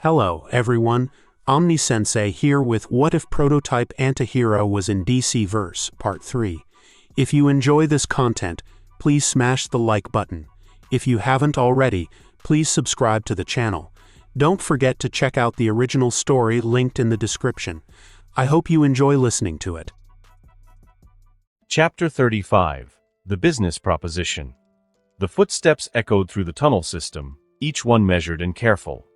Hello, everyone. Omni-sensei here with What If Prototype Antihero Was in DC Verse, Part 3. If you enjoy this content, please smash the like button. If you haven't already, please subscribe to the channel. Don't forget to check out the original story linked in the description. I hope you enjoy listening to it. Chapter 35. The Business Proposition. The footsteps echoed through the tunnel system, each one measured and careful.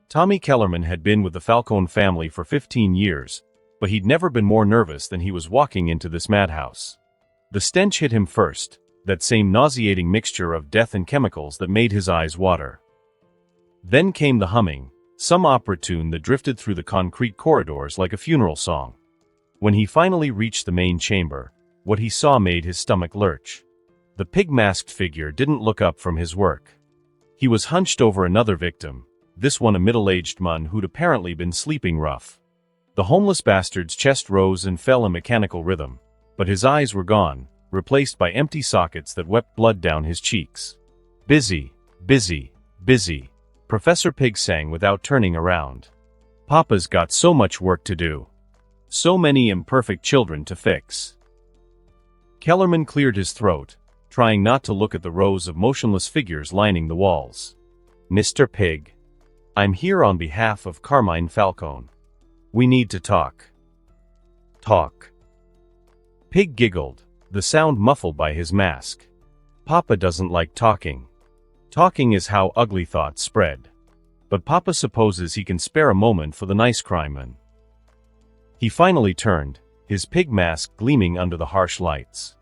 Tommy Kellerman had been with the Falcone family for 15 years, but he'd never been more nervous than he was walking into this madhouse. The stench hit him first, that same nauseating mixture of death and chemicals that made his eyes water. Then came the humming, some opera tune that drifted through the concrete corridors like a funeral song. When he finally reached the main chamber, what he saw made his stomach lurch. The pig-masked figure didn't look up from his work. He was hunched over another victim, this one a middle-aged man who'd apparently been sleeping rough. The homeless bastard's chest rose and fell in mechanical rhythm, but his eyes were gone, replaced by empty sockets that wept blood down his cheeks. Busy, busy, busy, Professor Pig sang without turning around. Papa's got so much work to do. So many imperfect children to fix. Kellerman cleared his throat, trying not to look at the rows of motionless figures lining the walls. Mr. Pig. I'm here on behalf of Carmine Falcone. We need to talk. Talk. Pig giggled, the sound muffled by his mask. Papa doesn't like talking. Talking is how ugly thoughts spread. But Papa supposes he can spare a moment for the nice crimeman. He finally turned, his pig mask gleaming under the harsh lights.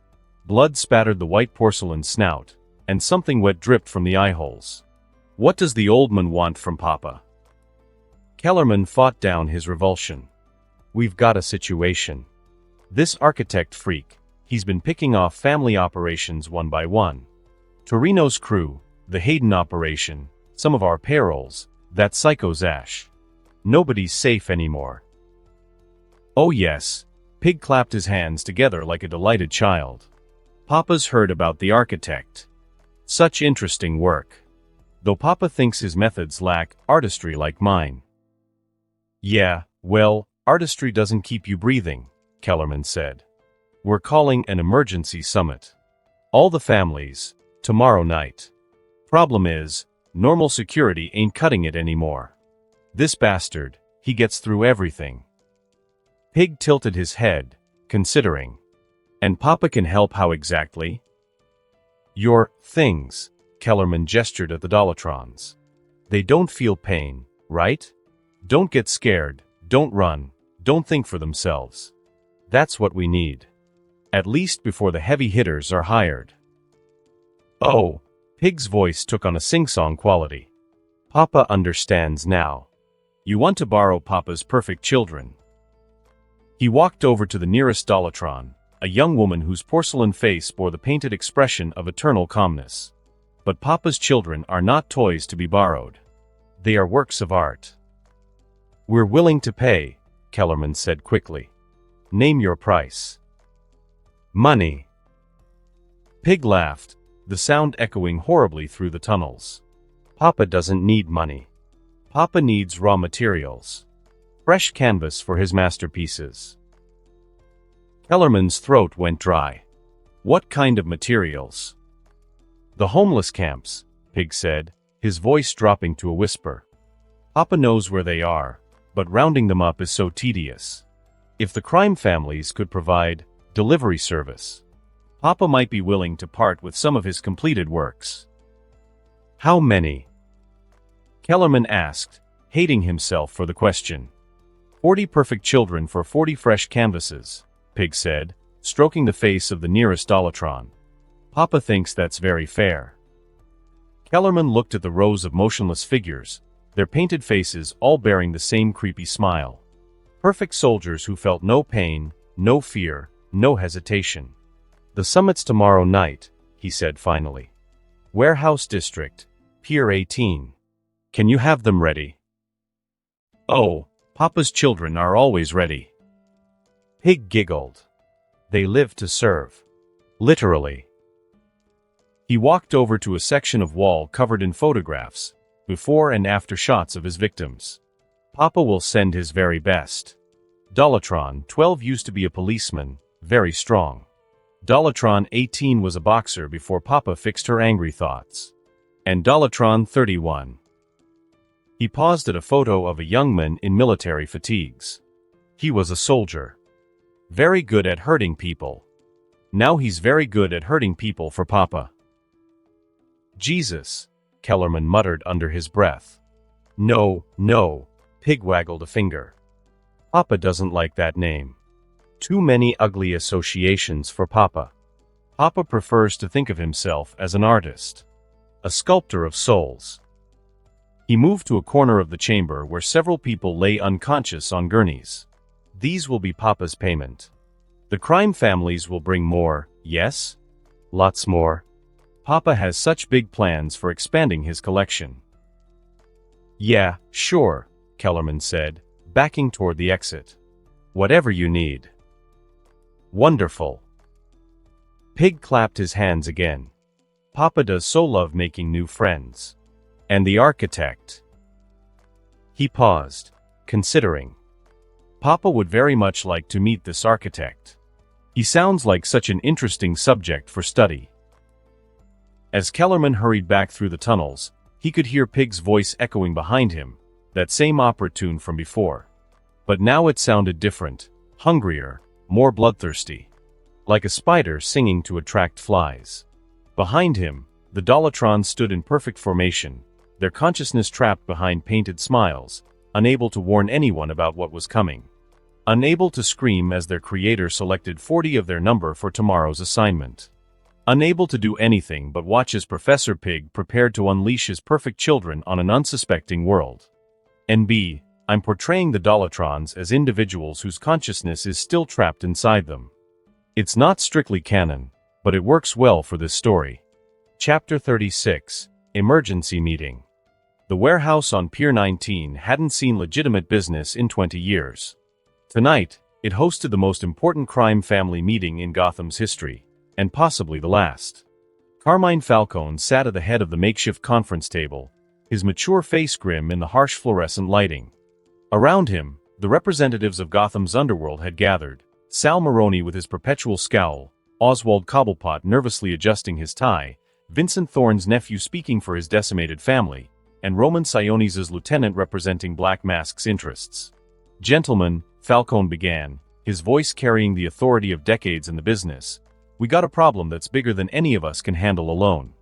Blood spattered the white porcelain snout, and something wet dripped from the eyeholes. What does the old man want from Papa? Kellerman fought down his revulsion. We've got a situation. This architect freak, he's been picking off family operations one by one. Torino's crew, the Hayden operation, some of our payrolls, that psycho Zash. Nobody's safe anymore. Oh yes, Pig clapped his hands together like a delighted child. Papa's heard about the architect. Such interesting work. Though Papa thinks his methods lack artistry like mine. Yeah, well, artistry doesn't keep you breathing, Kellerman said. We're calling an emergency summit. All the families, tomorrow night. Problem is, normal security ain't cutting it anymore. This bastard, he gets through everything. Pig tilted his head, considering. And Papa can help how exactly? Your things, Kellerman gestured at the Dolatrons. They don't feel pain, right? Don't get scared, don't run, don't think for themselves. That's what we need. At least before the heavy hitters are hired. Oh, Pig's voice took on a sing-song quality. Papa understands now. You want to borrow Papa's perfect children. He walked over to the nearest Dolatron, a young woman whose porcelain face bore the painted expression of eternal calmness. But Papa's children are not toys to be borrowed. They are works of art. We're willing to pay, Kellerman said quickly. Name your price. Money. Pig laughed, the sound echoing horribly through the tunnels. Papa doesn't need money. Papa needs raw materials. Fresh canvas for his masterpieces. Kellerman's throat went dry. What kind of materials? The homeless camps, Pig said, his voice dropping to a whisper. Papa knows where they are, but rounding them up is so tedious. If the crime families could provide delivery service, Papa might be willing to part with some of his completed works. How many? Kellerman asked, hating himself for the question. 40 perfect children for 40 fresh canvases, Pig said, stroking the face of the nearest Dolatron. Papa thinks that's very fair. Kellerman looked at the rows of motionless figures, their painted faces all bearing the same creepy smile. Perfect soldiers who felt no pain, no fear, no hesitation. The summit's tomorrow night, he said finally. Warehouse District, Pier 18. Can you have them ready? Oh, Papa's children are always ready. Pig giggled. They live to serve. Literally. He walked over to a section of wall covered in photographs, before and after shots of his victims. Papa will send his very best. Dolatron 12 used to be a policeman, very strong. Dolatron 18 was a boxer before Papa fixed her angry thoughts. And Dolatron 31. He paused at a photo of a young man in military fatigues. He was a soldier. Very good at hurting people. Now he's very good at hurting people for Papa. Jesus, Kellerman muttered under his breath. No, no, Pig waggled a finger. Papa doesn't like that name. Too many ugly associations for Papa. Papa prefers to think of himself as an artist. A sculptor of souls. He moved to a corner of the chamber where several people lay unconscious on gurneys. These will be Papa's payment. The crime families will bring more, yes? Lots more. Papa has such big plans for expanding his collection. Yeah, sure, Kellerman said, backing toward the exit. Whatever you need. Wonderful. Pig clapped his hands again. Papa does so love making new friends. And the architect. He paused, considering. Papa would very much like to meet this architect. He sounds like such an interesting subject for study. As Kellerman hurried back through the tunnels, he could hear Pig's voice echoing behind him, that same opera tune from before. But now it sounded different, hungrier, more bloodthirsty. Like a spider singing to attract flies. Behind him, the Dolatrons stood in perfect formation, their consciousness trapped behind painted smiles, unable to warn anyone about what was coming. Unable to scream as their creator selected 40 of their number for tomorrow's assignment. Unable to do anything but watch as Professor Pig prepared to unleash his perfect children on an unsuspecting world. NB, I'm portraying the Dolatrons as individuals whose consciousness is still trapped inside them. It's not strictly canon, but it works well for this story. Chapter 36, Emergency Meeting. The warehouse on Pier 19 hadn't seen legitimate business in 20 years. Tonight, it hosted the most important crime family meeting in Gotham's history, and possibly the last. Carmine Falcone sat at the head of the makeshift conference table, his mature face grim in the harsh fluorescent lighting. Around him, the representatives of Gotham's underworld had gathered, Sal Maroni with his perpetual scowl, Oswald Cobblepot nervously adjusting his tie, Vincent Thorne's nephew speaking for his decimated family, and Roman Siones' lieutenant representing Black Mask's interests. Gentlemen, Falcone began, his voice carrying the authority of decades in the business, we got a problem that's bigger than any of us can handle alone.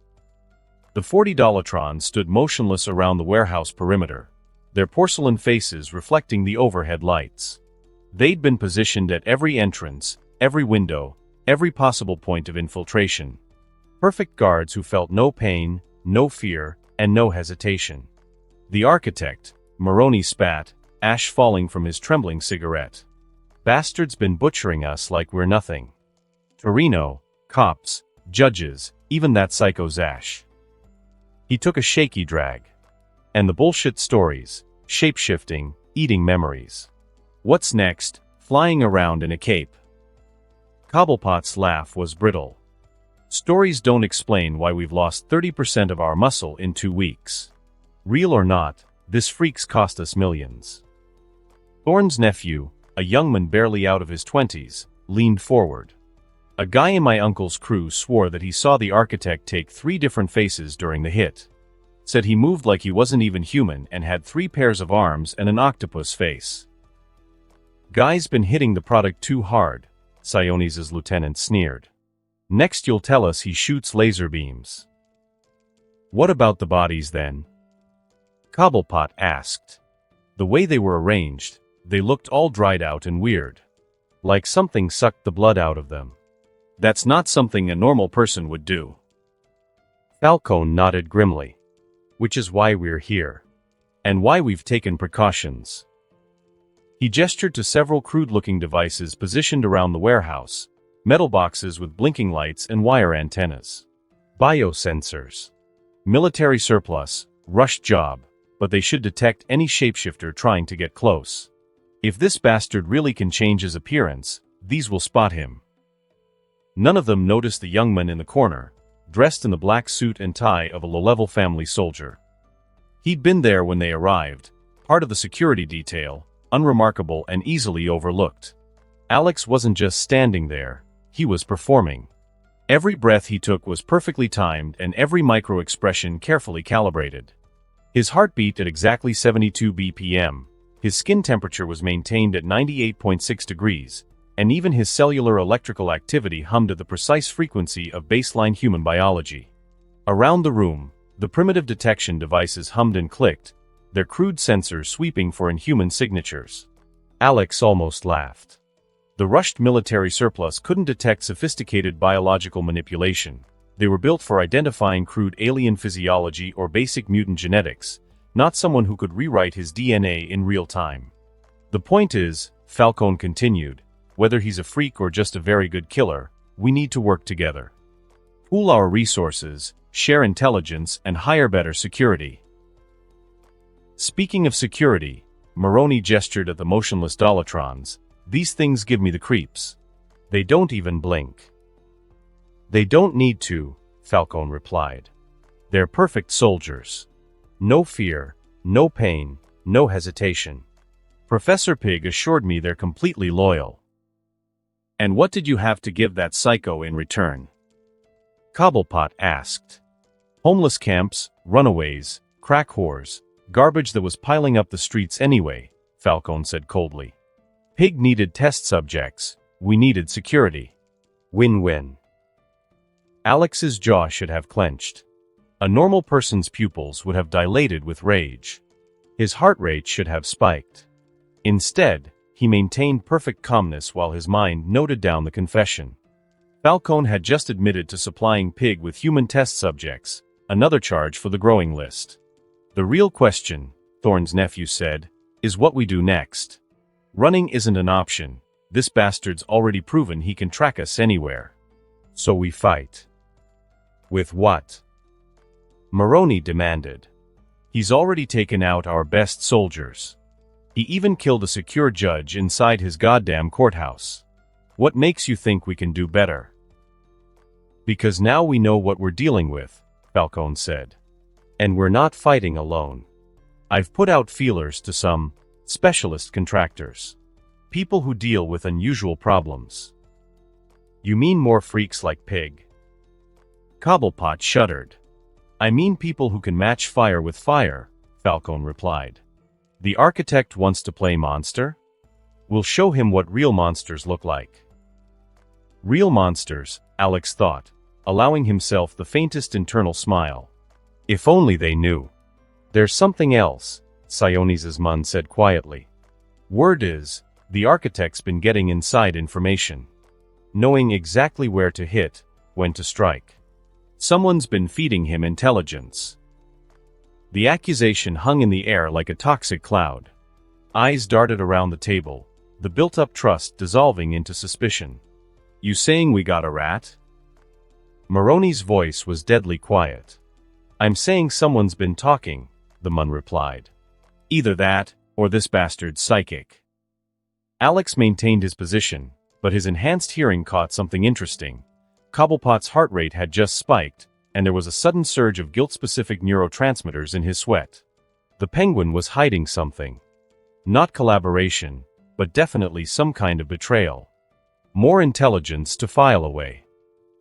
The 40 Dolatrons stood motionless around the warehouse perimeter, their porcelain faces reflecting the overhead lights. They'd been positioned at every entrance, every window, every possible point of infiltration. Perfect guards who felt no pain, no fear, and no hesitation. The architect, Maroni spat, ash falling from his trembling cigarette. Bastards been butchering us like we're nothing. Torino, cops, judges, even that psycho Zash. He took a shaky drag. And the bullshit stories, shape-shifting, eating memories. What's next? Flying around in a cape. Cobblepot's laugh was brittle. Stories don't explain why we've lost 30% of our muscle in 2 weeks. Real or not, this freak's cost us millions. Thorne's nephew, a young man barely out of his 20s, leaned forward. A guy in my uncle's crew swore that he saw the architect take 3 different faces during the hit. Said he moved like he wasn't even human and had 3 pairs of arms and an octopus face. Guy's been hitting the product too hard, Siones' lieutenant sneered. Next you'll tell us he shoots laser beams. What about the bodies then? Cobblepot asked. The way they were arranged, they looked all dried out and weird. Like something sucked the blood out of them. That's not something a normal person would do. Falcone nodded grimly. Which is why we're here. And why we've taken precautions. He gestured to several crude-looking devices positioned around the warehouse, metal boxes with blinking lights and wire antennas. Biosensors. Military surplus, rushed job, but they should detect any shapeshifter trying to get close. If this bastard really can change his appearance, these will spot him. None of them noticed the young man in the corner, dressed in the black suit and tie of a low-level family soldier. He'd been there when they arrived, part of the security detail, unremarkable and easily overlooked. Alex wasn't just standing there, he was performing. Every breath he took was perfectly timed and every micro-expression carefully calibrated. His heartbeat at exactly 72 BPM, his skin temperature was maintained at 98.6 degrees, and even his cellular electrical activity hummed at the precise frequency of baseline human biology. Around the room, the primitive detection devices hummed and clicked, their crude sensors sweeping for inhuman signatures. Alex almost laughed. The rushed military surplus couldn't detect sophisticated biological manipulation. They were built for identifying crude alien physiology or basic mutant genetics, not someone who could rewrite his DNA in real time. The point is, Falcone continued, whether he's a freak or just a very good killer, we need to work together. Pool our resources, share intelligence, and hire better security. Speaking of security, Maroney gestured at the motionless Dolatrons. These things give me the creeps. They don't even blink. They don't need to, Falcone replied. They're perfect soldiers. No fear, no pain, no hesitation. Professor Pig assured me they're completely loyal. And what did you have to give that psycho in return? Cobblepot asked. Homeless camps, runaways, crack whores, garbage that was piling up the streets anyway, Falcone said coldly. Pig needed test subjects, we needed security. Win-win. Alex's jaw should have clenched. A normal person's pupils would have dilated with rage. His heart rate should have spiked. Instead, he maintained perfect calmness while his mind noted down the confession. Falcone had just admitted to supplying Pig with human test subjects, another charge for the growing list. The real question, Thorne's nephew said, is what we do next. Running isn't an option. This bastard's already proven he can track us anywhere. So we fight. With what? Maroney demanded. He's already taken out our best soldiers. He even killed a secure judge inside his goddamn courthouse. What makes you think we can do better? Because now we know what we're dealing with, Falcone said. And we're not fighting alone. I've put out feelers to some specialist contractors. People who deal with unusual problems. You mean more freaks like Pig? Cobblepot shuddered. I mean people who can match fire with fire, Falcone replied. The architect wants to play monster? We'll show him what real monsters look like. Real monsters, Alex thought, allowing himself the faintest internal smile. If only they knew. There's something else, Sionis's Mun said quietly. Word is, the architect's been getting inside information. Knowing exactly where to hit, when to strike. Someone's been feeding him intelligence. The accusation hung in the air like a toxic cloud. Eyes darted around the table, the built-up trust dissolving into suspicion. You saying we got a rat? Maroney's voice was deadly quiet. I'm saying someone's been talking, the Mun replied. Either that, or this bastard's psychic. Alex maintained his position, but his enhanced hearing caught something interesting. Cobblepot's heart rate had just spiked, and there was a sudden surge of guilt-specific neurotransmitters in his sweat. The penguin was hiding something. Not collaboration, but definitely some kind of betrayal. More intelligence to file away.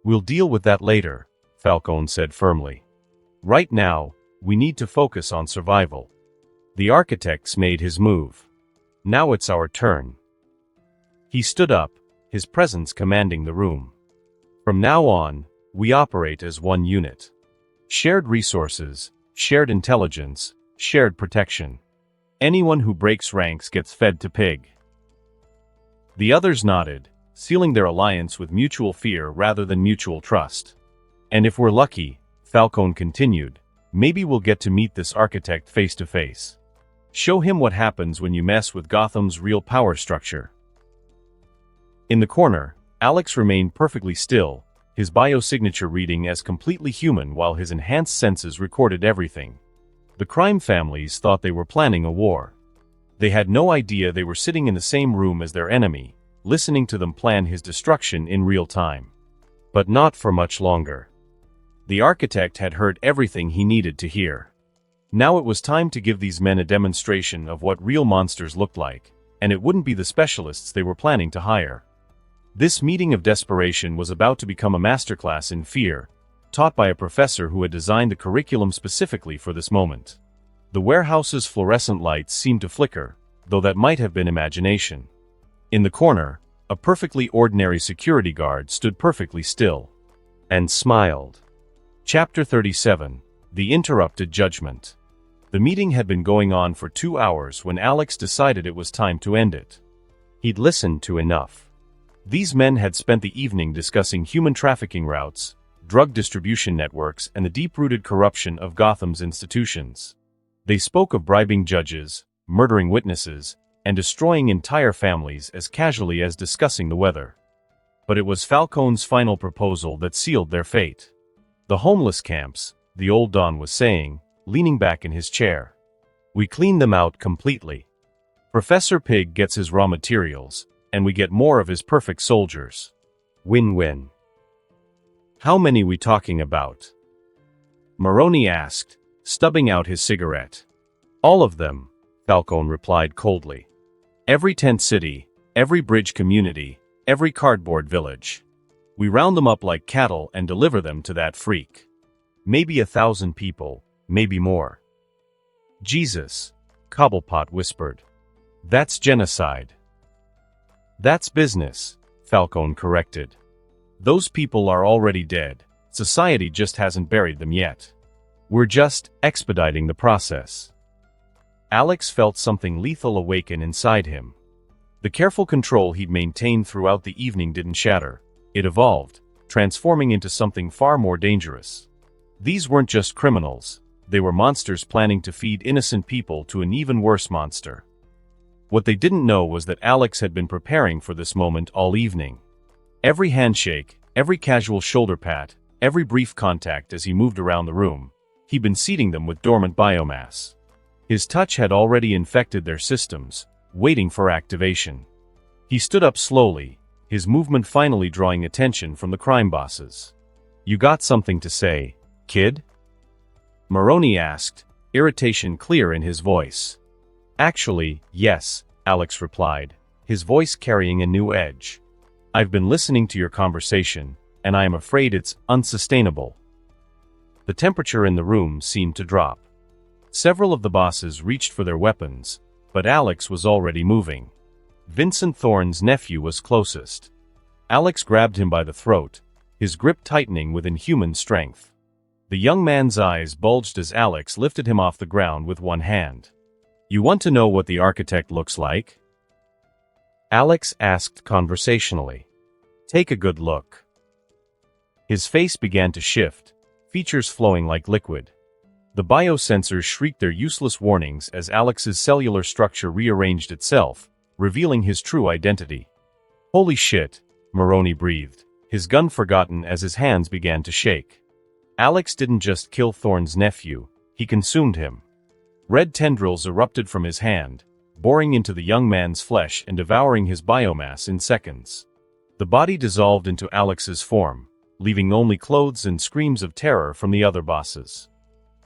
We'll deal with that later, Falcone said firmly. Right now, we need to focus on survival. The architect's made his move. Now it's our turn. He stood up, his presence commanding the room. From now on, we operate as one unit. Shared resources, shared intelligence, shared protection. Anyone who breaks ranks gets fed to Pig. The others nodded, sealing their alliance with mutual fear rather than mutual trust. And if we're lucky, Falcone continued, maybe we'll get to meet this architect face to face. Show him what happens when you mess with Gotham's real power structure. In the corner, Alex remained perfectly still, his biosignature reading as completely human while his enhanced senses recorded everything. The crime families thought they were planning a war. They had no idea they were sitting in the same room as their enemy, listening to them plan his destruction in real time. But not for much longer. The architect had heard everything he needed to hear. Now it was time to give these men a demonstration of what real monsters looked like, and it wouldn't be the specialists they were planning to hire. This meeting of desperation was about to become a masterclass in fear, taught by a professor who had designed the curriculum specifically for this moment. The warehouse's fluorescent lights seemed to flicker, though that might have been imagination. In the corner, a perfectly ordinary security guard stood perfectly still and smiled. Chapter 37: The Interrupted Judgment. The meeting had been going on for 2 hours when Alex decided it was time to end it. He'd listened to enough. These men had spent the evening discussing human trafficking routes, drug distribution networks, and the deep-rooted corruption of Gotham's institutions. They spoke of bribing judges, murdering witnesses, and destroying entire families as casually as discussing the weather. But it was Falcone's final proposal that sealed their fate. The homeless camps, the old Don was saying, leaning back in his chair. We clean them out completely. Professor Pig gets his raw materials, and we get more of his perfect soldiers. Win-win. How many we talking about? Maroni asked, stubbing out his cigarette. All of them, Falcone replied coldly. Every tent city, every bridge community, every cardboard village. We round them up like cattle and deliver them to that freak. Maybe 1,000 people, maybe more. Jesus, Cobblepot whispered. That's genocide. That's business, Falcone corrected. Those people are already dead. Society just hasn't buried them yet. We're just expediting the process. Alex felt something lethal awaken inside him. The careful control he'd maintained throughout the evening didn't shatter. It evolved, transforming into something far more dangerous. These weren't just criminals. They were monsters planning to feed innocent people to an even worse monster. What they didn't know was that Alex had been preparing for this moment all evening. Every handshake, every casual shoulder pat, every brief contact as he moved around the room, he'd been seeding them with dormant biomass. His touch had already infected their systems, waiting for activation. He stood up slowly, his movement finally drawing attention from the crime bosses. You got something to say, kid? Maroni asked, irritation clear in his voice. Actually, yes, Alex replied, his voice carrying a new edge. I've been listening to your conversation, and I am afraid it's unsustainable. The temperature in the room seemed to drop. Several of the bosses reached for their weapons, but Alex was already moving. Vincent Thorne's nephew was closest. Alex grabbed him by the throat, his grip tightening with inhuman strength. The young man's eyes bulged as Alex lifted him off the ground with one hand. You want to know what the architect looks like? Alex asked conversationally. Take a good look. His face began to shift, features flowing like liquid. The biosensors shrieked their useless warnings as Alex's cellular structure rearranged itself, revealing his true identity. Holy shit, Maroni breathed, his gun forgotten as his hands began to shake. Alex didn't just kill Thorne's nephew, he consumed him. Red tendrils erupted from his hand, boring into the young man's flesh and devouring his biomass in seconds. The body dissolved into Alex's form, leaving only clothes and screams of terror from the other bosses.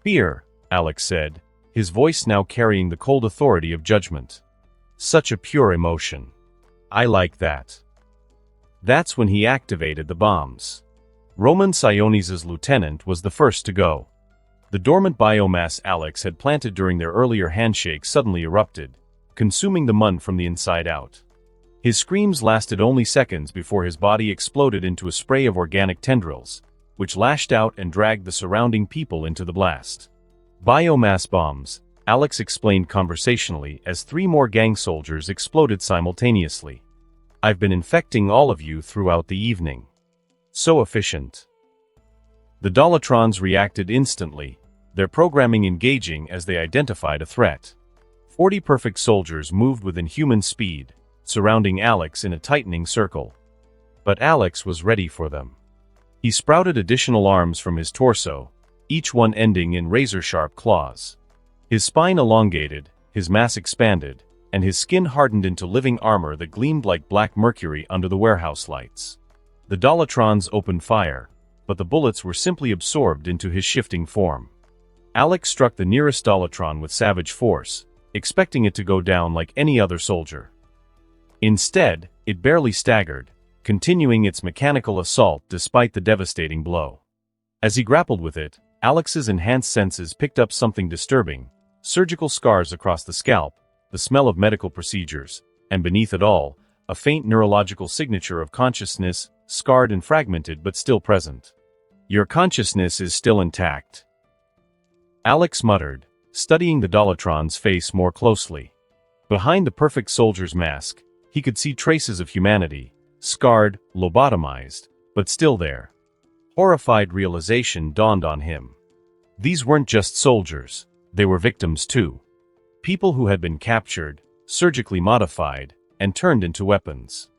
Fear, Alex said, his voice now carrying the cold authority of judgment. Such a pure emotion. I like that. That's when he activated the bombs. Roman Sionis's lieutenant was the first to go. The dormant biomass Alex had planted during their earlier handshake suddenly erupted, consuming the mun from the inside out. His screams lasted only seconds before his body exploded into a spray of organic tendrils, which lashed out and dragged the surrounding people into the blast. Biomass bombs, Alex explained conversationally as 3 more gang soldiers exploded simultaneously. I've been infecting all of you throughout the evening. So efficient. The Dolatrons reacted instantly, their programming engaging as they identified a threat. 40 perfect soldiers moved with inhuman speed, surrounding Alex in a tightening circle. But Alex was ready for them. He sprouted additional arms from his torso, each one ending in razor-sharp claws. His spine elongated, his mass expanded, and his skin hardened into living armor that gleamed like black mercury under the warehouse lights. The Dolatrons opened fire, but the bullets were simply absorbed into his shifting form. Alex struck the nearest Dollatron with savage force, expecting it to go down like any other soldier. Instead, it barely staggered, continuing its mechanical assault despite the devastating blow. As he grappled with it, Alex's enhanced senses picked up something disturbing: surgical scars across the scalp, the smell of medical procedures, and beneath it all, a faint neurological signature of consciousness, scarred and fragmented but still present. "Your consciousness is still intact," Alex muttered, studying the Dollatron's face more closely. Behind the perfect soldier's mask, he could see traces of humanity, scarred, lobotomized, but still there. Horrified realization dawned on him. These weren't just soldiers, they were victims too. People who had been captured, surgically modified, and turned into weapons.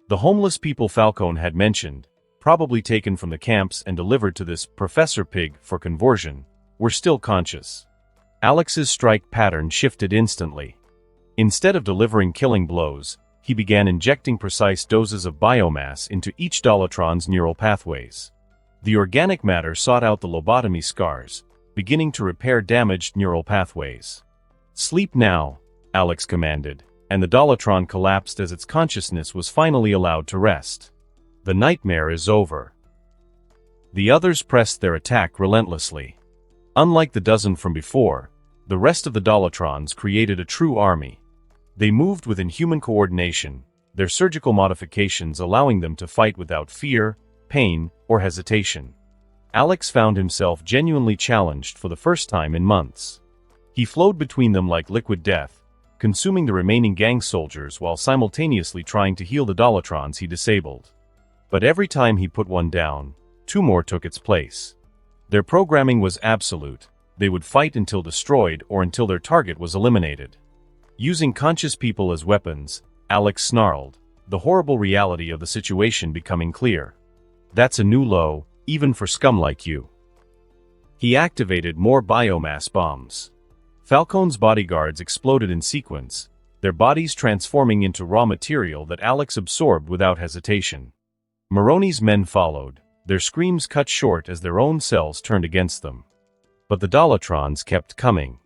The homeless people Falcone had mentioned, probably taken from the camps and delivered to this Professor Pig for conversion, were still conscious. Alex's strike pattern shifted instantly. Instead of delivering killing blows, he began injecting precise doses of biomass into each Dollatron's neural pathways. The organic matter sought out the lobotomy scars, beginning to repair damaged neural pathways. "Sleep now," Alex commanded, and the Dollatron collapsed as its consciousness was finally allowed to rest. "The nightmare is over." The others pressed their attack relentlessly. Unlike the dozen from before, the rest of the Dollatrons created a true army. They moved with inhuman coordination, their surgical modifications allowing them to fight without fear, pain, or hesitation. Alex found himself genuinely challenged for the first time in months. He flowed between them like liquid death, consuming the remaining gang soldiers while simultaneously trying to heal the Dollatrons he disabled. But every time he put one down, two more took its place. Their programming was absolute: they would fight until destroyed or until their target was eliminated. Using conscious people as weapons, Alex snarled, the horrible reality of the situation becoming clear. "That's a new low, even for scum like you." He activated more biomass bombs. Falcone's bodyguards exploded in sequence, their bodies transforming into raw material that Alex absorbed without hesitation. Moroni's men followed, their screams cut short as their own cells turned against them. But the Dollatrons kept coming.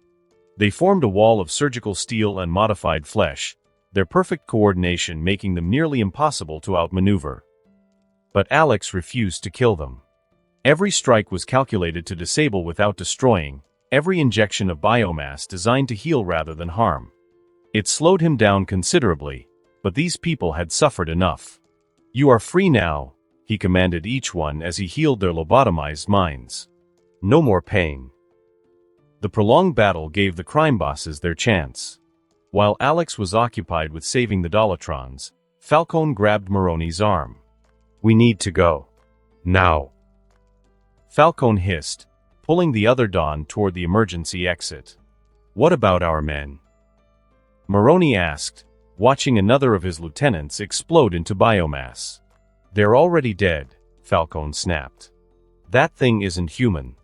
They formed a wall of surgical steel and modified flesh, their perfect coordination making them nearly impossible to outmaneuver. But Alex refused to kill them. Every strike was calculated to disable without destroying, every injection of biomass designed to heal rather than harm. It slowed him down considerably, but these people had suffered enough. "You are free now," he commanded each one as he healed their lobotomized minds. "No more pain." The prolonged battle gave the crime bosses their chance. While Alex was occupied with saving the Dollatrons, Falcone grabbed Moroni's arm. "We need to go. Now." Falcone hissed, pulling the other Don toward the emergency exit. "What about our men?" Moroni asked, watching another of his lieutenants explode into biomass. "They're already dead," Falcone snapped. "That thing isn't human.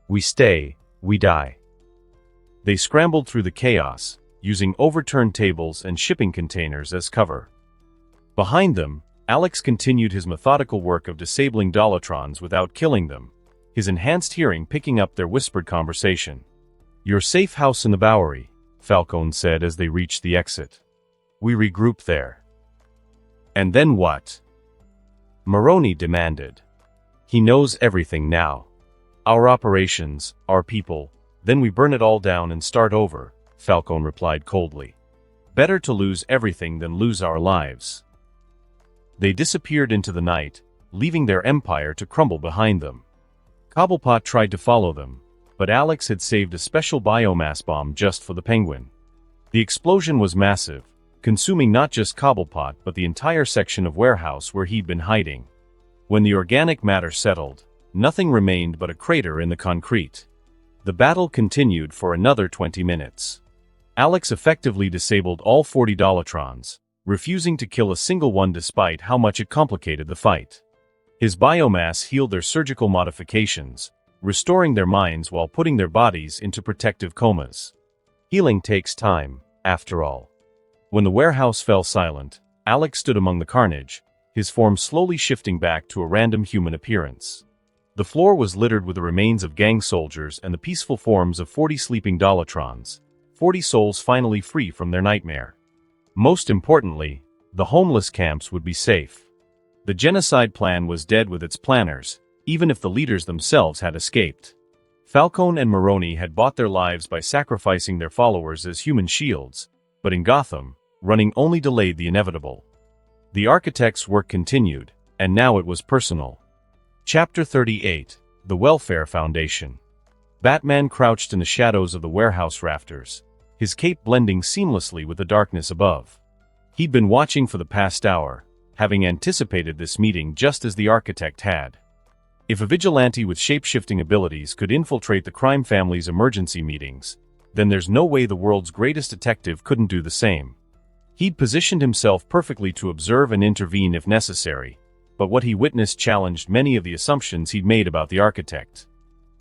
We stay, we die." They scrambled through the chaos, using overturned tables and shipping containers as cover. Behind them, Alex continued his methodical work of disabling Dollatrons without killing them, his enhanced hearing picking up their whispered conversation. "Your safe house in the Bowery," Falcone said as they reached the exit. "We regroup there." "And then what?" Moroni demanded. "He knows everything now. Our operations, our people, then we burn it all down and start over," Falcone replied coldly. "Better to lose everything than lose our lives." They disappeared into the night, leaving their empire to crumble behind them. Cobblepot tried to follow them, but Alex had saved a special biomass bomb just for the Penguin. The explosion was massive, consuming not just Cobblepot but the entire section of warehouse where he'd been hiding. When the organic matter settled, nothing remained but a crater in the concrete. The battle continued for another 20 minutes. Alex effectively disabled all 40 Dollatrons, refusing to kill a single one despite how much it complicated the fight. His biomass healed their surgical modifications, restoring their minds while putting their bodies into protective comas. Healing takes time, after all. When the warehouse fell silent, Alex stood among the carnage, his form slowly shifting back to a random human appearance. The floor was littered with the remains of gang soldiers and the peaceful forms of 40 sleeping Dolatrons, 40 souls finally free from their nightmare. Most importantly, the homeless camps would be safe. The genocide plan was dead with its planners, even if the leaders themselves had escaped. Falcone and Moroni had bought their lives by sacrificing their followers as human shields, but in Gotham, running only delayed the inevitable. The architect's work continued, and now it was personal. Chapter 38: The Welfare Foundation. Batman crouched in the shadows of the warehouse rafters, his cape blending seamlessly with the darkness above. He'd been watching for the past hour, having anticipated this meeting just as the architect had. If a vigilante with shape-shifting abilities could infiltrate the crime family's emergency meetings, then there's no way the world's greatest detective couldn't do the same. He'd positioned himself perfectly to observe and intervene if necessary, but what he witnessed challenged many of the assumptions he'd made about the architect.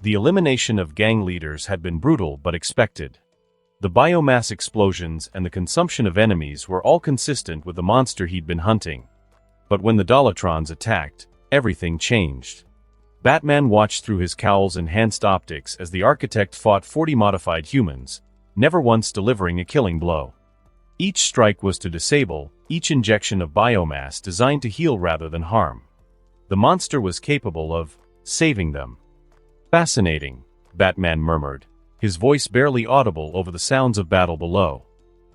The elimination of gang leaders had been brutal but expected. The biomass explosions and the consumption of enemies were all consistent with the monster he'd been hunting. But when the Dolatrons attacked, everything changed. Batman watched through his cowl's enhanced optics as the architect fought 40 modified humans, never once delivering a killing blow. Each strike was to disable, each injection of biomass designed to heal rather than harm. The monster was capable of saving them. Fascinating, Batman murmured, his voice barely audible over the sounds of battle below.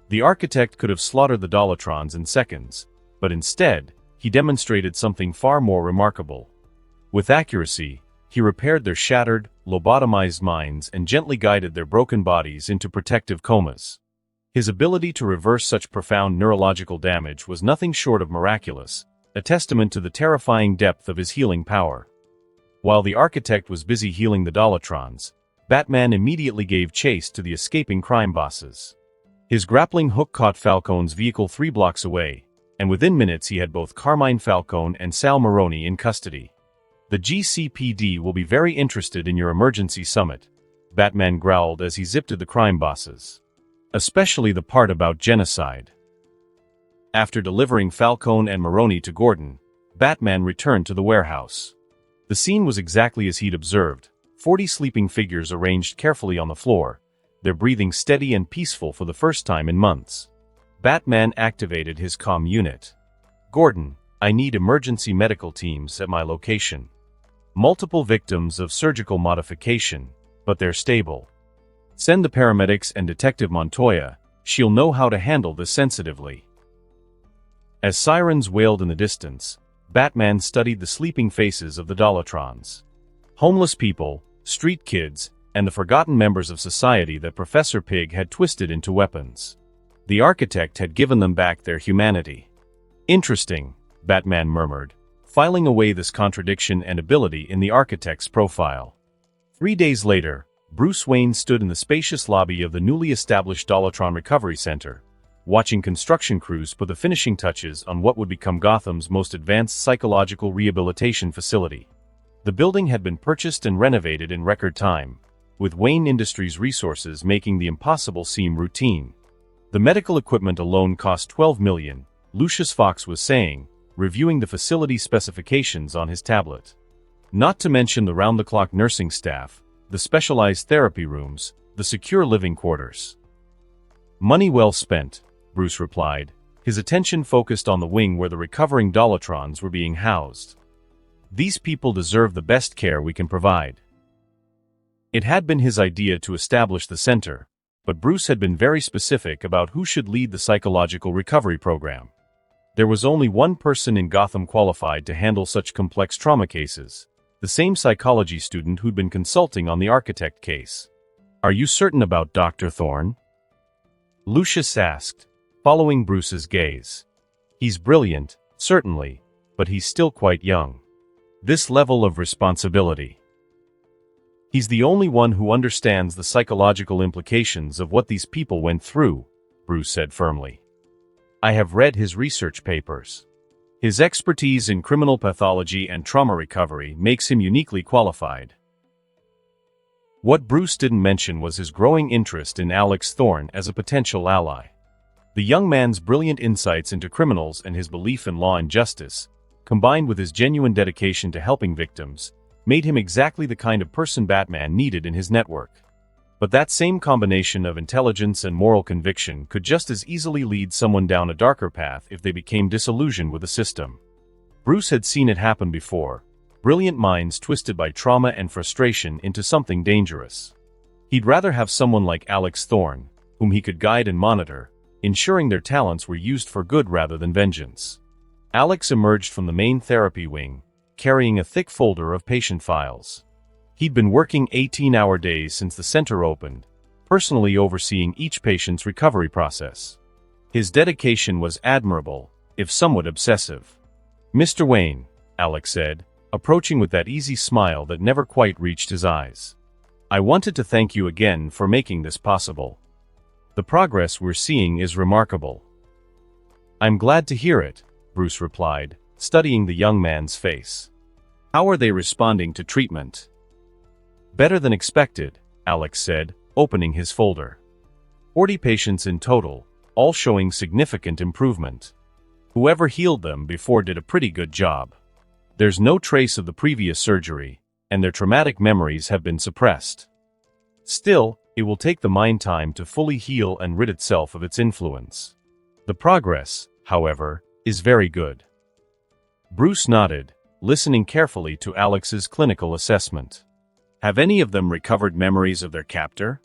The architect could have slaughtered the Dolatrons in seconds, but instead, he demonstrated something far more remarkable. With accuracy, he repaired their shattered, lobotomized minds and gently guided their broken bodies into protective comas. His ability to reverse such profound neurological damage was nothing short of miraculous, a testament to the terrifying depth of his healing power. While the architect was busy healing the Dolatrons, Batman immediately gave chase to the escaping crime bosses. His grappling hook caught Falcone's vehicle 3 blocks away, and within minutes he had both Carmine Falcone and Sal Moroni in custody. "The GCPD will be very interested in your emergency summit," Batman growled as he zipped at the crime bosses. "Especially the part about genocide." After delivering Falcone and Moroni to Gordon, Batman returned to the warehouse. The scene was exactly as he'd observed, 40 sleeping figures arranged carefully on the floor, their breathing steady and peaceful for the first time in months. Batman activated his comm unit. "Gordon, I need emergency medical teams at my location. Multiple victims of surgical modification, but they're stable. Send the paramedics and Detective Montoya, she'll know how to handle this sensitively." As sirens wailed in the distance, Batman studied the sleeping faces of the Dolatrons. Homeless people, street kids, and the forgotten members of society that Professor Pig had twisted into weapons. The architect had given them back their humanity. "Interesting," Batman murmured, filing away this contradiction and ability in the architect's profile. 3 days later, Bruce Wayne stood in the spacious lobby of the newly established Dolatron Recovery Center, watching construction crews put the finishing touches on what would become Gotham's most advanced psychological rehabilitation facility. The building had been purchased and renovated in record time, with Wayne Industries' resources making the impossible seem routine. The medical equipment alone cost $12 million, Lucius Fox was saying, reviewing the facility specifications on his tablet. Not to mention the round-the-clock nursing staff, the specialized therapy rooms, the secure living quarters. "Money well spent," Bruce replied, his attention focused on the wing where the recovering Dolatrons were being housed. "These people deserve the best care we can provide." It had been his idea to establish the center, but Bruce had been very specific about who should lead the psychological recovery program. There was only one person in Gotham qualified to handle such complex trauma cases, the same psychology student who'd been consulting on the architect case. "Are you certain about Dr. Thorne?" Lucius asked, following Bruce's gaze. "He's brilliant, certainly, but he's still quite young. This level of responsibility. He's the only one who understands the psychological implications of what these people went through," Bruce said firmly. "I have read his research papers. His expertise in criminal pathology and trauma recovery makes him uniquely qualified." What Bruce didn't mention was his growing interest in Alex Thorne as a potential ally. The young man's brilliant insights into criminals and his belief in law and justice, combined with his genuine dedication to helping victims, made him exactly the kind of person Batman needed in his network. But that same combination of intelligence and moral conviction could just as easily lead someone down a darker path if they became disillusioned with the system. Bruce had seen it happen before, brilliant minds twisted by trauma and frustration into something dangerous. He'd rather have someone like Alex Thorne, whom he could guide and monitor, ensuring their talents were used for good rather than vengeance. Alex emerged from the main therapy wing, carrying a thick folder of patient files. He'd been working 18-hour days since the center opened, personally overseeing each patient's recovery process. His dedication was admirable, if somewhat obsessive. "Mr. Wayne," Alex said, approaching with that easy smile that never quite reached his eyes. "I wanted to thank you again for making this possible. The progress we're seeing is remarkable." "I'm glad to hear it," Bruce replied, studying the young man's face. "How are they responding to treatment?" "Better than expected," Alex said, opening his folder. 40 patients in total, all showing significant improvement. Whoever healed them before did a pretty good job. There's no trace of the previous surgery, and their traumatic memories have been suppressed. Still, it will take the mind time to fully heal and rid itself of its influence. The progress, however, is very good. Bruce nodded, listening carefully to Alex's clinical assessment. "Have any of them recovered memories of their captor?"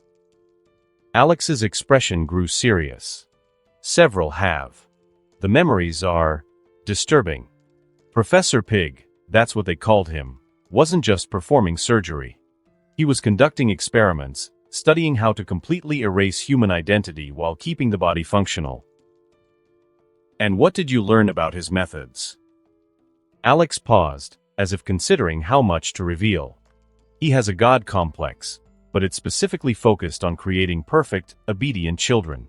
Alex's expression grew serious. "Several have. The memories are disturbing. Professor Pig, that's what they called him, wasn't just performing surgery. He was conducting experiments, studying how to completely erase human identity while keeping the body functional." "And what did you learn about his methods?" Alex paused, as if considering how much to reveal. "He has a god complex, but it's specifically focused on creating perfect, obedient children.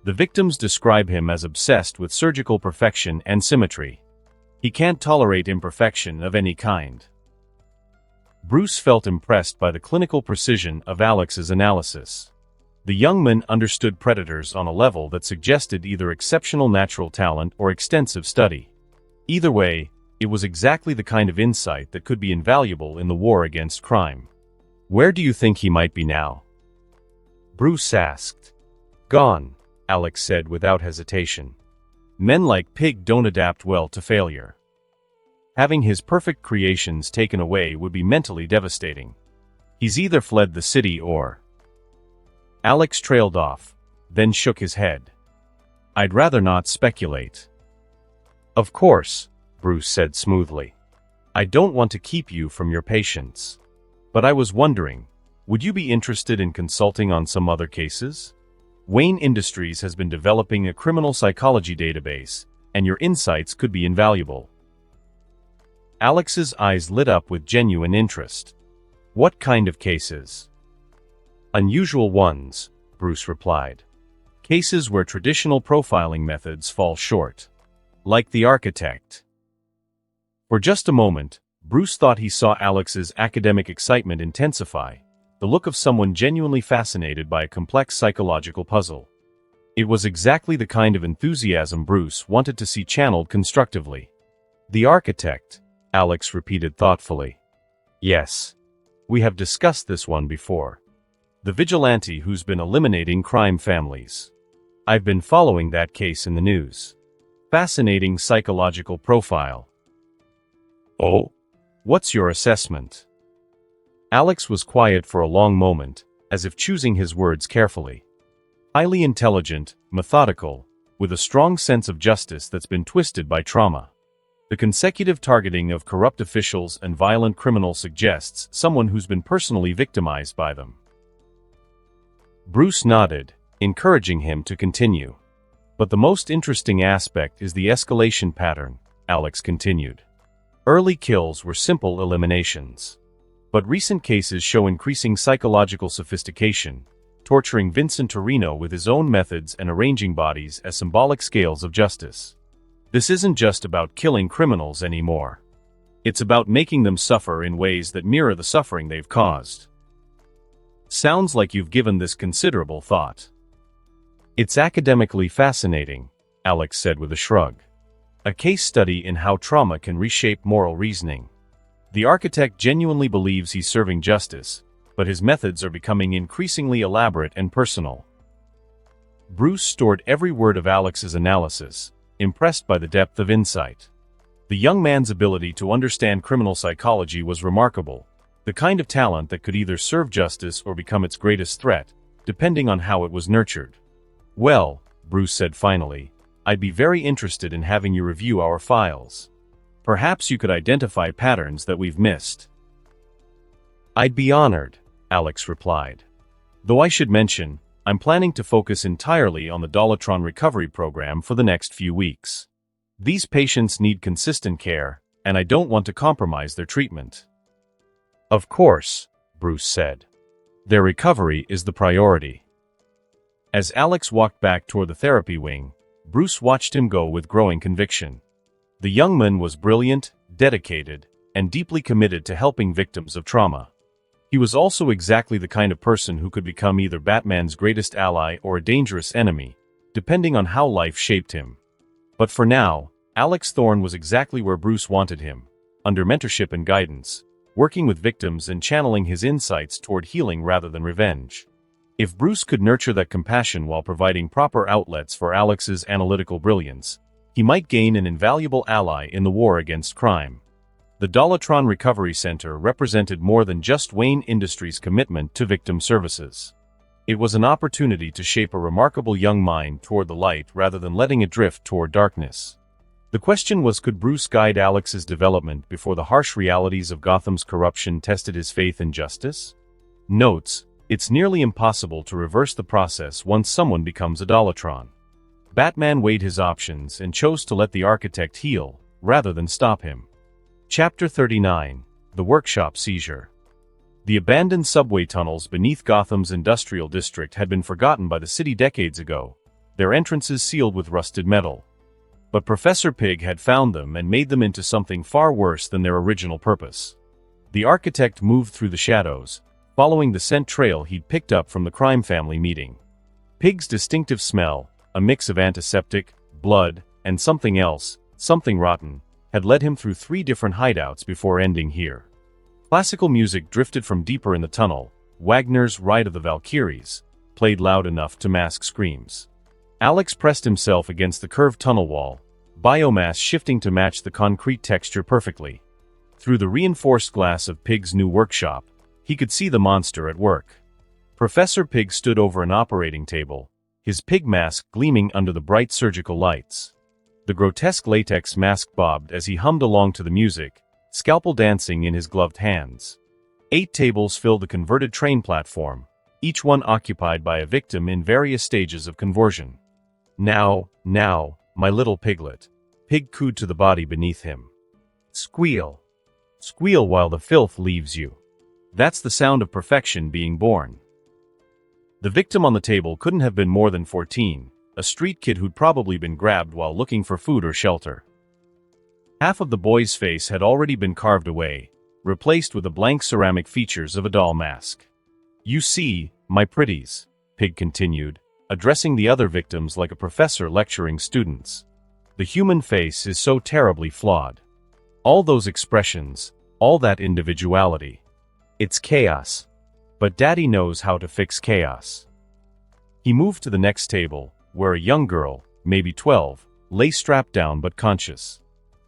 The victims describe him as obsessed with surgical perfection and symmetry. He can't tolerate imperfection of any kind." Bruce felt impressed by the clinical precision of Alex's analysis. The young man understood predators on a level that suggested either exceptional natural talent or extensive study. Either way, it was exactly the kind of insight that could be invaluable in the war against crime. "Where do you think he might be now?" Bruce asked. "Gone," Alex said without hesitation. "Men like Pig don't adapt well to failure. Having his perfect creations taken away would be mentally devastating. He's either fled the city or—" Alex trailed off, then shook his head. "I'd rather not speculate." "Of course," Bruce said smoothly. "I don't want to keep you from your patients. But I was wondering, would you be interested in consulting on some other cases? Wayne Industries has been developing a criminal psychology database, and your insights could be invaluable." Alex's eyes lit up with genuine interest. "What kind of cases?" "Unusual ones," Bruce replied. "Cases where traditional profiling methods fall short. Like the architect." For just a moment, Bruce thought he saw Alex's academic excitement intensify, the look of someone genuinely fascinated by a complex psychological puzzle. It was exactly the kind of enthusiasm Bruce wanted to see channeled constructively. "The architect," Alex repeated thoughtfully. "Yes. We have discussed this one before. The vigilante who's been eliminating crime families. I've been following that case in the news. Fascinating psychological profile." "Oh? What's your assessment?" Alex was quiet for a long moment, as if choosing his words carefully. "Highly intelligent, methodical, with a strong sense of justice that's been twisted by trauma. The consecutive targeting of corrupt officials and violent criminals suggests someone who's been personally victimized by them." Bruce nodded, encouraging him to continue. "But the most interesting aspect is the escalation pattern," Alex continued. "Early kills were simple eliminations. But recent cases show increasing psychological sophistication, torturing Vincent Torino with his own methods and arranging bodies as symbolic scales of justice. This isn't just about killing criminals anymore. It's about making them suffer in ways that mirror the suffering they've caused." "Sounds like you've given this considerable thought." "It's academically fascinating," Alex said with a shrug. "A case study in how trauma can reshape moral reasoning. The architect genuinely believes he's serving justice, but his methods are becoming increasingly elaborate and personal. Bruce stored every word of Alex's analysis, impressed by the depth of insight. The young man's ability to understand criminal psychology was remarkable, the kind of talent that could either serve justice or become its greatest threat, depending on how it was nurtured. "Well," Bruce said finally, "I'd be very interested in having you review our files. Perhaps you could identify patterns that we've missed." "I'd be honored," Alex replied. "Though I should mention, I'm planning to focus entirely on the Dollatron recovery program for the next few weeks. These patients need consistent care, and I don't want to compromise their treatment." "Of course," Bruce said. "Their recovery is the priority." As Alex walked back toward the therapy wing, Bruce watched him go with growing conviction. The young man was brilliant, dedicated, and deeply committed to helping victims of trauma. He was also exactly the kind of person who could become either Batman's greatest ally or a dangerous enemy, depending on how life shaped him. But for now, Alex Thorne was exactly where Bruce wanted him, under mentorship and guidance, working with victims and channeling his insights toward healing rather than revenge. If Bruce could nurture that compassion while providing proper outlets for Alex's analytical brilliance, he might gain an invaluable ally in the war against crime. The Dollatron Recovery Center represented more than just Wayne Industries' commitment to victim services. It was an opportunity to shape a remarkable young mind toward the light rather than letting it drift toward darkness. The question was, could Bruce guide Alex's development before the harsh realities of Gotham's corruption tested his faith in justice? Notes: it's nearly impossible to reverse the process once someone becomes a Dollatron. Batman weighed his options and chose to let the architect heal, rather than stop him. Chapter 39: The Workshop Seizure. The abandoned subway tunnels beneath Gotham's industrial district had been forgotten by the city decades ago, their entrances sealed with rusted metal. But Professor Pig had found them and made them into something far worse than their original purpose. The architect moved through the shadows, following the scent trail he'd picked up from the crime family meeting. Pig's distinctive smell, a mix of antiseptic, blood, and something else, something rotten, had led him through 3 different hideouts before ending here. Classical music drifted from deeper in the tunnel. Wagner's Ride of the Valkyries played loud enough to mask screams. Alex pressed himself against the curved tunnel wall, biomass shifting to match the concrete texture perfectly. Through the reinforced glass of Pig's new workshop, he could see the monster at work. Professor Pig stood over an operating table, his pig mask gleaming under the bright surgical lights. The grotesque latex mask bobbed as he hummed along to the music, scalpel dancing in his gloved hands. 8 tables filled the converted train platform, each one occupied by a victim in various stages of conversion. Now, my little piglet," Pig cooed to the body beneath him. "Squeal. Squeal while the filth leaves you. That's the sound of perfection being born." The victim on the table couldn't have been more than 14, a street kid who'd probably been grabbed while looking for food or shelter. Half of the boy's face had already been carved away, replaced with the blank ceramic features of a doll mask. "You see, my pretties," Pig continued, addressing the other victims like a professor lecturing students. "The human face is so terribly flawed. All those expressions, all that individuality. It's chaos. But Daddy knows how to fix chaos." He moved to the next table, where a young girl, maybe 12, lay strapped down but conscious.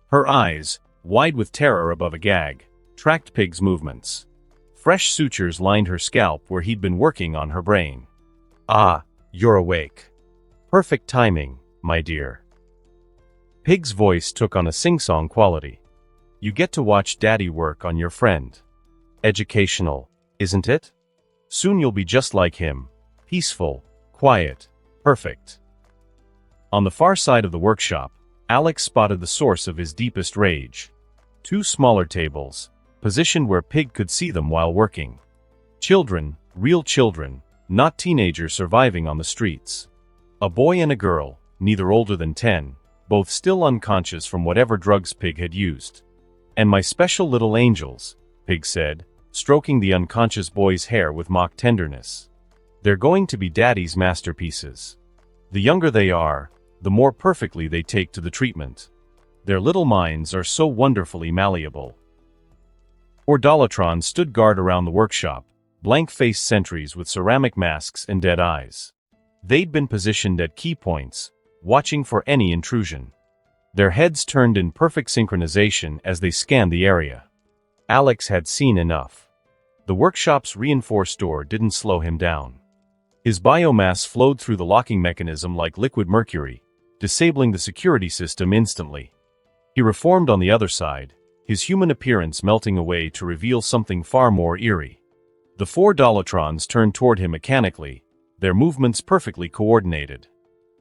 Her eyes, wide with terror above a gag, tracked Pig's movements. Fresh sutures lined her scalp where he'd been working on her brain. "Ah, you're awake. Perfect timing, my dear." Pig's voice took on a sing-song quality. "You get to watch Daddy work on your friend. Educational, isn't it? Soon you'll be just like him, peaceful, quiet, perfect." On the far side of the workshop, Alex spotted the source of his deepest rage. 2 smaller tables, positioned where Pig could see them while working. Children, real children, not teenagers surviving on the streets. A boy and a girl, neither older than 10, both still unconscious from whatever drugs Pig had used. "And my special little angels," Pig said, stroking the unconscious boy's hair with mock tenderness. "They're going to be Daddy's masterpieces. The younger they are, the more perfectly they take to the treatment. Their little minds are so wonderfully malleable." 4 Dolatrons stood guard around the workshop, blank-faced sentries with ceramic masks and dead eyes. They'd been positioned at key points, watching for any intrusion. Their heads turned in perfect synchronization as they scanned the area. Alex had seen enough. The workshop's reinforced door didn't slow him down. His biomass flowed through the locking mechanism like liquid mercury, disabling the security system instantly. He reformed on the other side, his human appearance melting away to reveal something far more eerie. The 4 Dolatrons turned toward him mechanically, their movements perfectly coordinated.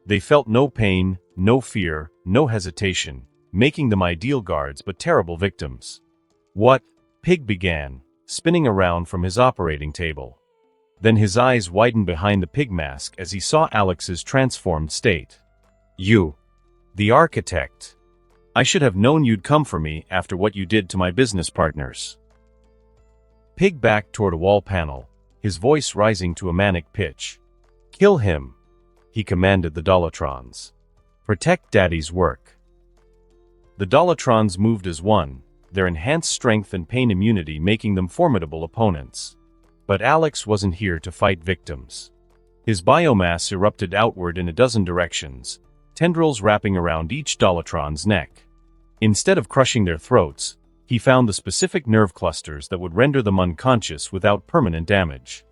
They felt no pain, no fear, no hesitation, making them ideal guards but terrible victims. "What?" Pig began, spinning around from his operating table. Then his eyes widened behind the pig mask as he saw Alex's transformed state. "You. The architect. I should have known you'd come for me after what you did to my business partners." Pig backed toward a wall panel, his voice rising to a manic pitch. "Kill him," he commanded the Dolatrons. "Protect Daddy's work." The Dolatrons moved as one, their enhanced strength and pain immunity making them formidable opponents. But Alex wasn't here to fight victims. His biomass erupted outward in a dozen directions, tendrils wrapping around each Dolatron's neck. Instead of crushing their throats, he found the specific nerve clusters that would render them unconscious without permanent damage.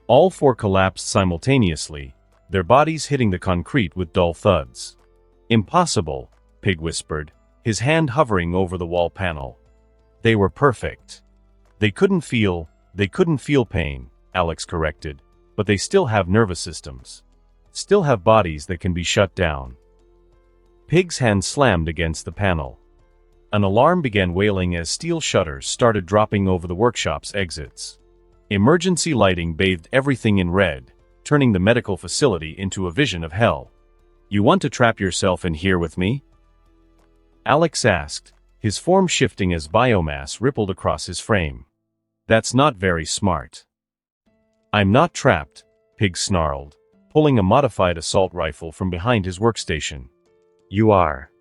All 4 collapsed simultaneously, their bodies hitting the concrete with dull thuds. "Impossible," Pig whispered, his hand hovering over the wall panel. "They were perfect." They couldn't feel pain," Alex corrected, "but they still have nervous systems. Still have bodies that can be shut down." Pig's hand slammed against the panel. An alarm began wailing as steel shutters started dropping over the workshop's exits. Emergency lighting bathed everything in red, turning the medical facility into a vision of hell. "You want to trap yourself in here with me?" Alex asked, his form shifting as biomass rippled across his frame. "That's not very smart." "I'm not trapped," Pig snarled, pulling a modified assault rifle from behind his workstation. "You are."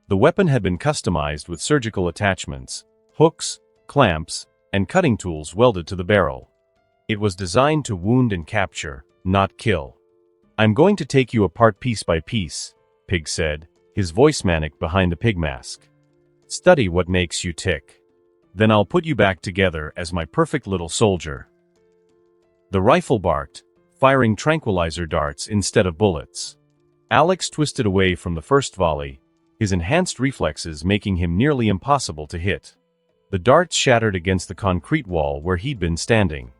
The weapon had been customized with surgical attachments, hooks, clamps, and cutting tools welded to the barrel. It was designed to wound and capture, not kill. "I'm going to take you apart piece by piece," Pig said, his voice manic behind the pig mask. "Study what makes you tick. Then I'll put you back together as my perfect little soldier." The rifle barked, firing tranquilizer darts instead of bullets. Alex twisted away from the first volley, his enhanced reflexes making him nearly impossible to hit. The darts shattered against the concrete wall where he'd been standing.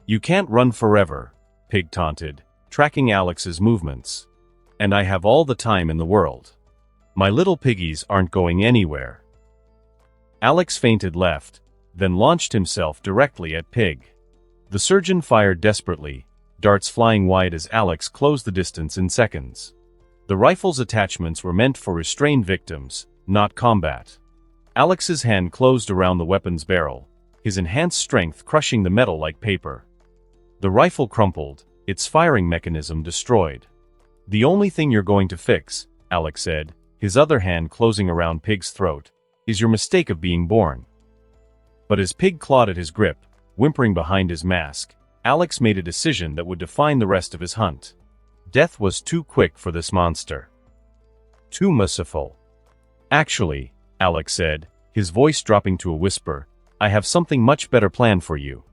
"You can't run forever," Pig taunted, tracking Alex's movements. "And I have all the time in the world. My little piggies aren't going anywhere." Alex feinted left, then launched himself directly at Pig. The surgeon fired desperately, darts flying wide as Alex closed the distance in seconds. The rifle's attachments were meant for restrained victims, not combat. Alex's hand closed around the weapon's barrel, his enhanced strength crushing the metal like paper. The rifle crumpled, its firing mechanism destroyed. "The only thing you're going to fix," Alex said, his other hand closing around Pig's throat, "is your mistake of being born." But as Pig clawed at his grip, whimpering behind his mask, Alex made a decision that would define the rest of his hunt. Death was too quick for this monster. Too merciful. "Actually," Alex said, his voice dropping to a whisper, "I have something much better planned for you."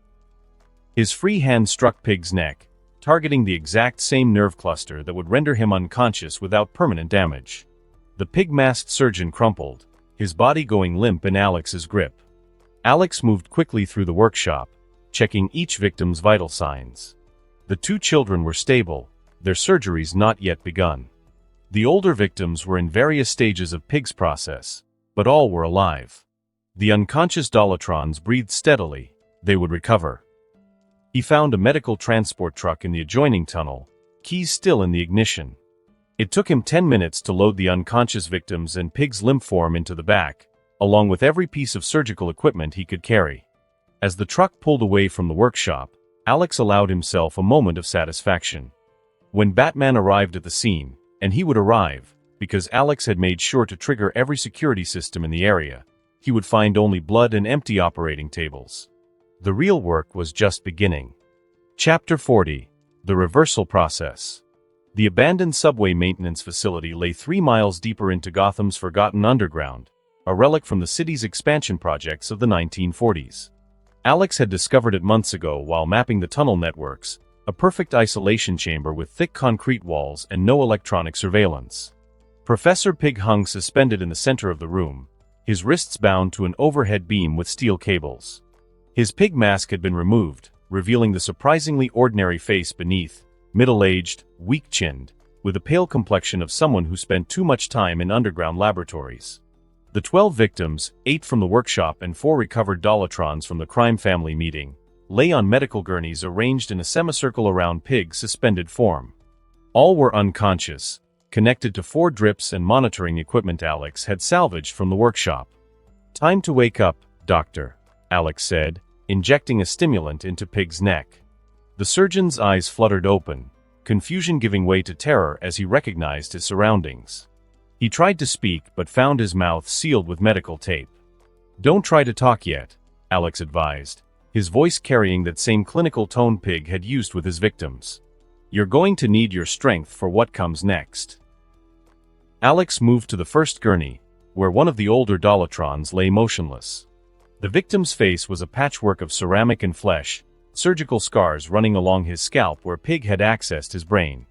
His free hand struck Pig's neck, targeting the exact same nerve cluster that would render him unconscious without permanent damage. The pig-masked surgeon crumpled, his body going limp in Alex's grip. Alex moved quickly through the workshop, checking each victim's vital signs. The 2 children were stable, their surgeries not yet begun. The older victims were in various stages of Pig's process, but all were alive. The unconscious Dolatrons breathed steadily, they would recover. He found a medical transport truck in the adjoining tunnel, keys still in the ignition. It took him 10 minutes to load the unconscious victims and Pig's limp form into the back, along with every piece of surgical equipment he could carry. As the truck pulled away from the workshop, Alex allowed himself a moment of satisfaction. When Batman arrived at the scene, and he would arrive, because Alex had made sure to trigger every security system in the area, he would find only blood and empty operating tables. The real work was just beginning. Chapter 40. The Reversal Process. The abandoned subway maintenance facility lay 3 miles deeper into Gotham's forgotten underground, a relic from the city's expansion projects of the 1940s. Alex had discovered it months ago while mapping the tunnel networks, a perfect isolation chamber with thick concrete walls and no electronic surveillance. Professor Pig hung suspended in the center of the room, his wrists bound to an overhead beam with steel cables. His pig mask had been removed, revealing the surprisingly ordinary face beneath, middle-aged, weak-chinned, with a pale complexion of someone who spent too much time in underground laboratories. The 12 victims, 8 from the workshop and 4 recovered Dolatrons from the crime family meeting, lay on medical gurneys arranged in a semicircle around Pig's suspended form. All were unconscious, connected to 4 drips and monitoring equipment Alex had salvaged from the workshop. "Time to wake up, Doctor," Alex said, injecting a stimulant into Pig's neck. The surgeon's eyes fluttered open, confusion giving way to terror as he recognized his surroundings. He tried to speak but found his mouth sealed with medical tape. "Don't try to talk yet," Alex advised, his voice carrying that same clinical tone Pig had used with his victims. "You're going to need your strength for what comes next." Alex moved to the first gurney, where one of the older Dolatrons lay motionless. The victim's face was a patchwork of ceramic and flesh, surgical scars running along his scalp where Pig had accessed his brain.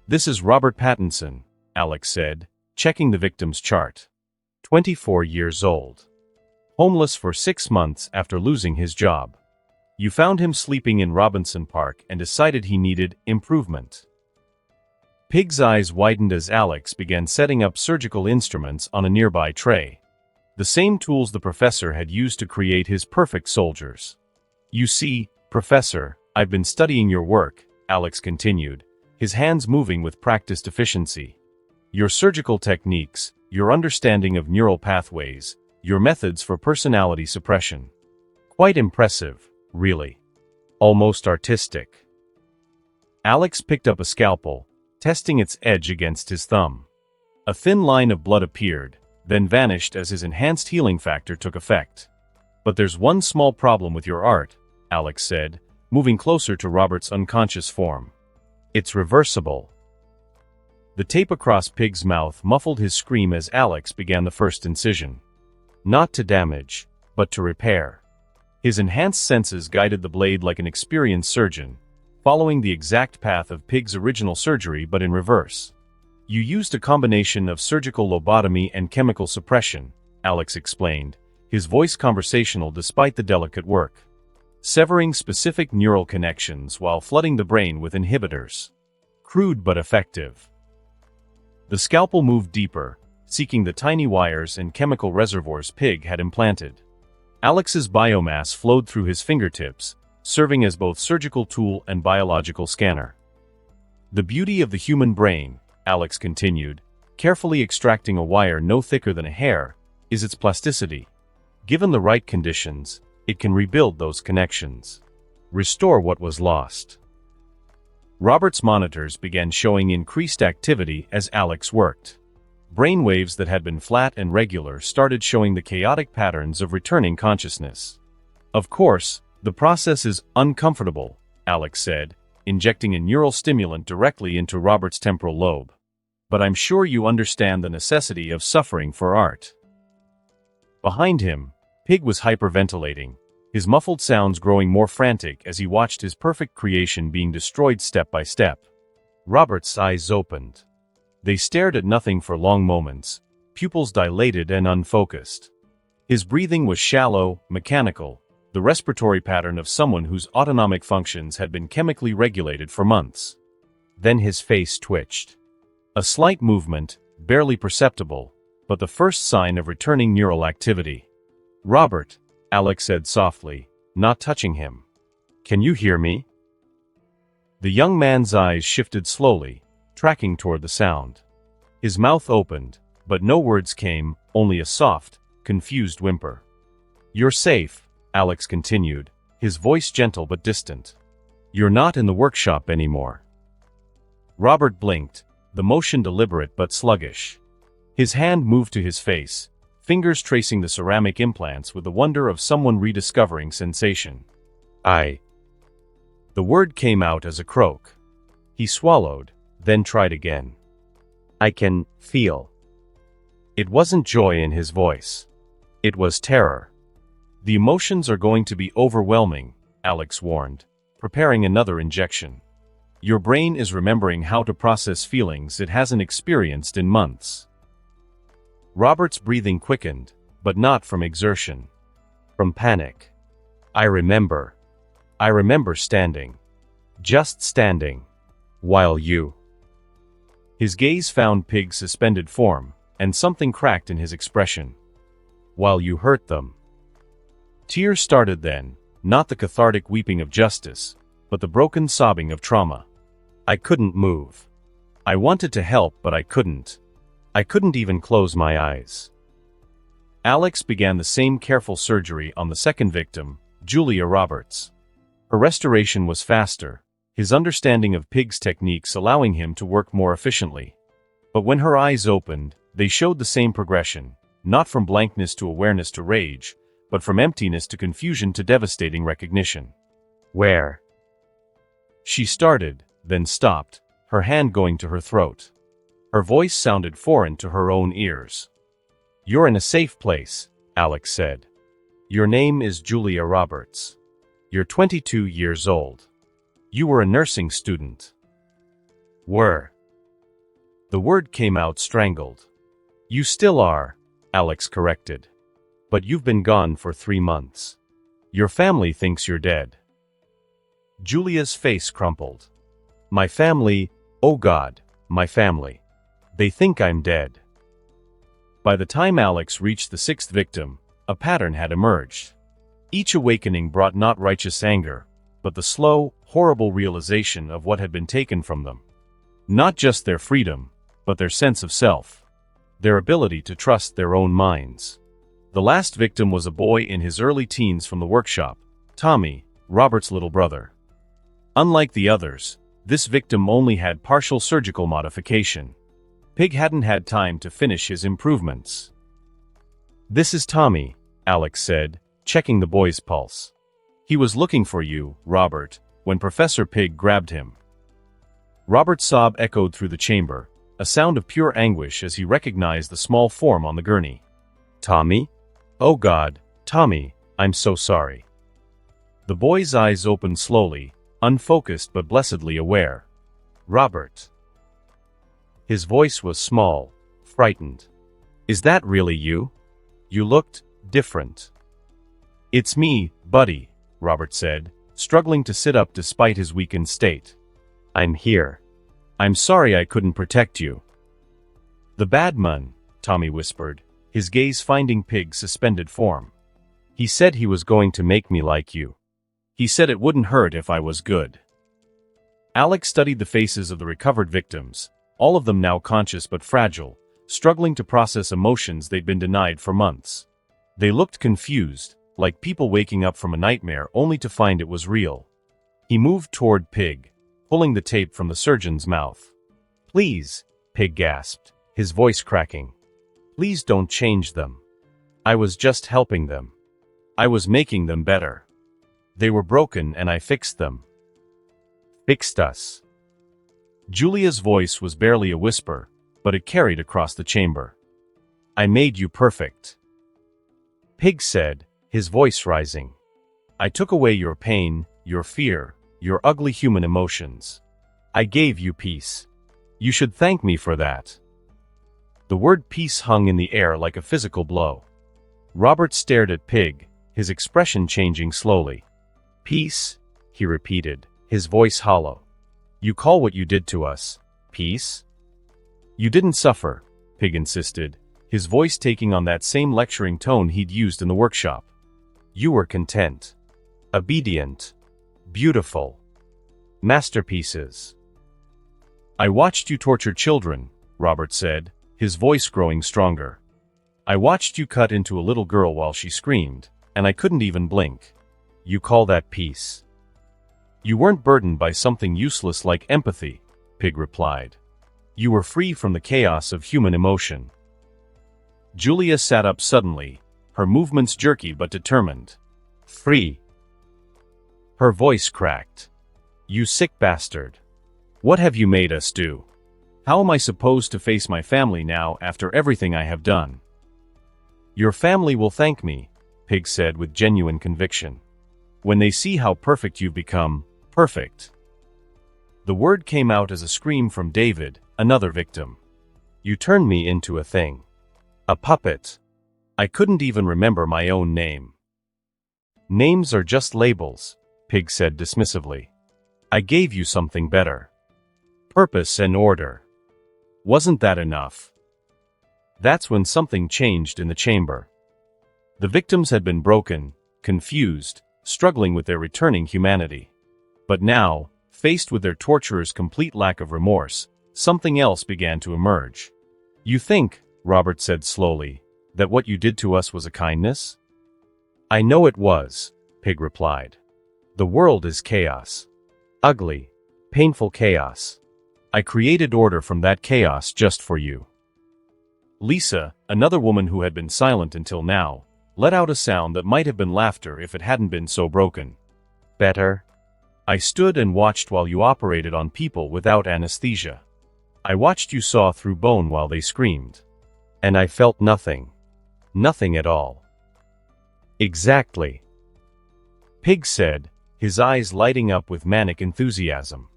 "This is Robert Pattinson," Alex said, checking the victim's chart. 24 years old. Homeless for 6 months after losing his job. You found him sleeping in Robinson Park and decided he needed improvement. Pig's eyes widened as Alex began setting up surgical instruments on a nearby tray. The same tools the professor had used to create his perfect soldiers. "You see, Professor, I've been studying your work," Alex continued, his hands moving with practiced efficiency. "Your surgical techniques, your understanding of neural pathways, your methods for personality suppression. Quite impressive, really. Almost artistic." Alex picked up a scalpel, testing its edge against his thumb. A thin line of blood appeared, then vanished as his enhanced healing factor took effect. "But there's one small problem with your art," Alex said, moving closer to Robert's unconscious form. "It's reversible." The tape across Pig's mouth muffled his scream as Alex began the first incision. Not to damage, but to repair. His enhanced senses guided the blade like an experienced surgeon, following the exact path of Pig's original surgery but in reverse. "You used a combination of surgical lobotomy and chemical suppression," Alex explained, his voice conversational despite the delicate work. "Severing specific neural connections while flooding the brain with inhibitors. Crude but effective." The scalpel moved deeper, seeking the tiny wires and chemical reservoirs Pig had implanted. Alex's biomass flowed through his fingertips, serving as both surgical tool and biological scanner. "The beauty of the human brain," Alex continued, carefully extracting a wire no thicker than a hair, "is its plasticity. Given the right conditions, it can rebuild those connections. Restore what was lost." Robert's monitors began showing increased activity as Alex worked. Brainwaves that had been flat and regular started showing the chaotic patterns of returning consciousness. "Of course, the process is uncomfortable," Alex said, injecting a neural stimulant directly into Robert's temporal lobe. "But I'm sure you understand the necessity of suffering for art." Behind him, Pig was hyperventilating, his muffled sounds growing more frantic as he watched his perfect creation being destroyed step by step. Robert's eyes opened. They stared at nothing for long moments, pupils dilated and unfocused. His breathing was shallow, mechanical, the respiratory pattern of someone whose autonomic functions had been chemically regulated for months. Then his face twitched. A slight movement, barely perceptible, but the first sign of returning neural activity. "Robert," Alex said softly, not touching him. "Can you hear me?" The young man's eyes shifted slowly, tracking toward the sound. His mouth opened, but no words came, only a soft, confused whimper. "You're safe," Alex continued, his voice gentle but distant. "You're not in the workshop anymore." Robert blinked, the motion deliberate but sluggish. His hand moved to his face, fingers tracing the ceramic implants with the wonder of someone rediscovering sensation. I. The word came out as a croak. He swallowed, then tried again. I can feel. It wasn't joy in his voice. It was terror. The emotions are going to be overwhelming, Alex warned, preparing another injection. Your brain is remembering how to process feelings it hasn't experienced in months. Robert's breathing quickened, but not from exertion. From panic. I remember standing. Just standing. While you. His gaze found Pig's suspended form, and something cracked in his expression. While you hurt them. Tears started then, not the cathartic weeping of justice, but the broken sobbing of trauma. I couldn't move. I wanted to help, but I couldn't. I couldn't even close my eyes. Alex began the same careful surgery on the second victim, Julia Roberts. Her restoration was faster, his understanding of Pig's techniques allowing him to work more efficiently. But when her eyes opened, they showed the same progression, not from blankness to awareness to rage, but from emptiness to confusion to devastating recognition. Where? She started, then stopped, her hand going to her throat. Her voice sounded foreign to her own ears. You're in a safe place, Alex said. Your name is Julia Roberts. You're 22 years old. You were a nursing student. Were. The word came out strangled. You still are, Alex corrected. But you've been gone for 3 months. Your family thinks you're dead. Julia's face crumpled. My family, oh God, my family. They think I'm dead. By the time Alex reached the 6th victim, a pattern had emerged. Each awakening brought not righteous anger, but the slow, horrible realization of what had been taken from them. Not just their freedom, but their sense of self. Their ability to trust their own minds. The last victim was a boy in his early teens from the workshop, Tommy, Robert's little brother. Unlike the others, this victim only had partial surgical modification. Pig hadn't had time to finish his improvements. This is Tommy, Alex said, checking the boy's pulse. He was looking for you, Robert, when Professor Pig grabbed him. Robert's sob echoed through the chamber, a sound of pure anguish as he recognized the small form on the gurney. Tommy? Oh God, Tommy, I'm so sorry. The boy's eyes opened slowly, unfocused but blessedly aware. Robert. His voice was small, frightened. Is that really you? You looked different. It's me, buddy, Robert said, struggling to sit up despite his weakened state. I'm here. I'm sorry I couldn't protect you. The bad man, Tommy whispered, his gaze finding Pig's suspended form. He said he was going to make me like you. He said it wouldn't hurt if I was good. Alex studied the faces of the recovered victims, all of them now conscious but fragile, struggling to process emotions they'd been denied for months. They looked confused, like people waking up from a nightmare only to find it was real. He moved toward Pig, pulling the tape from the surgeon's mouth. Please, Pig gasped, his voice cracking. Please don't change them. I was just helping them. I was making them better. They were broken and I fixed them. Fixed us. Julia's voice was barely a whisper, but it carried across the chamber. I made you perfect. Pig said, his voice rising. I took away your pain, your fear, your ugly human emotions. I gave you peace. You should thank me for that. The word peace hung in the air like a physical blow. Robert stared at Pig, his expression changing slowly. Peace, he repeated, his voice hollow. You call what you did to us peace? You didn't suffer, Pig insisted, his voice taking on that same lecturing tone he'd used in the workshop. You were content. Obedient. Beautiful. Masterpieces. I watched you torture children, Robert said, his voice growing stronger. I watched you cut into a little girl while she screamed, and I couldn't even blink. You call that peace? You weren't burdened by something useless like empathy, Pig replied. You were free from the chaos of human emotion. Julia sat up suddenly, her movements jerky but determined. Free. Her voice cracked. You sick bastard. What have you made us do? How am I supposed to face my family now after everything I have done? Your family will thank me, Pig said with genuine conviction. When they see how perfect you've become, perfect. The word came out as a scream from David, another victim. You turned me into a thing. A puppet. I couldn't even remember my own name. Names are just labels, Pig said dismissively. I gave you something better. Purpose and order. Wasn't that enough? That's when something changed in the chamber. The victims had been broken, confused, struggling with their returning humanity. But now, faced with their torturer's complete lack of remorse, something else began to emerge. You think, Robert said slowly, that what you did to us was a kindness? I know it was, Pig replied. The world is chaos. Ugly, painful chaos. I created order from that chaos just for you. Lisa, another woman who had been silent until now, let out a sound that might have been laughter if it hadn't been so broken. Better? I stood and watched while you operated on people without anesthesia. I watched you saw through bone while they screamed. And I felt nothing. Nothing at all. Exactly. Pig said, his eyes lighting up with manic enthusiasm.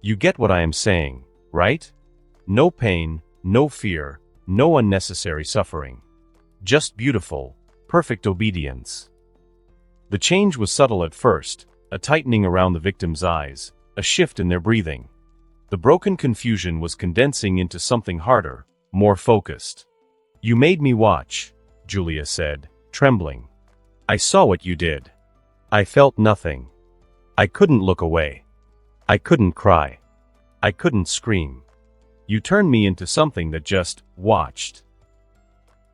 You get what I am saying, right? No pain, no fear, no unnecessary suffering. Just beautiful, perfect obedience. The change was subtle at first, a tightening around the victim's eyes, a shift in their breathing. The broken confusion was condensing into something harder, more focused. You made me watch, Julia said, trembling. I saw what you did. I felt nothing. I couldn't look away. I couldn't cry. I couldn't scream. You turned me into something that just watched.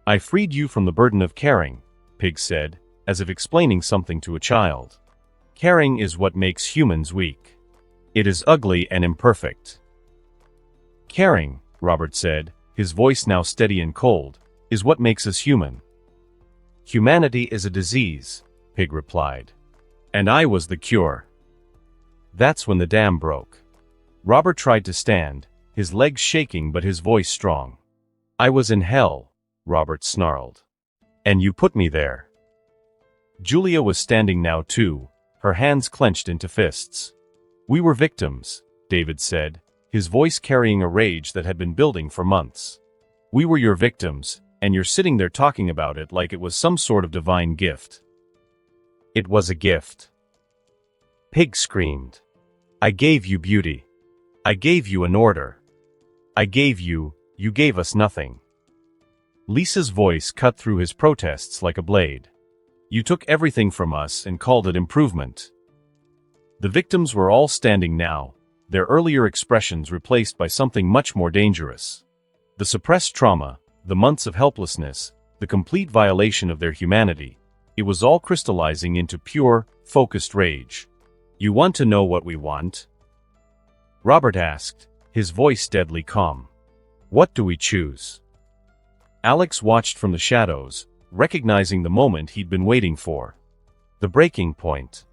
I freed you from the burden of caring, Pig said, as if explaining something to a child. Caring is what makes humans weak. It is ugly and imperfect. Caring, Robert said, his voice now steady and cold, is what makes us human. Humanity is a disease, Pig replied. And I was the cure. That's when the dam broke. Robert tried to stand, his legs shaking but his voice strong. I was in hell, Robert snarled. And you put me there. Julia was standing now too, her hands clenched into fists. We were victims, David said, his voice carrying a rage that had been building for months. We were your victims, and you're sitting there talking about it like it was some sort of divine gift. It was a gift. Pig screamed. I gave you beauty. I gave you an order. You gave us nothing. Lisa's voice cut through his protests like a blade. You took everything from us and called it improvement. The victims were all standing now, their earlier expressions replaced by something much more dangerous. The suppressed trauma, the months of helplessness, the complete violation of their humanity, it was all crystallizing into pure, focused rage. You want to know what we want? Robert asked, his voice deadly calm. What do we choose? Alex watched from the shadows, recognizing the moment he'd been waiting for. The breaking point.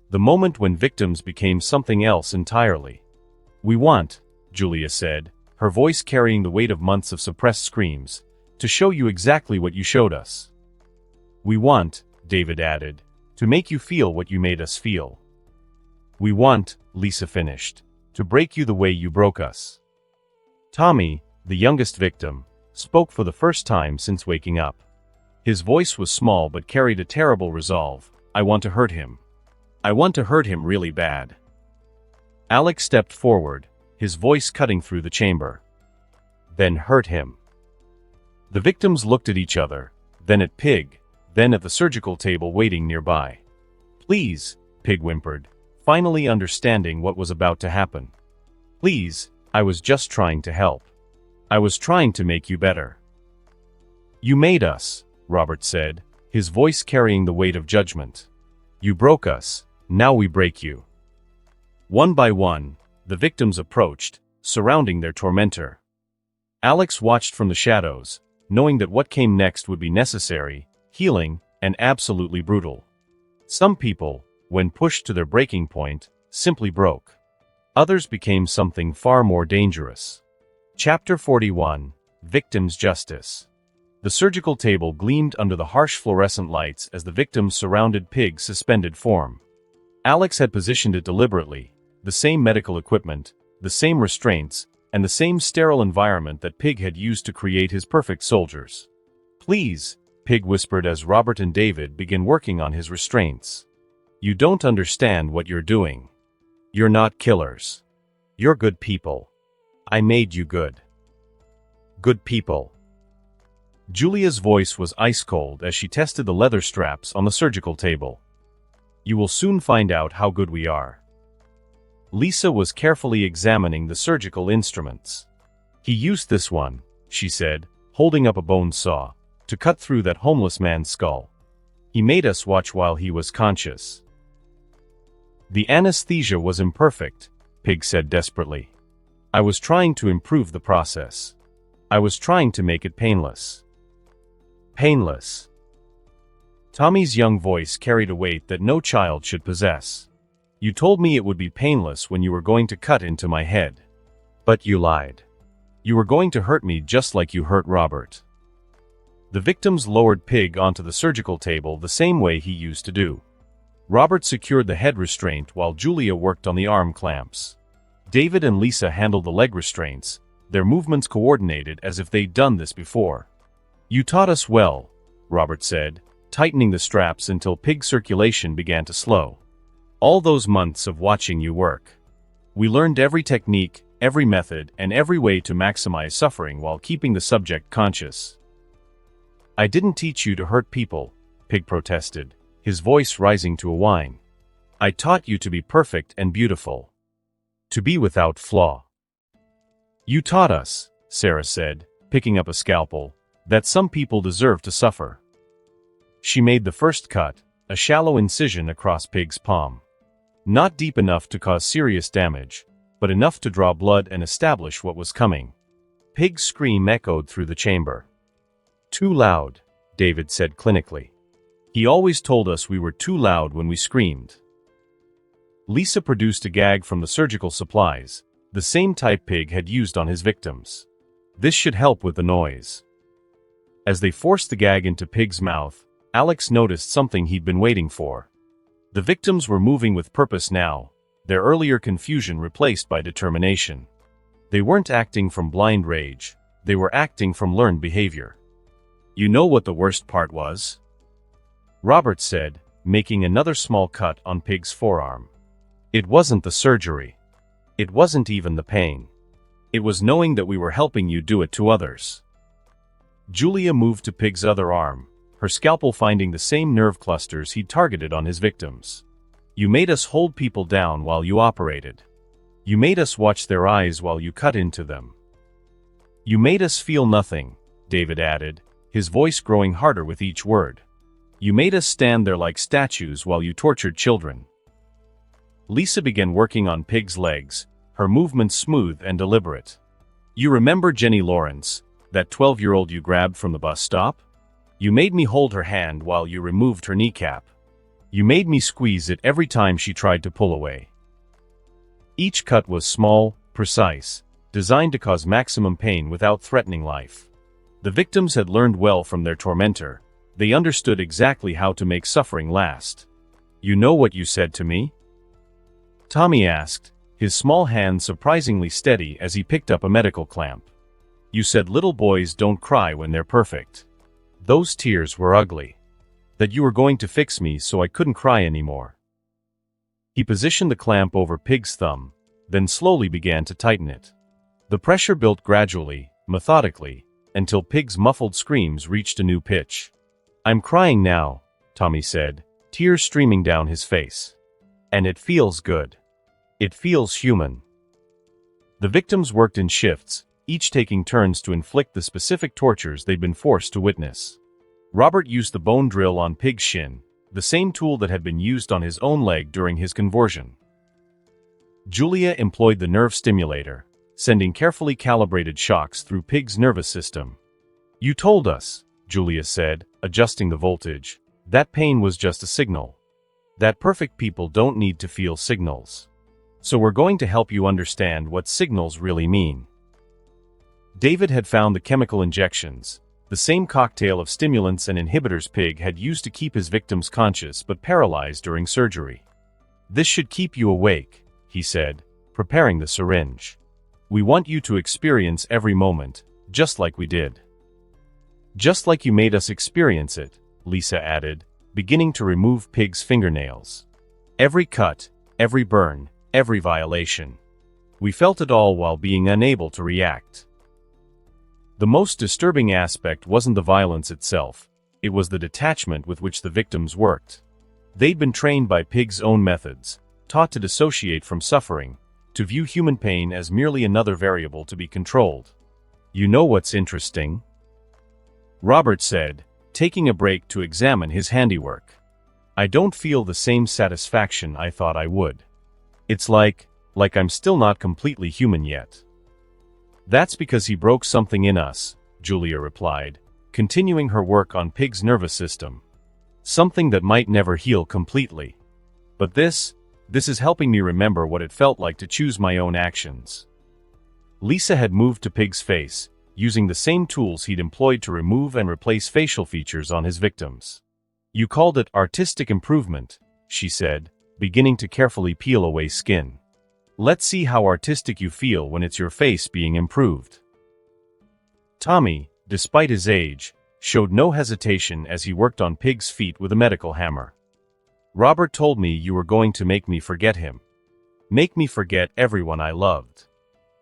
The moment when victims became something else entirely. We want, Julia said, her voice carrying the weight of months of suppressed screams, to show you exactly what you showed us. We want, David added, to make you feel what you made us feel. We want, Lisa finished, to break you the way you broke us. Tommy, the youngest victim, spoke for the first time since waking up. His voice was small but carried a terrible resolve. I want to hurt him. I want to hurt him really bad. Alex stepped forward, his voice cutting through the chamber. Then hurt him. The victims looked at each other, then at Pig, then at the surgical table waiting nearby. Please, Pig whimpered, finally understanding what was about to happen. Please, I was just trying to help. I was trying to make you better. You made us, Robert said, his voice carrying the weight of judgment. You broke us, now we break you. One by one, the victims approached, surrounding their tormentor. Alex watched from the shadows, knowing that what came next would be necessary, healing, and absolutely brutal. Some people, when pushed to their breaking point, simply broke. Others became something far more dangerous. Chapter 41: Victims' Justice. The surgical table gleamed under the harsh fluorescent lights as the victims surrounded Pig's suspended form. Alex had positioned it deliberately, the same medical equipment, the same restraints, and the same sterile environment that Pig had used to create his perfect soldiers. "Please," Pig whispered as Robert and David began working on his restraints. "You don't understand what you're doing. You're not killers. You're good people. I made you good. Good people." Julia's voice was ice-cold as she tested the leather straps on the surgical table. "You will soon find out how good we are." Lisa was carefully examining the surgical instruments. "He used this one," she said, holding up a bone saw, "to cut through that homeless man's skull. He made us watch while he was conscious." "The anesthesia was imperfect," Pig said desperately. "I was trying to improve the process. I was trying to make it painless." Painless. Tommy's young voice carried a weight that no child should possess. "You told me it would be painless when you were going to cut into my head. But you lied. You were going to hurt me just like you hurt Robert." The victims lowered Pig onto the surgical table the same way he used to do. Robert secured the head restraint while Julia worked on the arm clamps. David and Lisa handled the leg restraints, their movements coordinated as if they'd done this before. "You taught us well," Robert said, tightening the straps until Pig's circulation began to slow. "All those months of watching you work. We learned every technique, every method, and every way to maximize suffering while keeping the subject conscious." "I didn't teach you to hurt people," Pig protested, his voice rising to a whine. "I taught you to be perfect and beautiful. To be without flaw." "You taught us," Sarah said, picking up a scalpel, "that some people deserve to suffer." She made the first cut, a shallow incision across Pig's palm. Not deep enough to cause serious damage, but enough to draw blood and establish what was coming. Pig's scream echoed through the chamber. "Too loud," David said clinically. "He always told us we were too loud when we screamed." Lisa produced a gag from the surgical supplies, the same type Pig had used on his victims. This should help with the noise. As they forced the gag into Pig's mouth, Alex noticed something he'd been waiting for. The victims were moving with purpose now, their earlier confusion replaced by determination. They weren't acting from blind rage, they were acting from learned behavior. "You know what the worst part was?" Robert said, making another small cut on Pig's forearm. "It wasn't the surgery. It wasn't even the pain. It was knowing that we were helping you do it to others." Julia moved to Pig's other arm, her scalpel finding the same nerve clusters he'd targeted on his victims. "You made us hold people down while you operated. You made us watch their eyes while you cut into them. You made us feel nothing," David added, his voice growing harder with each word. "You made us stand there like statues while you tortured children." Lisa began working on Pig's legs, her movements smooth and deliberate. "You remember Jenny Lawrence, that 12-year-old you grabbed from the bus stop? You made me hold her hand while you removed her kneecap. You made me squeeze it every time she tried to pull away." Each cut was small, precise, designed to cause maximum pain without threatening life. The victims had learned well from their tormentor. They understood exactly how to make suffering last. "You know what you said to me?" Tommy asked, his small hand surprisingly steady as he picked up a medical clamp. "You said little boys don't cry when they're perfect. Those tears were ugly. That you were going to fix me so I couldn't cry anymore." He positioned the clamp over Pig's thumb, then slowly began to tighten it. The pressure built gradually, methodically, until Pig's muffled screams reached a new pitch. "I'm crying now," Tommy said, tears streaming down his face. "And it feels good. It feels human." The victims worked in shifts, each taking turns to inflict the specific tortures they'd been forced to witness. Robert used the bone drill on Pig's shin, the same tool that had been used on his own leg during his conversion. Julia employed the nerve stimulator, sending carefully calibrated shocks through Pig's nervous system. You told us, Julia said, adjusting the voltage. That pain was just a signal. That perfect people don't need to feel signals. So we're going to help you understand what signals really mean. David had found the chemical injections, the same cocktail of stimulants and inhibitors Pig had used to keep his victims conscious but paralyzed during surgery. This should keep you awake, he said, preparing the syringe. We want you to experience every moment, just like we did. Just like you made us experience it, Lisa added, beginning to remove Pig's fingernails. Every cut, every burn, every violation. We felt it all while being unable to react. The most disturbing aspect wasn't the violence itself, it was the detachment with which the victims worked. They'd been trained by Pig's own methods, taught to dissociate from suffering, to view human pain as merely another variable to be controlled. You know what's interesting? Robert said, taking a break to examine his handiwork. I don't feel the same satisfaction I thought I would. It's like I'm still not completely human yet. That's because he broke something in us, Julia replied, continuing her work on Pig's nervous system. Something that might never heal completely. But this is helping me remember what it felt like to choose my own actions. Lisa had moved to Pig's face, using the same tools he'd employed to remove and replace facial features on his victims. You called it artistic improvement, she said, beginning to carefully peel away skin. Let's see how artistic you feel when it's your face being improved. Tommy, despite his age, showed no hesitation as he worked on Pig's feet with a medical hammer. Robert told me you were going to make me forget him. Make me forget everyone I loved.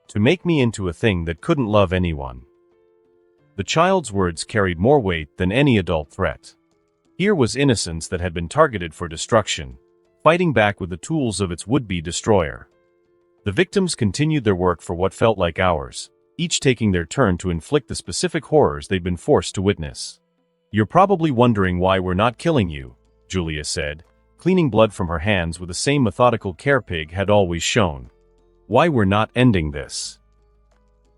To make me into a thing that couldn't love anyone. The child's words carried more weight than any adult threat. Here was innocence that had been targeted for destruction, fighting back with the tools of its would-be destroyer. The victims continued their work for what felt like hours, each taking their turn to inflict the specific horrors they'd been forced to witness. You're probably wondering why we're not killing you, Julia said, cleaning blood from her hands with the same methodical care Pig had always shown. Why we're not ending this?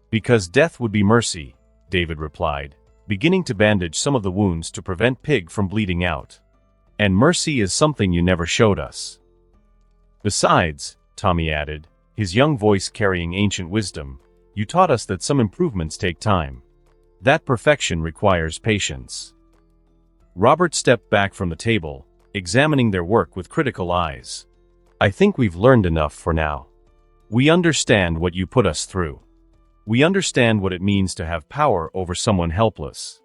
Because death would be mercy, David replied, beginning to bandage some of the wounds to prevent Pig from bleeding out. And mercy is something you never showed us. Besides, Tommy added, his young voice carrying ancient wisdom, you taught us that some improvements take time. That perfection requires patience. Robert stepped back from the table, examining their work with critical eyes. I think we've learned enough for now. We understand what you put us through. We understand what it means to have power over someone helpless.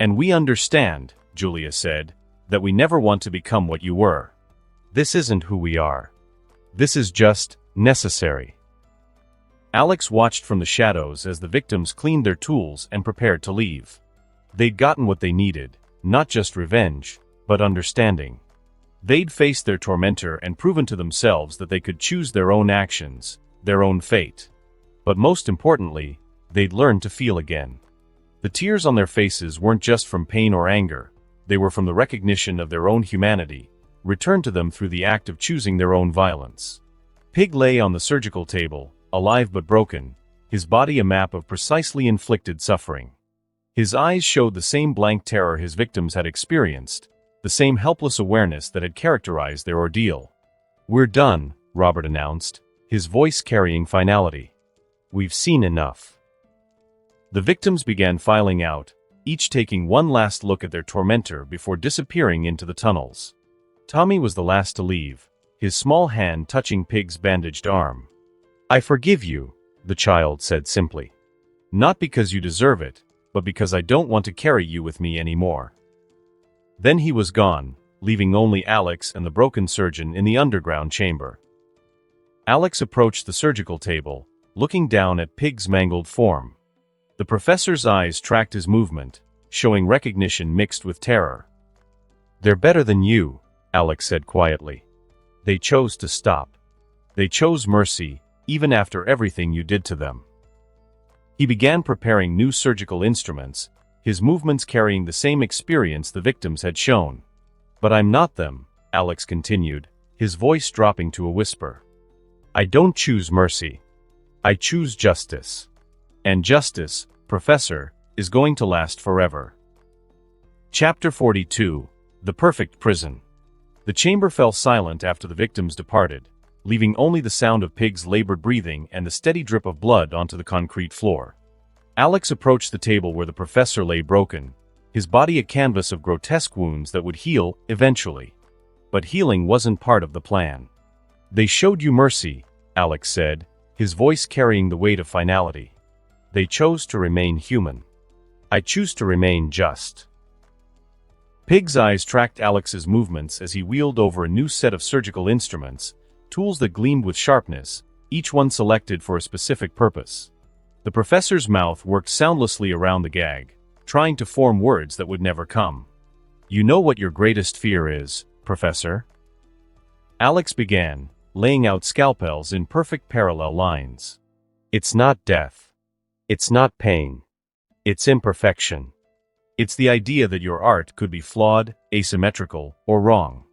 And we understand, Julia said, that we never want to become what you were. This isn't who we are. This is just necessary. Alex watched from the shadows as the victims cleaned their tools and prepared to leave. They'd gotten what they needed, not just revenge, but understanding. They'd faced their tormentor and proven to themselves that they could choose their own actions, their own fate. But most importantly, they'd learned to feel again. The tears on their faces weren't just from pain or anger, they were from the recognition of their own humanity, returned to them through the act of choosing their own violence. Pig lay on the surgical table, alive but broken, his body a map of precisely inflicted suffering. His eyes showed the same blank terror his victims had experienced, the same helpless awareness that had characterized their ordeal. We're done, Robert announced, his voice carrying finality. We've seen enough. The victims began filing out, each taking one last look at their tormentor before disappearing into the tunnels. Tommy was the last to leave, his small hand touching Pig's bandaged arm. I forgive you, the child said simply. Not because you deserve it, but because I don't want to carry you with me anymore. Then he was gone, leaving only Alex and the broken surgeon in the underground chamber. Alex approached the surgical table, looking down at Pig's mangled form. The professor's eyes tracked his movement, showing recognition mixed with terror. They're better than you, Alex said quietly. They chose to stop. They chose mercy, even after everything you did to them. He began preparing new surgical instruments, his movements carrying the same experience the victims had shown. But I'm not them, Alex continued, his voice dropping to a whisper. I don't choose mercy. I choose justice. And justice, Professor, is going to last forever. Chapter 42. The Perfect Prison. The chamber fell silent after the victims departed, leaving only the sound of Pig's labored breathing and the steady drip of blood onto the concrete floor. Alex approached the table where the professor lay broken, his body a canvas of grotesque wounds that would heal eventually. But healing wasn't part of the plan. "They showed you mercy," Alex said, his voice carrying the weight of finality. "They chose to remain human. I choose to remain just." Pig's eyes tracked Alex's movements as he wheeled over a new set of surgical instruments, tools that gleamed with sharpness, each one selected for a specific purpose. The professor's mouth worked soundlessly around the gag, trying to form words that would never come. "You know what your greatest fear is, Professor?" Alex began, laying out scalpels in perfect parallel lines. "It's not death. It's not pain. It's imperfection. It's the idea that your art could be flawed, asymmetrical, or wrong."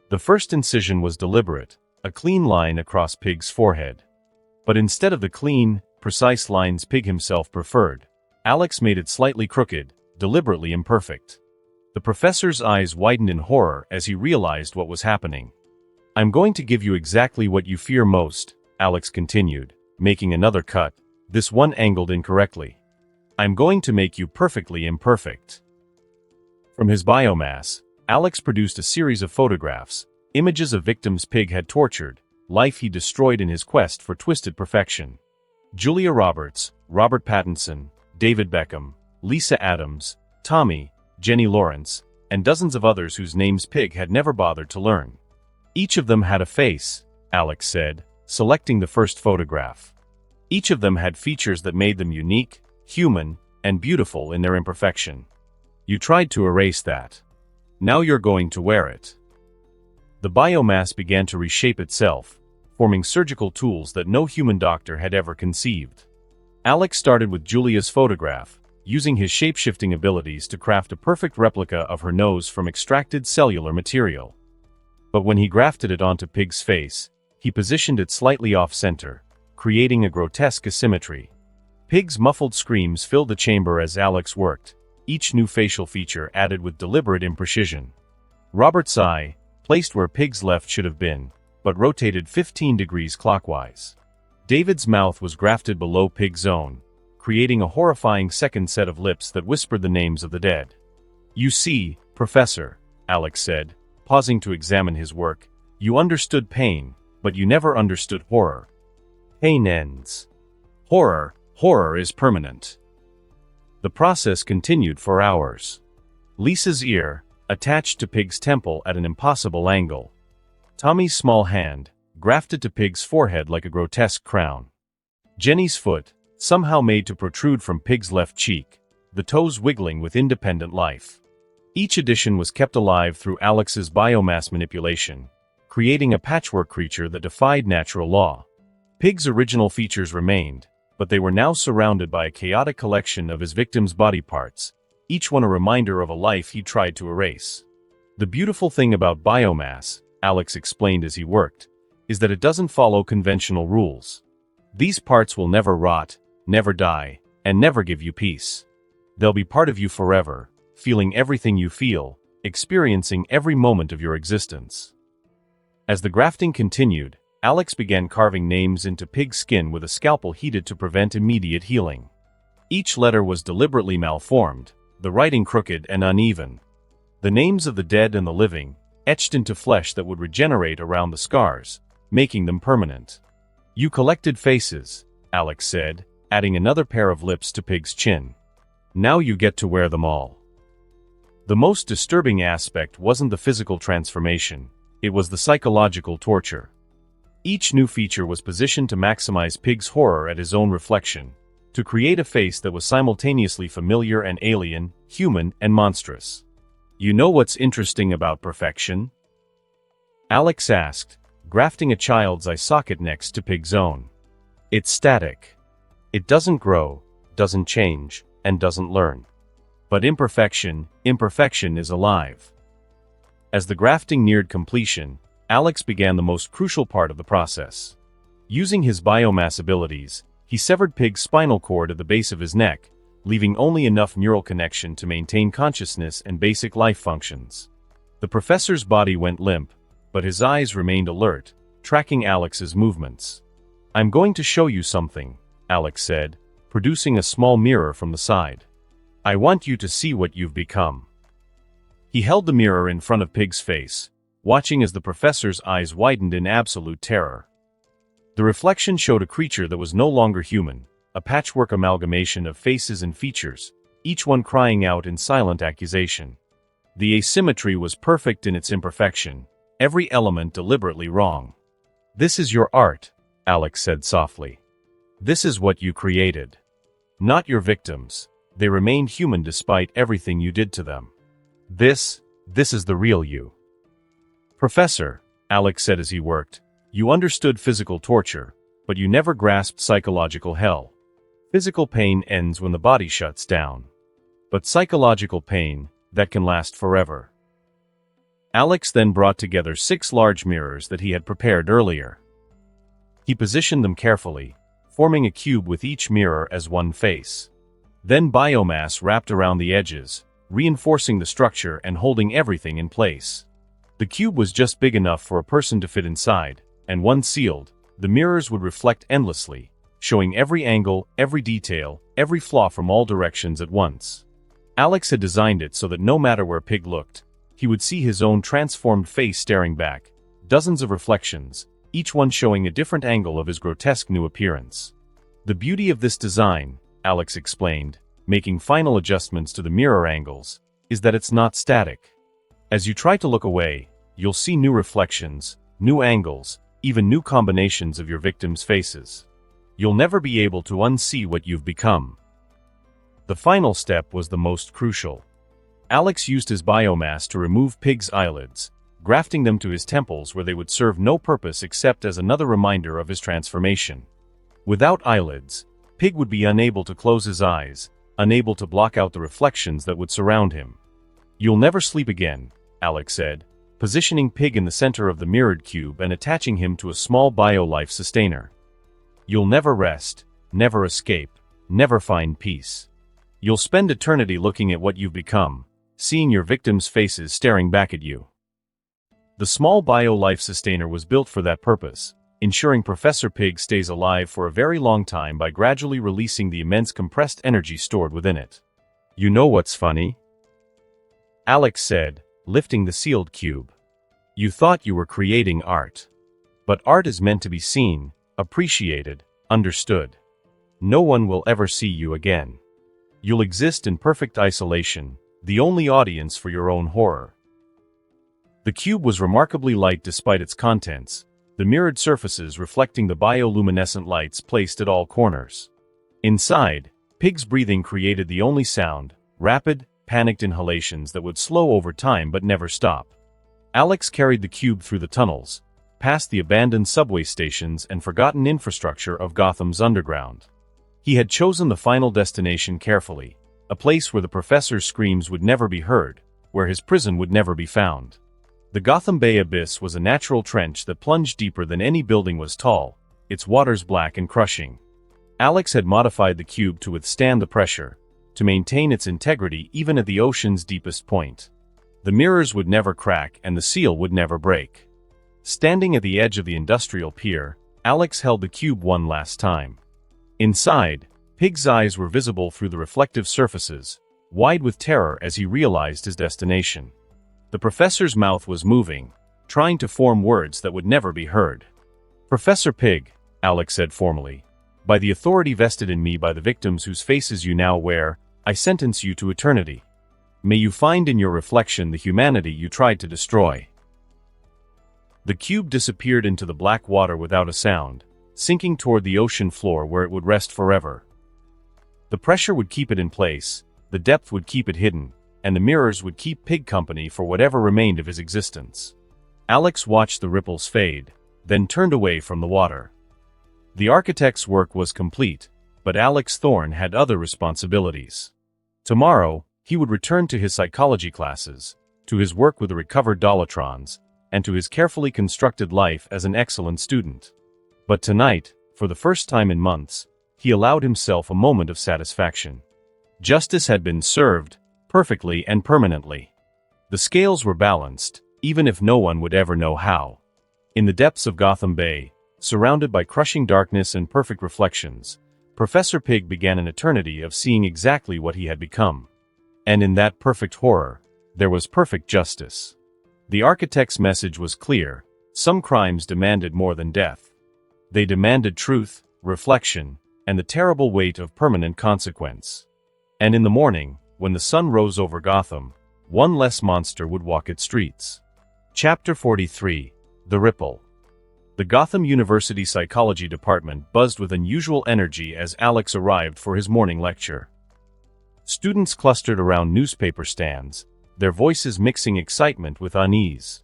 The first incision was deliberate, a clean line across Pig's forehead. But instead of the clean, precise lines Pig himself preferred, Alex made it slightly crooked, deliberately imperfect. The professor's eyes widened in horror as he realized what was happening. "I'm going to give you exactly what you fear most," Alex continued, making another cut, this one angled incorrectly. "I'm going to make you perfectly imperfect." From his biomass, Alex produced a series of photographs, images of victims Pig had tortured, life he destroyed in his quest for twisted perfection. Julia Roberts, Robert Pattinson, David Beckham, Lisa Adams, Tommy, Jenny Lawrence, and dozens of others whose names Pig had never bothered to learn. Each of them had a face, Alex said, selecting the first photograph. Each of them had features that made them unique, human, and beautiful in their imperfection. "You tried to erase that. Now you're going to wear it." The biomass began to reshape itself, forming surgical tools that no human doctor had ever conceived. Alex started with Julia's photograph, using his shape-shifting abilities to craft a perfect replica of her nose from extracted cellular material. But when he grafted it onto Pig's face, he positioned it slightly off-center, creating a grotesque asymmetry. Pig's muffled screams filled the chamber as Alex worked, each new facial feature added with deliberate imprecision. Robert's eye, placed where Pig's left should have been, but rotated 15 degrees clockwise. David's mouth was grafted below Pig's own, creating a horrifying second set of lips that whispered the names of the dead. "You see, Professor," Alex said, pausing to examine his work, "you understood pain, but you never understood horror. Pain ends. Horror is permanent." The process continued for hours. Lisa's ear, attached to Pig's temple at an impossible angle. Tommy's small hand, grafted to Pig's forehead like a grotesque crown. Jenny's foot, somehow made to protrude from Pig's left cheek, the toes wiggling with independent life. Each addition was kept alive through Alex's biomass manipulation, creating a patchwork creature that defied natural law. Pig's original features remained, but they were now surrounded by a chaotic collection of his victims' body parts, each one a reminder of a life he tried to erase. "The beautiful thing about biomass," Alex explained as he worked, "is that it doesn't follow conventional rules. These parts will never rot, never die, and never give you peace. They'll be part of you forever, feeling everything you feel, experiencing every moment of your existence." As the grafting continued, Alex began carving names into Pig's skin with a scalpel heated to prevent immediate healing. Each letter was deliberately malformed, the writing crooked and uneven. The names of the dead and the living, etched into flesh that would regenerate around the scars, making them permanent. "You collected faces," Alex said, adding another pair of lips to Pig's chin. "Now you get to wear them all." The most disturbing aspect wasn't the physical transformation, it was the psychological torture. Each new feature was positioned to maximize Pig's horror at his own reflection, to create a face that was simultaneously familiar and alien, human and monstrous. "You know what's interesting about perfection?" Alex asked, grafting a child's eye socket next to Pig's own. "It's static. It doesn't grow, doesn't change, and doesn't learn. But imperfection is alive." As the grafting neared completion, Alex began the most crucial part of the process. Using his biomass abilities, he severed Pig's spinal cord at the base of his neck, leaving only enough neural connection to maintain consciousness and basic life functions. The professor's body went limp, but his eyes remained alert, tracking Alex's movements. "I'm going to show you something," Alex said, producing a small mirror from the side. "I want you to see what you've become." He held the mirror in front of Pig's face, watching as the professor's eyes widened in absolute terror. The reflection showed a creature that was no longer human, a patchwork amalgamation of faces and features, each one crying out in silent accusation. The asymmetry was perfect in its imperfection, every element deliberately wrong. "This is your art," Alex said softly. "This is what you created. Not your victims. They remained human despite everything you did to them. This is the real you." "Professor," Alex said as he worked, "you understood physical torture, but you never grasped psychological hell. Physical pain ends when the body shuts down. But psychological pain, that can last forever." Alex then brought together 6 large mirrors that he had prepared earlier. He positioned them carefully, forming a cube with each mirror as one face. Then biomass wrapped around the edges, reinforcing the structure and holding everything in place. The cube was just big enough for a person to fit inside, and once sealed, the mirrors would reflect endlessly, showing every angle, every detail, every flaw from all directions at once. Alex had designed it so that no matter where Pig looked, he would see his own transformed face staring back, dozens of reflections, each one showing a different angle of his grotesque new appearance. "The beauty of this design," Alex explained, making final adjustments to the mirror angles, "is that it's not static. As you try to look away, you'll see new reflections, new angles, even new combinations of your victims' faces. You'll never be able to unsee what you've become." The final step was the most crucial. Alex used his biomass to remove Pig's eyelids, grafting them to his temples where they would serve no purpose except as another reminder of his transformation. Without eyelids, Pig would be unable to close his eyes, unable to block out the reflections that would surround him. "You'll never sleep again," Alex said, positioning Pig in the center of the mirrored cube and attaching him to a small bio-life sustainer. "You'll never rest, never escape, never find peace. You'll spend eternity looking at what you've become, seeing your victims' faces staring back at you." The small bio-life sustainer was built for that purpose, ensuring Professor Pig stays alive for a very long time by gradually releasing the immense compressed energy stored within it. "You know what's funny?" Alex said, lifting the sealed cube. "You thought you were creating art. But art is meant to be seen, appreciated, understood. No one will ever see you again. You'll exist in perfect isolation, the only audience for your own horror." The cube was remarkably light despite its contents, the mirrored surfaces reflecting the bioluminescent lights placed at all corners. Inside, Pig's breathing created the only sound, rapid, panicked inhalations that would slow over time but never stop. Alex carried the cube through the tunnels, past the abandoned subway stations and forgotten infrastructure of Gotham's underground. He had chosen the final destination carefully, a place where the professor's screams would never be heard, where his prison would never be found. The Gotham Bay Abyss was a natural trench that plunged deeper than any building was tall, its waters black and crushing. Alex had modified the cube to withstand the pressure, to maintain its integrity even at the ocean's deepest point. The mirrors would never crack and the seal would never break. Standing at the edge of the industrial pier, Alex held the cube one last time. Inside, Pig's eyes were visible through the reflective surfaces, wide with terror as he realized his destination. The professor's mouth was moving, trying to form words that would never be heard. "Professor Pig," Alex said formally, "by the authority vested in me by the victims whose faces you now wear, I sentence you to eternity. May you find in your reflection the humanity you tried to destroy." The cube disappeared into the black water without a sound, sinking toward the ocean floor where it would rest forever. The pressure would keep it in place, the depth would keep it hidden, and the mirrors would keep Pig company for whatever remained of his existence. Alex watched the ripples fade, then turned away from the water. The architect's work was complete, but Alex Thorne had other responsibilities. Tomorrow, he would return to his psychology classes, to his work with the recovered Dolatrons, and to his carefully constructed life as an excellent student. But tonight, for the first time in months, he allowed himself a moment of satisfaction. Justice had been served, perfectly and permanently. The scales were balanced, even if no one would ever know how. In the depths of Gotham Bay, surrounded by crushing darkness and perfect reflections, Professor Pig began an eternity of seeing exactly what he had become. And in that perfect horror, there was perfect justice. The architect's message was clear: some crimes demanded more than death. They demanded truth, reflection, and the terrible weight of permanent consequence. And in the morning, when the sun rose over Gotham, one less monster would walk its streets. Chapter 43: The Ripple. The Gotham University Psychology Department buzzed with unusual energy as Alex arrived for his morning lecture. Students clustered around newspaper stands, their voices mixing excitement with unease.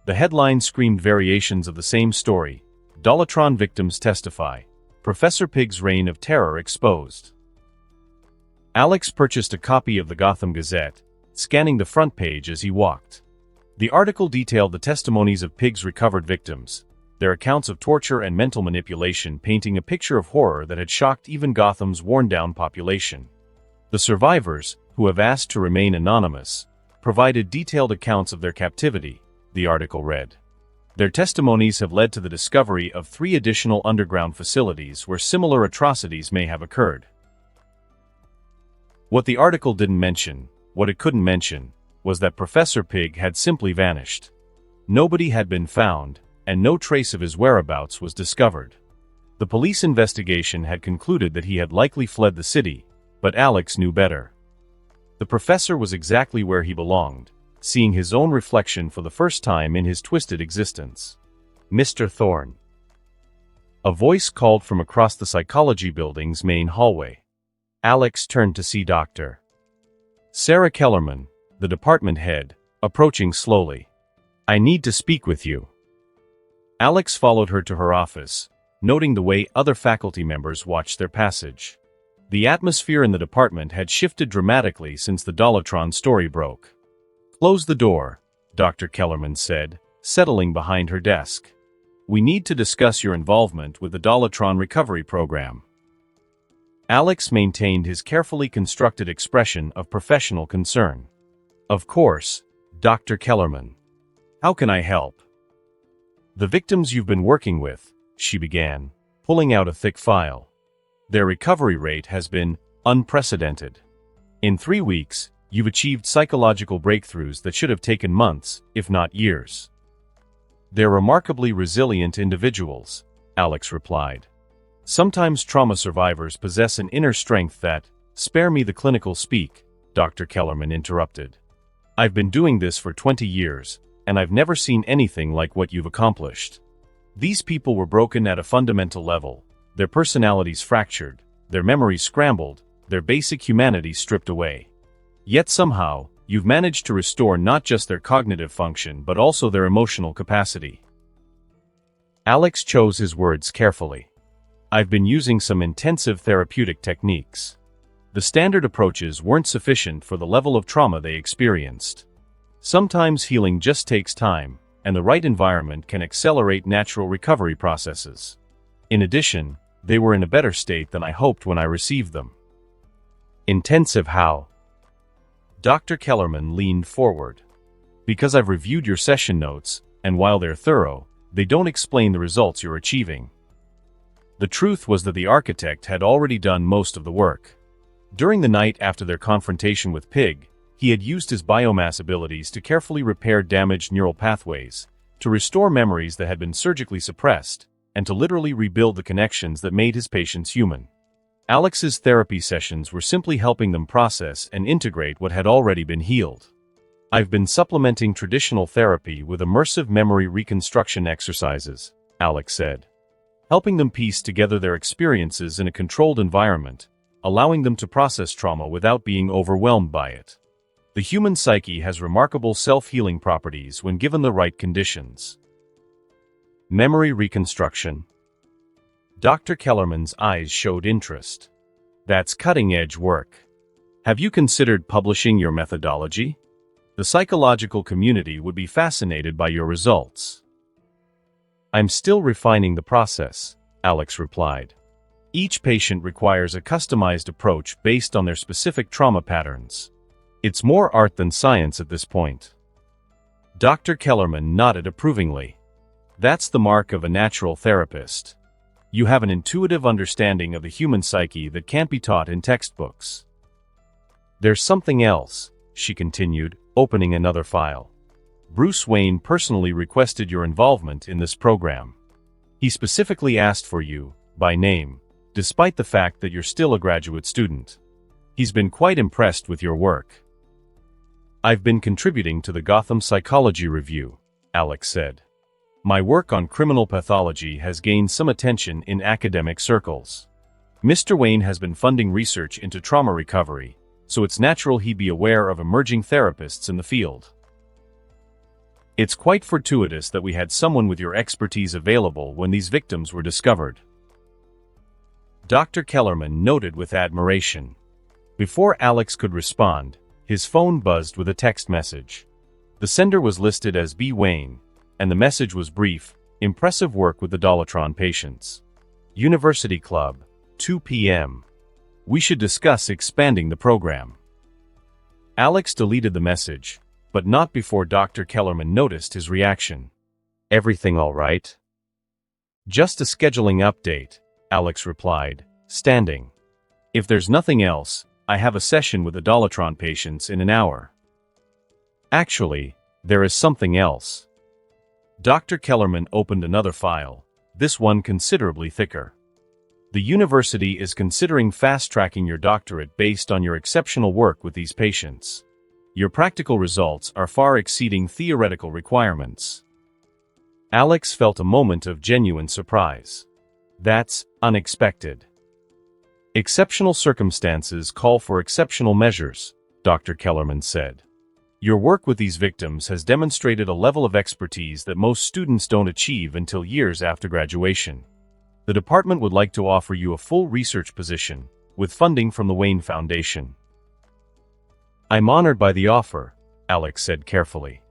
The headline screamed variations of the same story: Dollatron victims testify, Professor Pig's reign of terror exposed. Alex purchased a copy of the Gotham Gazette, scanning the front page as he walked. The article detailed the testimonies of Pig's recovered victims, their accounts of torture and mental manipulation, painting a picture of horror that had shocked even Gotham's worn-down population. The survivors, who have asked to remain anonymous, provided detailed accounts of their captivity, the article read. Their testimonies have led to the discovery of 3 additional underground facilities where similar atrocities may have occurred. What the article didn't mention, what it couldn't mention, was that Professor Pig had simply vanished. Nobody had been found, and no trace of his whereabouts was discovered. The police investigation had concluded that he had likely fled the city, but Alex knew better. The professor was exactly where he belonged, seeing his own reflection for the first time in his twisted existence. Mr. Thorne. A voice called from across the psychology building's main hallway. Alex turned to see Dr. Sarah Kellerman, the department head, approaching slowly. "I need to speak with you." Alex followed her to her office, noting the way other faculty members watched their passage. The atmosphere in the department had shifted dramatically since the Dollatron story broke. "Close the door," Dr. Kellerman said, settling behind her desk. "We need to discuss your involvement with the Dollatron recovery program." Alex maintained his carefully constructed expression of professional concern. "Of course, Dr. Kellerman. How can I help?" "The victims you've been working with," she began, pulling out a thick file. "Their recovery rate has been unprecedented. In 3 weeks, you've achieved psychological breakthroughs that should have taken months, if not years." "They're remarkably resilient individuals," Alex replied. "Sometimes trauma survivors possess an inner strength that—" "Spare me the clinical speak," Dr. Kellerman interrupted. "I've been doing this for 20 years, and I've never seen anything like what you've accomplished. These people were broken at a fundamental level, their personalities fractured, their memories scrambled, their basic humanity stripped away. Yet somehow, you've managed to restore not just their cognitive function but also their emotional capacity." Alex chose his words carefully. "I've been using some intensive therapeutic techniques. The standard approaches weren't sufficient for the level of trauma they experienced. Sometimes healing just takes time, and the right environment can accelerate natural recovery processes. In addition, they were in a better state than I hoped when I received them." "Intensive how?" Dr. Kellerman leaned forward. "Because I've reviewed your session notes, and while they're thorough, they don't explain the results you're achieving." The truth was that the architect had already done most of the work. During the night after their confrontation with Pig, he had used his biomass abilities to carefully repair damaged neural pathways, to restore memories that had been surgically suppressed, and to literally rebuild the connections that made his patients human. Alex's therapy sessions were simply helping them process and integrate what had already been healed. "I've been supplementing traditional therapy with immersive memory reconstruction exercises," Alex said, "helping them piece together their experiences in a controlled environment, allowing them to process trauma without being overwhelmed by it. The human psyche has remarkable self-healing properties when given the right conditions." Memory reconstruction. Dr. Kellerman's eyes showed interest. "That's cutting-edge work. Have you considered publishing your methodology? The psychological community would be fascinated by your results." "I'm still refining the process," Alex replied. Each patient requires a customized approach based on their specific trauma patterns. It's more art than science at this point. Dr. Kellerman nodded approvingly. That's the mark of a natural therapist. You have an intuitive understanding of the human psyche that can't be taught in textbooks. There's something else, she continued, opening another file. Bruce Wayne personally requested your involvement in this program. He specifically asked for you, by name, despite the fact that you're still a graduate student. He's been quite impressed with your work. I've been contributing to the Gotham Psychology Review, Alex said. My work on criminal pathology has gained some attention in academic circles. Mr. Wayne has been funding research into trauma recovery, so it's natural he'd be aware of emerging therapists in the field. It's quite fortuitous that we had someone with your expertise available when these victims were discovered. Dr. Kellerman noted with admiration. Before Alex could respond, his phone buzzed with a text message. The sender was listed as B. Wayne, and the message was brief: impressive work with the Dollatron patients. University Club, 2 p.m. We should discuss expanding the program. Alex deleted the message, but not before Dr. Kellerman noticed his reaction. Everything all right? Just a scheduling update, Alex replied, standing. If there's nothing else, I have a session with the Dollatron patients in an hour. Actually, there is something else. Dr. Kellerman opened another file, this one considerably thicker. The university is considering fast-tracking your doctorate based on your exceptional work with these patients. Your practical results are far exceeding theoretical requirements. Alex felt a moment of genuine surprise. That's unexpected. Exceptional circumstances call for exceptional measures, Dr. Kellerman said. Your work with these victims has demonstrated a level of expertise that most students don't achieve until years after graduation. The department would like to offer you a full research position, with funding from the Wayne Foundation. I'm honored by the offer, Alex said carefully.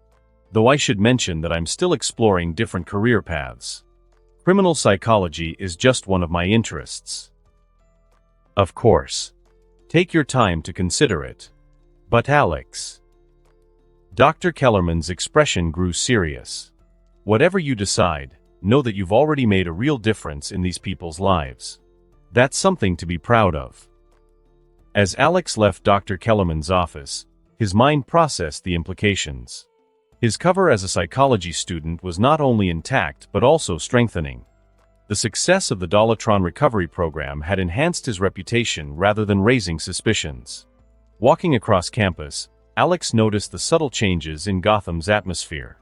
Though I should mention that I'm still exploring different career paths. Criminal psychology is just one of my interests. Of course. Take your time to consider it. But Alex. Dr. Kellerman's expression grew serious. Whatever you decide, know that you've already made a real difference in these people's lives. That's something to be proud of. As Alex left Dr. Kellerman's office, his mind processed the implications. His cover as a psychology student was not only intact but also strengthening. The success of the Dollatron recovery program had enhanced his reputation rather than raising suspicions. Walking across campus, Alex noticed the subtle changes in Gotham's atmosphere.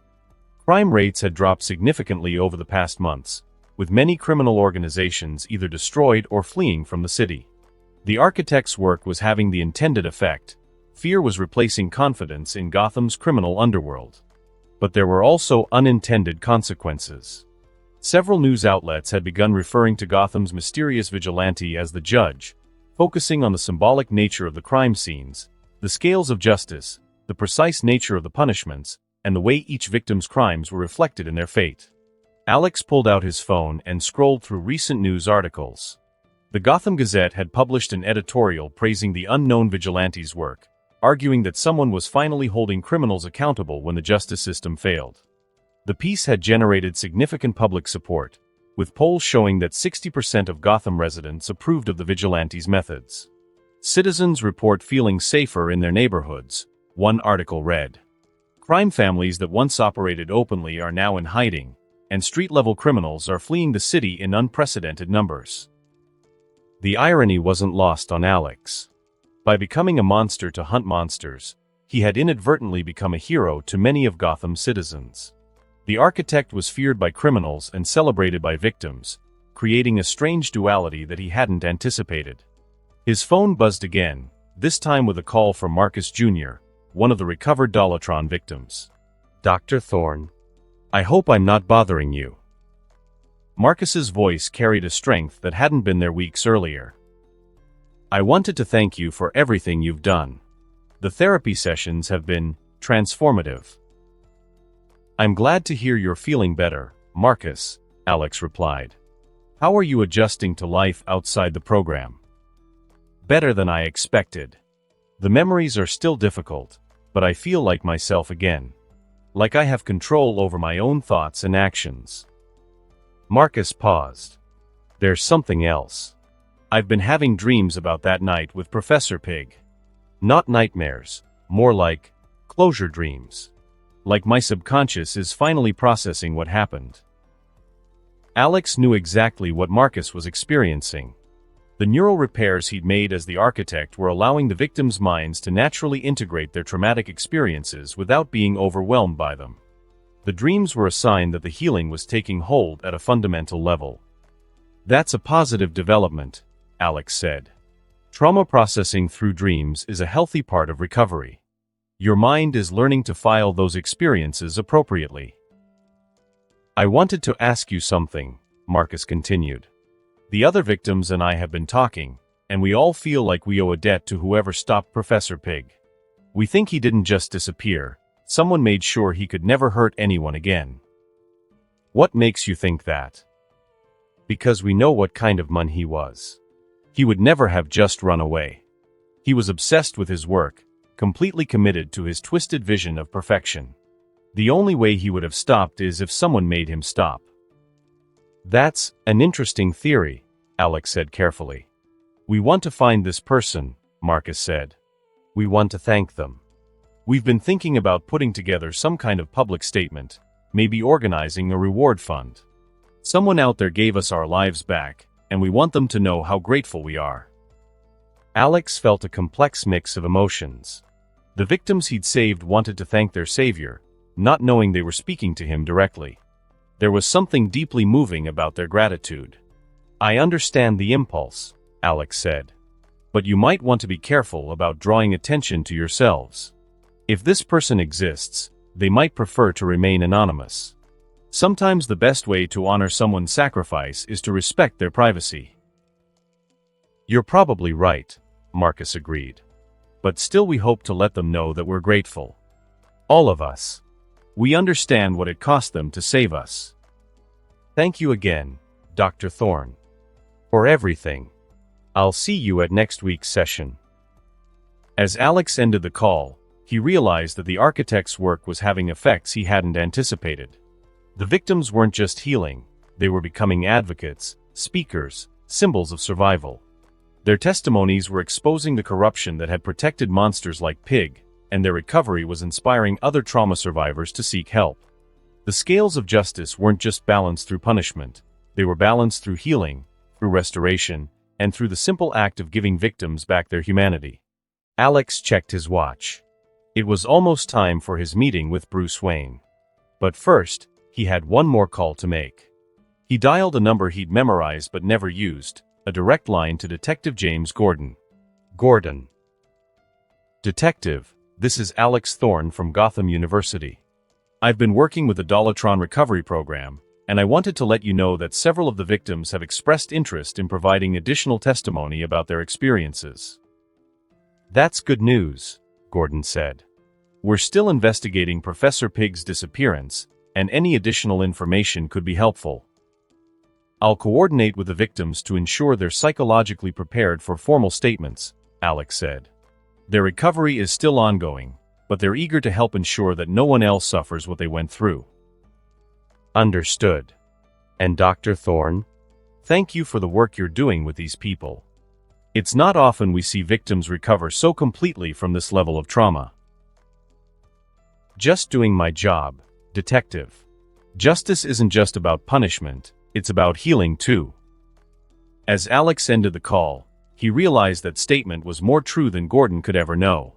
Crime rates had dropped significantly over the past months, with many criminal organizations either destroyed or fleeing from the city. The architect's work was having the intended effect. Fear was replacing confidence in Gotham's criminal underworld. But there were also unintended consequences. Several news outlets had begun referring to Gotham's mysterious vigilante as the Judge, focusing on the symbolic nature of the crime scenes, the scales of justice, the precise nature of the punishments, and the way each victim's crimes were reflected in their fate. Alex pulled out his phone and scrolled through recent news articles. The Gotham Gazette had published an editorial praising the unknown vigilante's work, arguing that someone was finally holding criminals accountable when the justice system failed. The piece had generated significant public support, with polls showing that 60% of Gotham residents approved of the vigilante's methods. Citizens report feeling safer in their neighborhoods, one article read. Crime families that once operated openly are now in hiding, and street-level criminals are fleeing the city in unprecedented numbers. The irony wasn't lost on Alex. By becoming a monster to hunt monsters, he had inadvertently become a hero to many of Gotham's citizens. The architect was feared by criminals and celebrated by victims, creating a strange duality that he hadn't anticipated. His phone buzzed again, this time with a call from Marcus Jr., one of the recovered Dollatron victims. Dr. Thorne, I hope I'm not bothering you. Marcus's voice carried a strength that hadn't been there weeks earlier. I wanted to thank you for everything you've done. The therapy sessions have been transformative. I'm glad to hear you're feeling better, Marcus, Alex replied. How are you adjusting to life outside the program? Better than I expected. The memories are still difficult, but I feel like myself again. Like I have control over my own thoughts and actions. Marcus paused. There's something else. I've been having dreams about that night with Professor Pig. Not nightmares, more like closure dreams. Like my subconscious is finally processing what happened. Alex knew exactly what Marcus was experiencing. The neural repairs he'd made as the architect were allowing the victims' minds to naturally integrate their traumatic experiences without being overwhelmed by them. The dreams were a sign that the healing was taking hold at a fundamental level. That's a positive development, Alex said. Trauma processing through dreams is a healthy part of recovery. Your mind is learning to file those experiences appropriately. I wanted to ask you something, Marcus continued. The other victims and I have been talking, and we all feel like we owe a debt to whoever stopped Professor Pig. We think he didn't just disappear, someone made sure he could never hurt anyone again. What makes you think that? Because we know what kind of man he was. He would never have just run away. He was obsessed with his work, completely committed to his twisted vision of perfection. The only way he would have stopped is if someone made him stop. That's an interesting theory, Alex said carefully. We want to find this person, Marcus said. We want to thank them. We've been thinking about putting together some kind of public statement, maybe organizing a reward fund. Someone out there gave us our lives back, and we want them to know how grateful we are. Alex felt a complex mix of emotions. The victims he'd saved wanted to thank their savior, not knowing they were speaking to him directly. There was something deeply moving about their gratitude. I understand the impulse, Alex said. But you might want to be careful about drawing attention to yourselves. If this person exists, they might prefer to remain anonymous. Sometimes the best way to honor someone's sacrifice is to respect their privacy. You're probably right, Marcus agreed. But still we hope to let them know that we're grateful. All of us. We understand what it cost them to save us. Thank you again, Dr. Thorne. For everything. I'll see you at next week's session. As Alex ended the call, he realized that the architect's work was having effects he hadn't anticipated. The victims weren't just healing, they were becoming advocates, speakers, symbols of survival. Their testimonies were exposing the corruption that had protected monsters like Pig, and their recovery was inspiring other trauma survivors to seek help. The scales of justice weren't just balanced through punishment, they were balanced through healing, through restoration, and through the simple act of giving victims back their humanity. Alex checked his watch. It was almost time for his meeting with Bruce Wayne. But first, he had one more call to make. He dialed a number he'd memorized but never used, a direct line to Detective James Gordon. Gordon. Detective, this is Alex Thorne from Gotham University. I've been working with the Dollatron recovery program, and I wanted to let you know that several of the victims have expressed interest in providing additional testimony about their experiences. That's good news, Gordon said. We're still investigating Professor Pig's disappearance, and any additional information could be helpful. I'll coordinate with the victims to ensure they're psychologically prepared for formal statements, Alex said. Their recovery is still ongoing, but they're eager to help ensure that no one else suffers what they went through. Understood. And Dr. Thorne? Thank you for the work you're doing with these people. It's not often we see victims recover so completely from this level of trauma. Just doing my job, Detective. Justice isn't just about punishment, it's about healing too. As Alex ended the call, he realized that statement was more true than Gordon could ever know.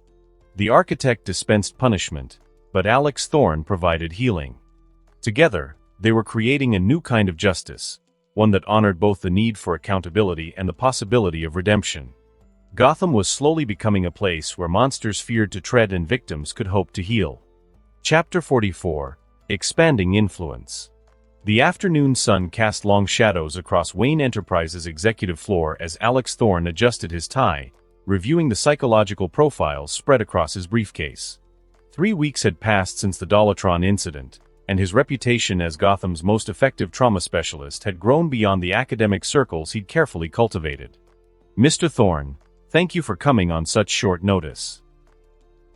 The architect dispensed punishment, but Alex Thorne provided healing. Together, they were creating a new kind of justice, one that honored both the need for accountability and the possibility of redemption. Gotham was slowly becoming a place where monsters feared to tread and victims could hope to heal. Chapter 44, Expanding Influence. The afternoon sun cast long shadows across Wayne Enterprises' executive floor as Alex Thorne adjusted his tie, reviewing the psychological profiles spread across his briefcase. 3 weeks had passed since the Dollatron incident, and his reputation as Gotham's most effective trauma specialist had grown beyond the academic circles he'd carefully cultivated. "Mr. Thorne, thank you for coming on such short notice."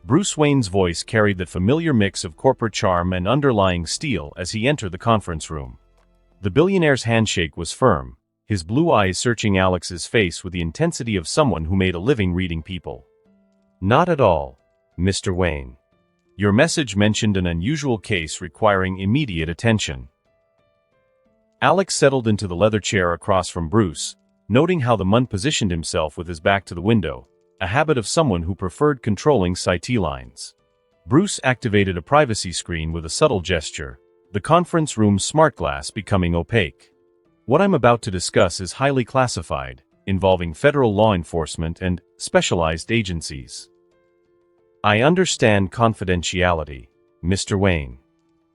Bruce Wayne's voice carried that familiar mix of corporate charm and underlying steel as he entered the conference room. The billionaire's handshake was firm, his blue eyes searching Alex's face with the intensity of someone who made a living reading people. "Not at all, Mr. Wayne. Your message mentioned an unusual case requiring immediate attention." Alex settled into the leather chair across from Bruce, noting how the Mun positioned himself with his back to the window, a habit of someone who preferred controlling sight lines. Bruce activated a privacy screen with a subtle gesture, the conference room's smart glass becoming opaque. "What I'm about to discuss is highly classified, involving federal law enforcement and specialized agencies. I understand confidentiality, Mr. Wayne.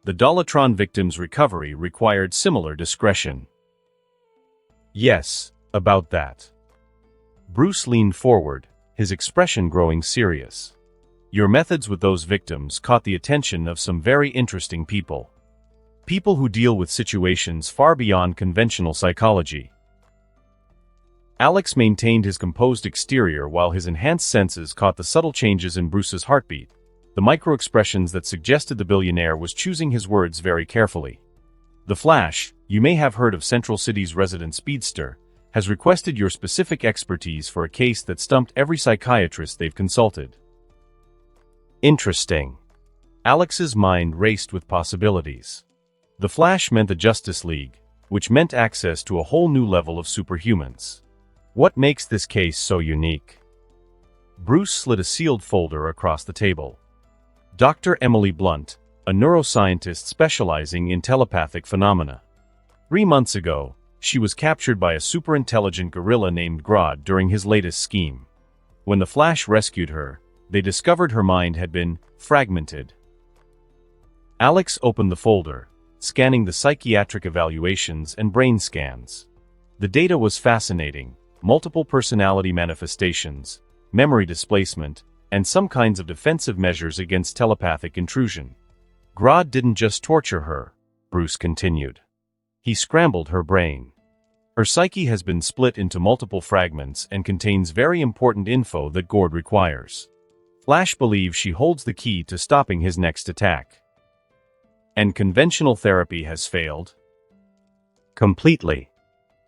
The Dollatron victims' recovery required similar discretion." "Yes, about that." Bruce leaned forward, his expression growing serious. "Your methods with those victims caught the attention of some very interesting people. People who deal with situations far beyond conventional psychology." Alex maintained his composed exterior while his enhanced senses caught the subtle changes in Bruce's heartbeat, the micro-expressions that suggested the billionaire was choosing his words very carefully. "The Flash, you may have heard of Central City's resident speedster, has requested your specific expertise for a case that stumped every psychiatrist they've consulted." Interesting. Alex's mind raced with possibilities. The Flash meant the Justice League, which meant access to a whole new level of superhumans. What makes this case so unique? Bruce slid a sealed folder across the table. Dr. Emily Blunt, a neuroscientist specializing in telepathic phenomena. 3 months ago, she was captured by a superintelligent gorilla named Grodd during his latest scheme. When the Flash rescued her, they discovered her mind had been fragmented. Alex opened the folder, scanning the psychiatric evaluations and brain scans. The data was fascinating. Multiple personality manifestations, memory displacement, and some kinds of defensive measures against telepathic intrusion. Grodd didn't just torture her, Bruce continued. He scrambled her brain. Her psyche has been split into multiple fragments and contains very important info that Grodd requires. Flash believes she holds the key to stopping his next attack. And conventional therapy has failed? Completely.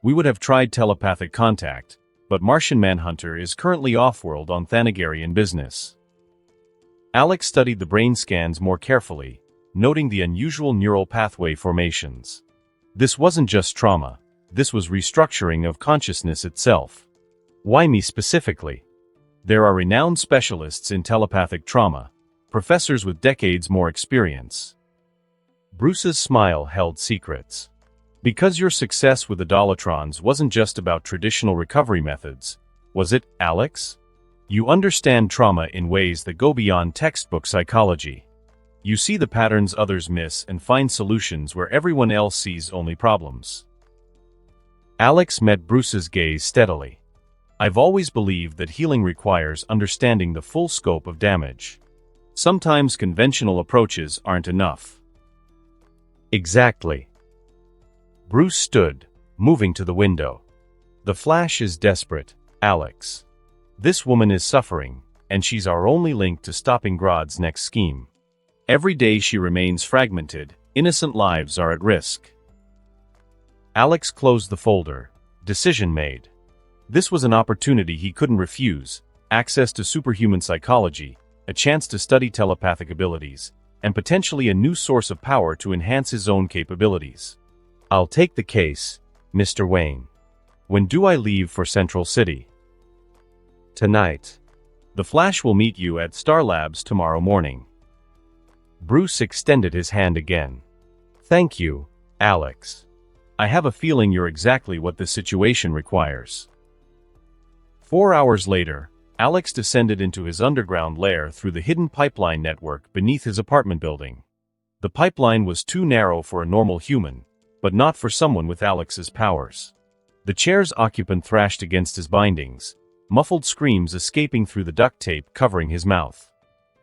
We would have tried telepathic contact, but Martian Manhunter is currently off-world on Thanagarian business. Alex studied the brain scans more carefully, noting the unusual neural pathway formations. This wasn't just trauma, this was restructuring of consciousness itself. Why me specifically? There are renowned specialists in telepathic trauma, professors with decades more experience. Bruce's smile held secrets. Because your success with the Dollatrons wasn't just about traditional recovery methods, was it, Alex? You understand trauma in ways that go beyond textbook psychology. You see the patterns others miss and find solutions where everyone else sees only problems. Alex met Bruce's gaze steadily. I've always believed that healing requires understanding the full scope of damage. Sometimes conventional approaches aren't enough. Exactly. Bruce stood, moving to the window. The Flash is desperate, Alex. This woman is suffering, and she's our only link to stopping Grodd's next scheme. Every day she remains fragmented, innocent lives are at risk. Alex closed the folder. Decision made. This was an opportunity he couldn't refuse, access to superhuman psychology, a chance to study telepathic abilities, and potentially a new source of power to enhance his own capabilities. I'll take the case, Mr. Wayne. When do I leave for Central City? Tonight. The Flash will meet you at Star Labs tomorrow morning. Bruce extended his hand again. Thank you, Alex. I have a feeling you're exactly what this situation requires. 4 hours later, Alex descended into his underground lair through the hidden pipeline network beneath his apartment building. The pipeline was too narrow for a normal human, but not for someone with Alex's powers. The chair's occupant thrashed against his bindings, muffled screams escaping through the duct tape covering his mouth.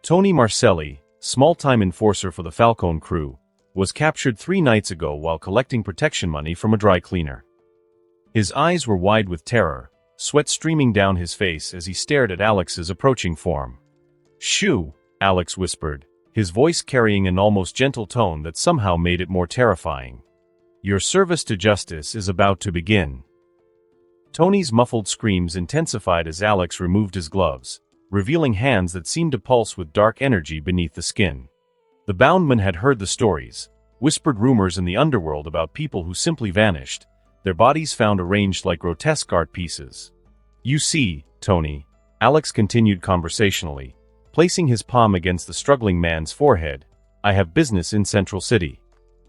Tony Marcelli, small-time enforcer for the Falcone crew, was captured 3 nights ago while collecting protection money from a dry cleaner. His eyes were wide with terror, sweat streaming down his face as he stared at Alex's approaching form. "Shoo," Alex whispered, his voice carrying an almost gentle tone that somehow made it more terrifying. "Your service to justice is about to begin." Tony's muffled screams intensified as Alex removed his gloves, revealing hands that seemed to pulse with dark energy beneath the skin. The boundman had heard the stories, whispered rumors in the underworld about people who simply vanished, their bodies found arranged like grotesque art pieces. "You see, Tony," Alex continued conversationally, placing his palm against the struggling man's forehead, "I have business in Central City.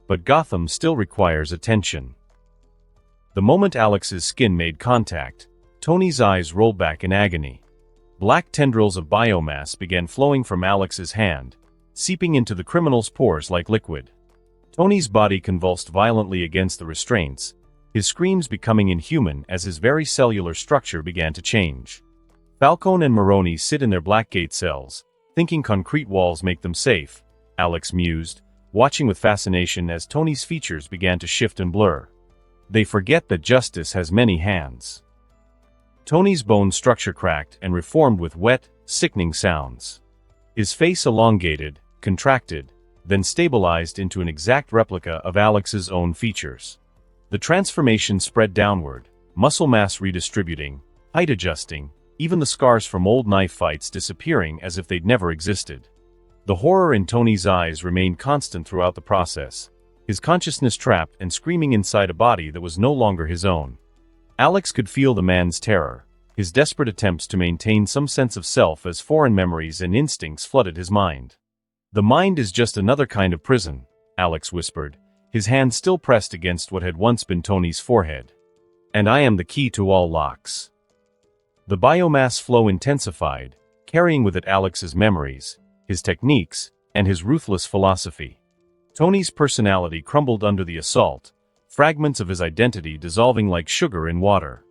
But Gotham still requires attention." The moment Alex's skin made contact, Tony's eyes rolled back in agony. Black tendrils of biomass began flowing from Alex's hand, seeping into the criminal's pores like liquid. Tony's body convulsed violently against the restraints, his screams becoming inhuman as his very cellular structure began to change. "Falcone and Maroni sit in their Blackgate cells, thinking concrete walls make them safe," Alex mused, watching with fascination as Tony's features began to shift and blur. "They forget that justice has many hands." Tony's bone structure cracked and reformed with wet, sickening sounds. His face elongated, contracted, then stabilized into an exact replica of Alex's own features. The transformation spread downward, muscle mass redistributing, height adjusting, even the scars from old knife fights disappearing as if they'd never existed. The horror in Tony's eyes remained constant throughout the process, his consciousness trapped and screaming inside a body that was no longer his own. Alex could feel the man's terror, his desperate attempts to maintain some sense of self as foreign memories and instincts flooded his mind. "The mind is just another kind of prison," Alex whispered, his hand still pressed against what had once been Tony's forehead. "And I am the key to all locks." The biomass flow intensified, carrying with it Alex's memories, his techniques, and his ruthless philosophy. Tony's personality crumbled under the assault, fragments of his identity dissolving like sugar in water.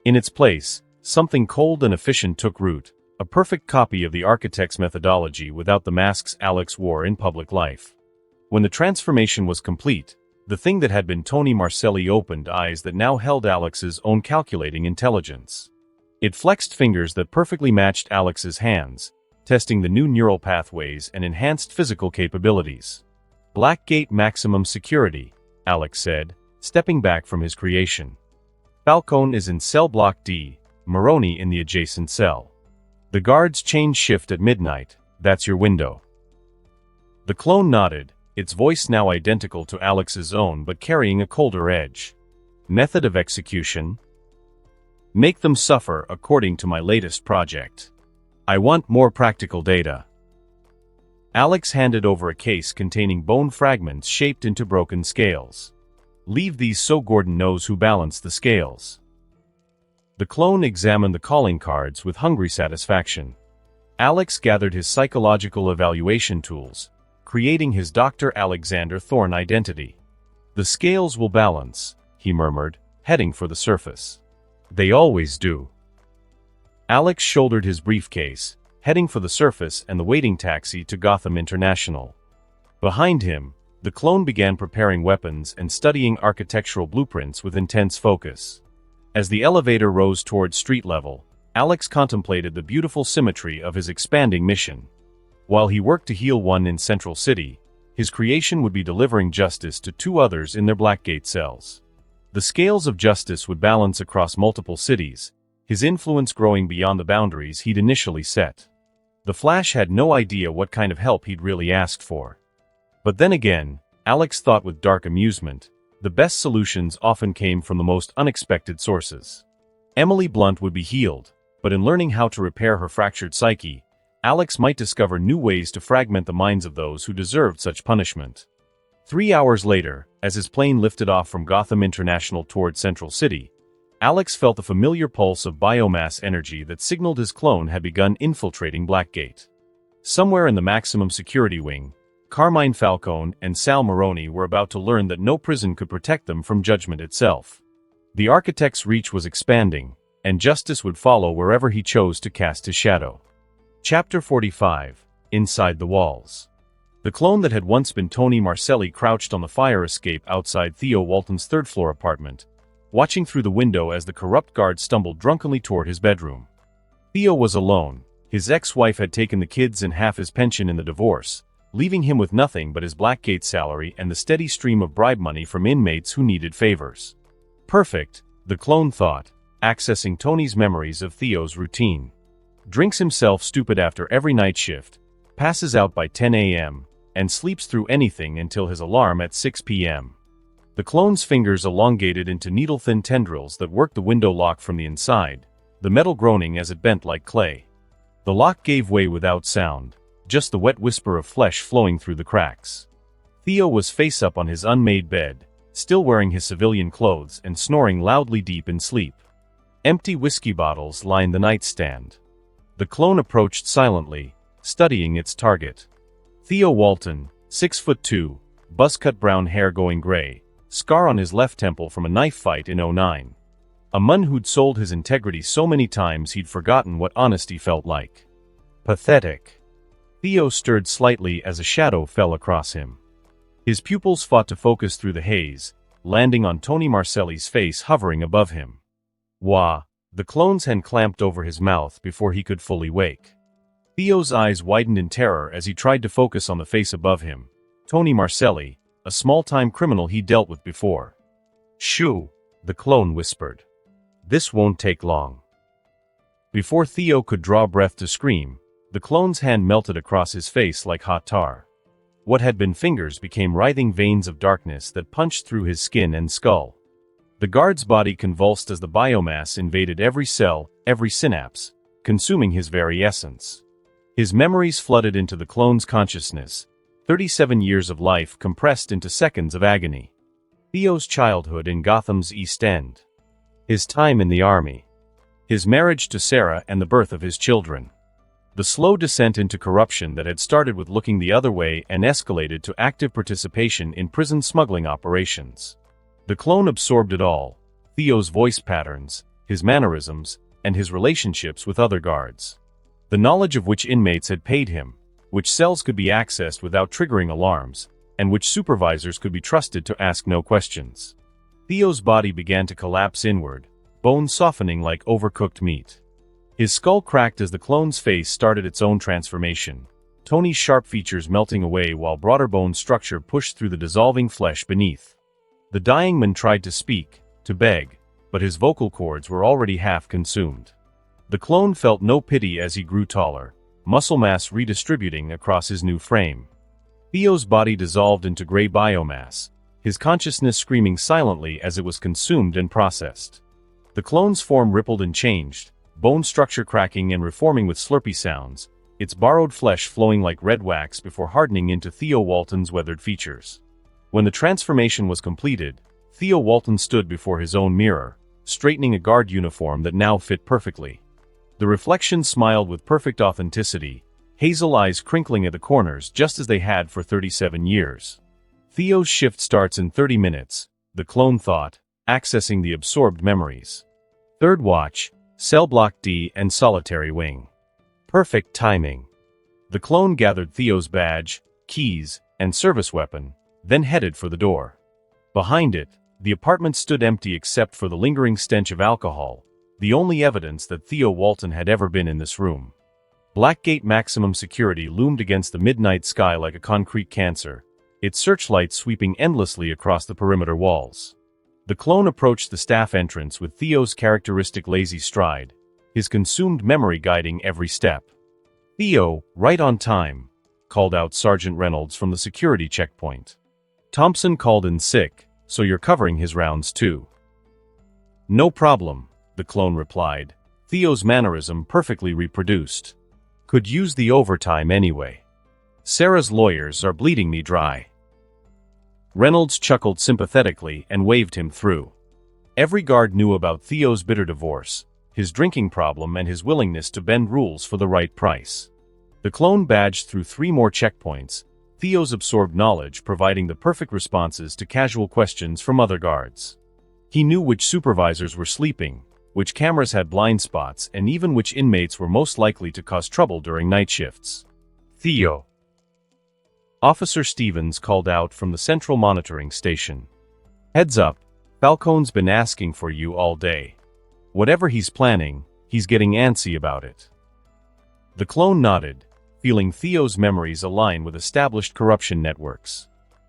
In its place, something cold and efficient took root, a perfect copy of the architect's methodology without the masks Alex wore in public life. When the transformation was complete, the thing that had been Tony Marcelli opened eyes that now held Alex's own calculating intelligence. It flexed fingers that perfectly matched Alex's hands, testing the new neural pathways and enhanced physical capabilities. "Blackgate maximum security," Alex said, stepping back from his creation. "Falcone is in cell block D, Maroni in the adjacent cell. The guards change shift at midnight, that's your window." The clone nodded, its voice now identical to Alex's own but carrying a colder edge. "Method of execution? Make them suffer according to my latest project. I want more practical data." Alex handed over a case containing bone fragments shaped into broken scales. "Leave these so Gordon knows who balanced the scales." The clone examined the calling cards with hungry satisfaction. Alex gathered his psychological evaluation tools, creating his Dr. Alexander Thorne identity. "The scales will balance," he murmured, heading for the surface. "They always do." Alex shouldered his briefcase, heading for the surface and the waiting taxi to Gotham International. Behind him, the clone began preparing weapons and studying architectural blueprints with intense focus. As the elevator rose towards street level, Alex contemplated the beautiful symmetry of his expanding mission. While he worked to heal one in Central City, his creation would be delivering justice to 2 others in their Blackgate cells. The scales of justice would balance across multiple cities, his influence growing beyond the boundaries he'd initially set. The Flash had no idea what kind of help he'd really asked for. But then again, Alex thought with dark amusement, the best solutions often came from the most unexpected sources. Emily Blunt would be healed, but in learning how to repair her fractured psyche, Alex might discover new ways to fragment the minds of those who deserved such punishment. 3 hours later, as his plane lifted off from Gotham International toward Central City, Alex felt the familiar pulse of biomass energy that signaled his clone had begun infiltrating Blackgate. Somewhere in the maximum security wing, Carmine Falcone and Sal Maroni were about to learn that no prison could protect them from judgment itself. The architect's reach was expanding, and justice would follow wherever he chose to cast his shadow. Chapter 45: Inside the Walls. The clone that had once been Tony Marcelli crouched on the fire escape outside Theo Walton's third-floor apartment, watching through the window as the corrupt guard stumbled drunkenly toward his bedroom. Theo was alone. His ex-wife had taken the kids and half his pension in the divorce, leaving him with nothing but his Blackgate salary and the steady stream of bribe money from inmates who needed favors. Perfect, the clone thought, accessing Tony's memories of Theo's routine. Drinks himself stupid after every night shift, passes out by 10 a.m., and sleeps through anything until his alarm at 6 p.m. The clone's fingers elongated into needle-thin tendrils that worked the window lock from the inside, the metal groaning as it bent like clay. The lock gave way without sound, just the wet whisper of flesh flowing through the cracks. Theo was face up on his unmade bed, still wearing his civilian clothes and snoring loudly deep in sleep. Empty whiskey bottles lined the nightstand. The clone approached silently, studying its target. Theo Walton, 6'2", buzz-cut brown hair going gray, scar on his left temple from a knife fight in '09. A man who'd sold his integrity so many times he'd forgotten what honesty felt like. Pathetic. Theo stirred slightly as a shadow fell across him. His pupils fought to focus through the haze, landing on Tony Marcelli's face hovering above him. Wah! The clone's hand clamped over his mouth before he could fully wake. Theo's eyes widened in terror as he tried to focus on the face above him. Tony Marcelli, a small-time criminal he dealt with before. "Shoo," the clone whispered. "This won't take long." Before Theo could draw breath to scream, the clone's hand melted across his face like hot tar. What had been fingers became writhing veins of darkness that punched through his skin and skull. The guard's body convulsed as the biomass invaded every cell, every synapse, consuming his very essence. His memories flooded into the clone's consciousness, 37 years of life compressed into seconds of agony. Theo's childhood in Gotham's East End. His time in the army. His marriage to Sarah and the birth of his children. The slow descent into corruption that had started with looking the other way and escalated to active participation in prison smuggling operations. The clone absorbed it all: Theo's voice patterns, his mannerisms, and his relationships with other guards. The knowledge of which inmates had paid him, which cells could be accessed without triggering alarms, and which supervisors could be trusted to ask no questions. Theo's body began to collapse inward, bones softening like overcooked meat. His skull cracked as the clone's face started its own transformation, Tony's sharp features melting away while broader bone structure pushed through the dissolving flesh beneath. The dying man tried to speak, to beg, but his vocal cords were already half consumed. The clone felt no pity as he grew taller, muscle mass redistributing across his new frame. Theo's body dissolved into gray biomass, his consciousness screaming silently as it was consumed and processed. The clone's form rippled and changed, bone structure cracking and reforming with slurpy sounds, its borrowed flesh flowing like red wax before hardening into Theo Walton's weathered features. When the transformation was completed, Theo Walton stood before his own mirror, straightening a guard uniform that now fit perfectly. The reflection smiled with perfect authenticity, hazel eyes crinkling at the corners just as they had for 37 years. Theo's shift starts in 30 minutes, the clone thought, accessing the absorbed memories. Third watch, cell block D and solitary wing. Perfect timing. The clone gathered Theo's badge, keys, and service weapon, then headed for the door. Behind it, the apartment stood empty except for the lingering stench of alcohol, the only evidence that Theo Walton had ever been in this room. Blackgate maximum security loomed against the midnight sky like a concrete cancer, its searchlights sweeping endlessly across the perimeter walls. The clone approached the staff entrance with Theo's characteristic lazy stride, his consumed memory guiding every step. "Theo, right on time," called out Sergeant Reynolds from the security checkpoint. "Thompson called in sick, so you're covering his rounds too." "No problem," the clone replied, Theo's mannerism perfectly reproduced. "Could use the overtime anyway. Sarah's lawyers are bleeding me dry." Reynolds chuckled sympathetically and waved him through. Every guard knew about Theo's bitter divorce, his drinking problem and his willingness to bend rules for the right price. The clone badged through 3 more checkpoints, Theo's absorbed knowledge providing the perfect responses to casual questions from other guards. He knew which supervisors were sleeping, which cameras had blind spots, and even which inmates were most likely to cause trouble during night shifts. "Theo." Officer Stevens called out from the central monitoring station. Heads up, Falcone's been asking for you all day. Whatever he's planning, he's getting antsy about it. The clone nodded, feeling Theo's memories align with established corruption networks.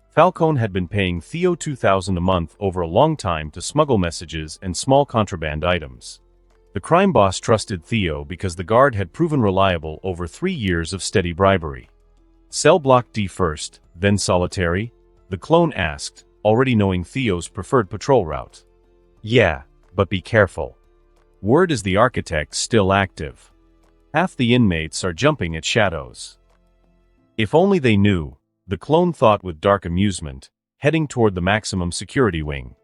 Falcone had been paying Theo 2,000 a month over a long time to smuggle messages and small contraband items. The crime boss trusted Theo because the guard had proven reliable over 3 years of steady bribery. Cell block D first, then solitary? The clone asked, already knowing Theo's preferred patrol route. Yeah, but be careful. Word is the architect's still active. Half the inmates are jumping at shadows. If only they knew, the clone thought with dark amusement, heading toward the maximum security wing.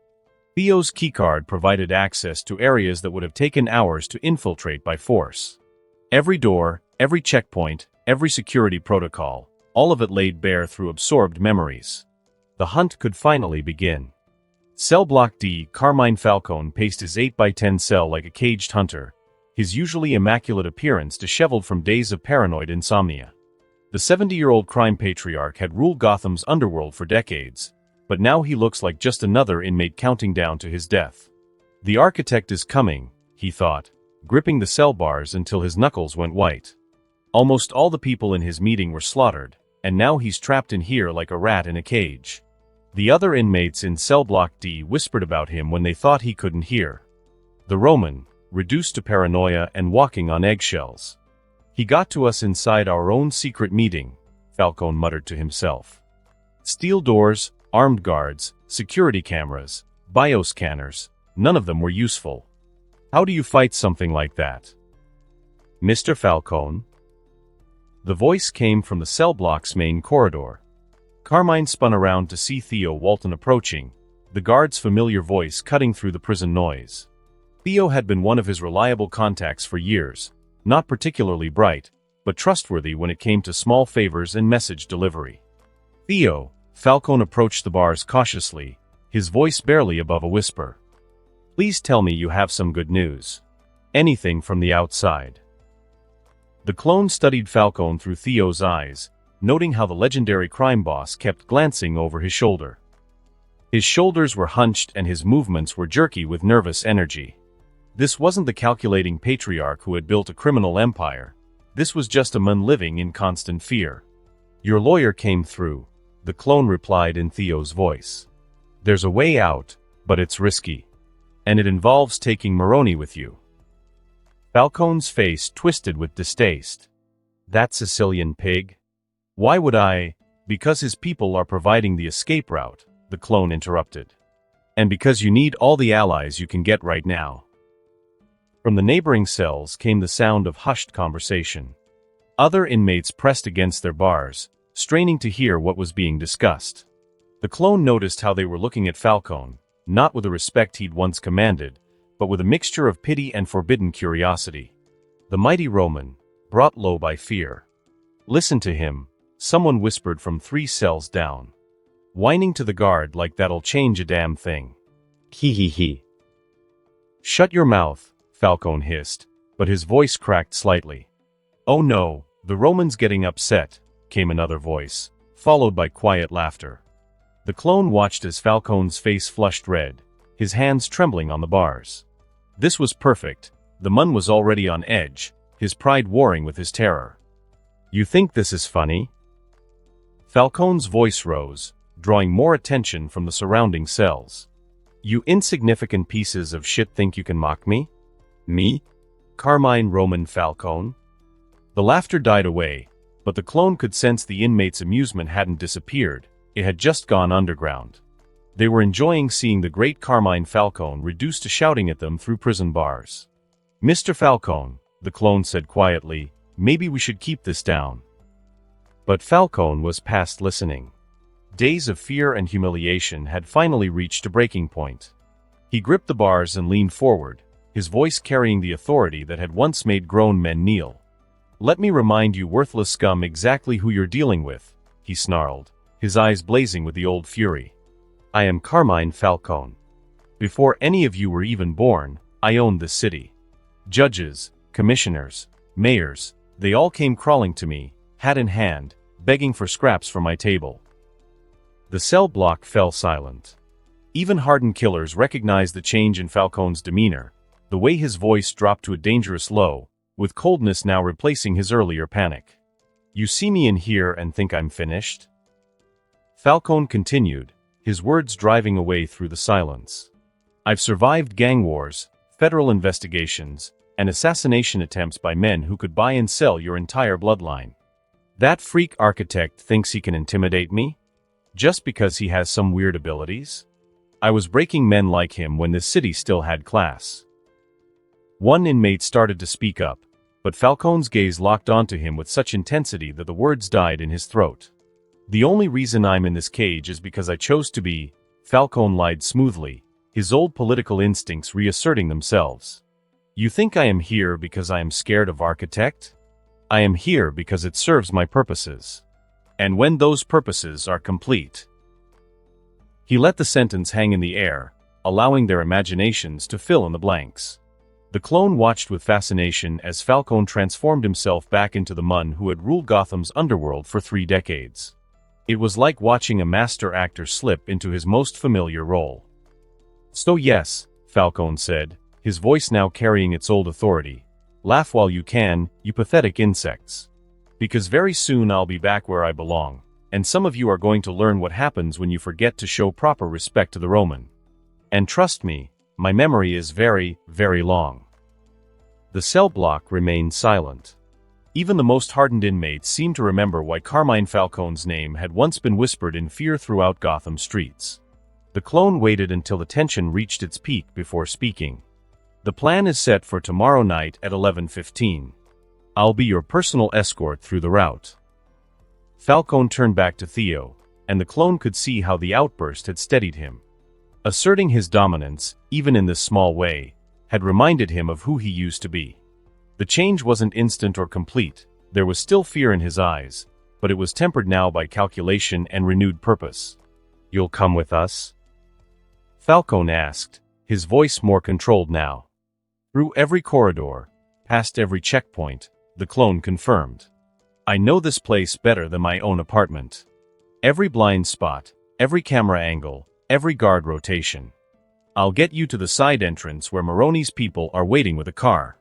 Theo's keycard provided access to areas that would have taken hours to infiltrate by force. Every door, every checkpoint, every security protocol, all of it laid bare through absorbed memories. The hunt could finally begin. Cell block D, Carmine Falcone paced his 8x10 cell like a caged hunter, his usually immaculate appearance disheveled from days of paranoid insomnia. The 70-year-old crime patriarch had ruled Gotham's underworld for decades, but now he looks like just another inmate counting down to his death. The architect is coming, he thought, gripping the cell bars until his knuckles went white. Almost all the people in his meeting were slaughtered, and now he's trapped in here like a rat in a cage. The other inmates in cell block D whispered about him when they thought he couldn't hear. The Roman, reduced to paranoia and walking on eggshells. He got to us inside our own secret meeting, Falcone muttered to himself. Steel doors, armed guards, security cameras, bioscanners, none of them were useful. How do you fight something like that? Mr. Falcone? The voice came from the cell block's main corridor. Carmine spun around to see Theo Walton approaching, the guard's familiar voice cutting through the prison noise. Theo had been one of his reliable contacts for years, not particularly bright, but trustworthy when it came to small favors and message delivery. Theo, Falcone approached the bars cautiously, his voice barely above a whisper. Please tell me you have some good news. Anything from the outside. The clone studied Falcone through Theo's eyes, noting how the legendary crime boss kept glancing over his shoulder. His shoulders were hunched and his movements were jerky with nervous energy. This wasn't the calculating patriarch who had built a criminal empire. This was just a man living in constant fear. Your lawyer came through, the clone replied in Theo's voice. There's a way out, but it's risky. And it involves taking Moroni with you. Falcone's face twisted with distaste. That Sicilian pig? Why would I? Because his people are providing the escape route, the clone interrupted. And because you need all the allies you can get right now. From the neighboring cells came the sound of hushed conversation. Other inmates pressed against their bars, straining to hear what was being discussed. The clone noticed how they were looking at Falcone, not with the respect he'd once commanded, but with a mixture of pity and forbidden curiosity. The mighty Roman, brought low by fear. Listen to him, someone whispered from 3 cells down. Whining to the guard like that'll change a damn thing. He. Shut your mouth, Falcone hissed, but his voice cracked slightly. Oh no, the Roman's getting upset, came another voice, followed by quiet laughter. The clone watched as Falcone's face flushed red, his hands trembling on the bars. This was perfect. The man was already on edge, his pride warring with his terror. You think this is funny? Falcone's voice rose, drawing more attention from the surrounding cells. You insignificant pieces of shit think you can mock me? Me? Carmine Roman Falcone? The laughter died away, but the clone could sense the inmates' amusement hadn't disappeared, it had just gone underground. They were enjoying seeing the great Carmine Falcone reduced to shouting at them through prison bars. Mr. Falcone, the clone said quietly, maybe we should keep this down. But Falcone was past listening. Days of fear and humiliation had finally reached a breaking point. He gripped the bars and leaned forward, his voice carrying the authority that had once made grown men kneel. Let me remind you worthless scum exactly who you're dealing with, he snarled, his eyes blazing with the old fury. I am Carmine Falcone. Before any of you were even born, I owned this city. Judges, commissioners, mayors, they all came crawling to me, hat in hand, begging for scraps from my table. The cell block fell silent. Even hardened killers recognized the change in Falcone's demeanor, the way his voice dropped to a dangerous low, with coldness now replacing his earlier panic. "You see me in here and think I'm finished?" Falcone continued, his words driving away through the silence. "I've survived gang wars, federal investigations, and assassination attempts by men who could buy and sell your entire bloodline. That freak architect thinks he can intimidate me? Just because he has some weird abilities? I was breaking men like him when this city still had class." One inmate started to speak up, but Falcone's gaze locked onto him with such intensity that the words died in his throat. "The only reason I'm in this cage is because I chose to be," Falcone lied smoothly, his old political instincts reasserting themselves. "You think I am here because I am scared of Architect? I am here because it serves my purposes. And when those purposes are complete." He let the sentence hang in the air, allowing their imaginations to fill in the blanks. The clone watched with fascination as Falcone transformed himself back into the Mun who had ruled Gotham's underworld for 3 decades. It was like watching a master actor slip into his most familiar role. "So yes," Falcone said, his voice now carrying its old authority, "laugh while you can, you pathetic insects. Because very soon I'll be back where I belong, and some of you are going to learn what happens when you forget to show proper respect to the Roman. And trust me, my memory is very, very long." The cell block remained silent. Even the most hardened inmates seemed to remember why Carmine Falcone's name had once been whispered in fear throughout Gotham streets. The clone waited until the tension reached its peak before speaking. "The plan is set for tomorrow night at 11:15. I'll be your personal escort through the route." Falcone turned back to Theo, and the clone could see how the outburst had steadied him. Asserting his dominance, even in this small way, had reminded him of who he used to be. The change wasn't instant or complete, there was still fear in his eyes, but it was tempered now by calculation and renewed purpose. "You'll come with us?" Falcone asked, his voice more controlled now. Through every corridor, past every checkpoint, the clone confirmed. "I know this place better than my own apartment. Every blind spot, every camera angle, every guard rotation. I'll get you to the side entrance where Maroni's people are waiting with a car."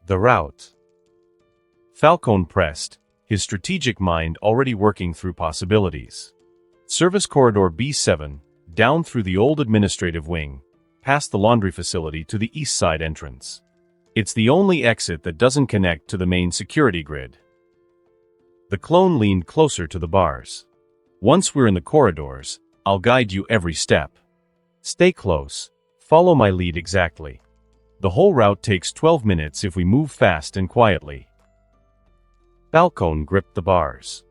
The route. Falcone pressed, his strategic mind already working through possibilities. Service Corridor B7, down through the old administrative wing, past the laundry facility to the east side entrance. It's the only exit that doesn't connect to the main security grid. The clone leaned closer to the bars. "Once we're in the corridors, I'll guide you every step. Stay close. Follow my lead exactly. The whole route takes 12 minutes if we move fast and quietly." Falcone gripped the bars.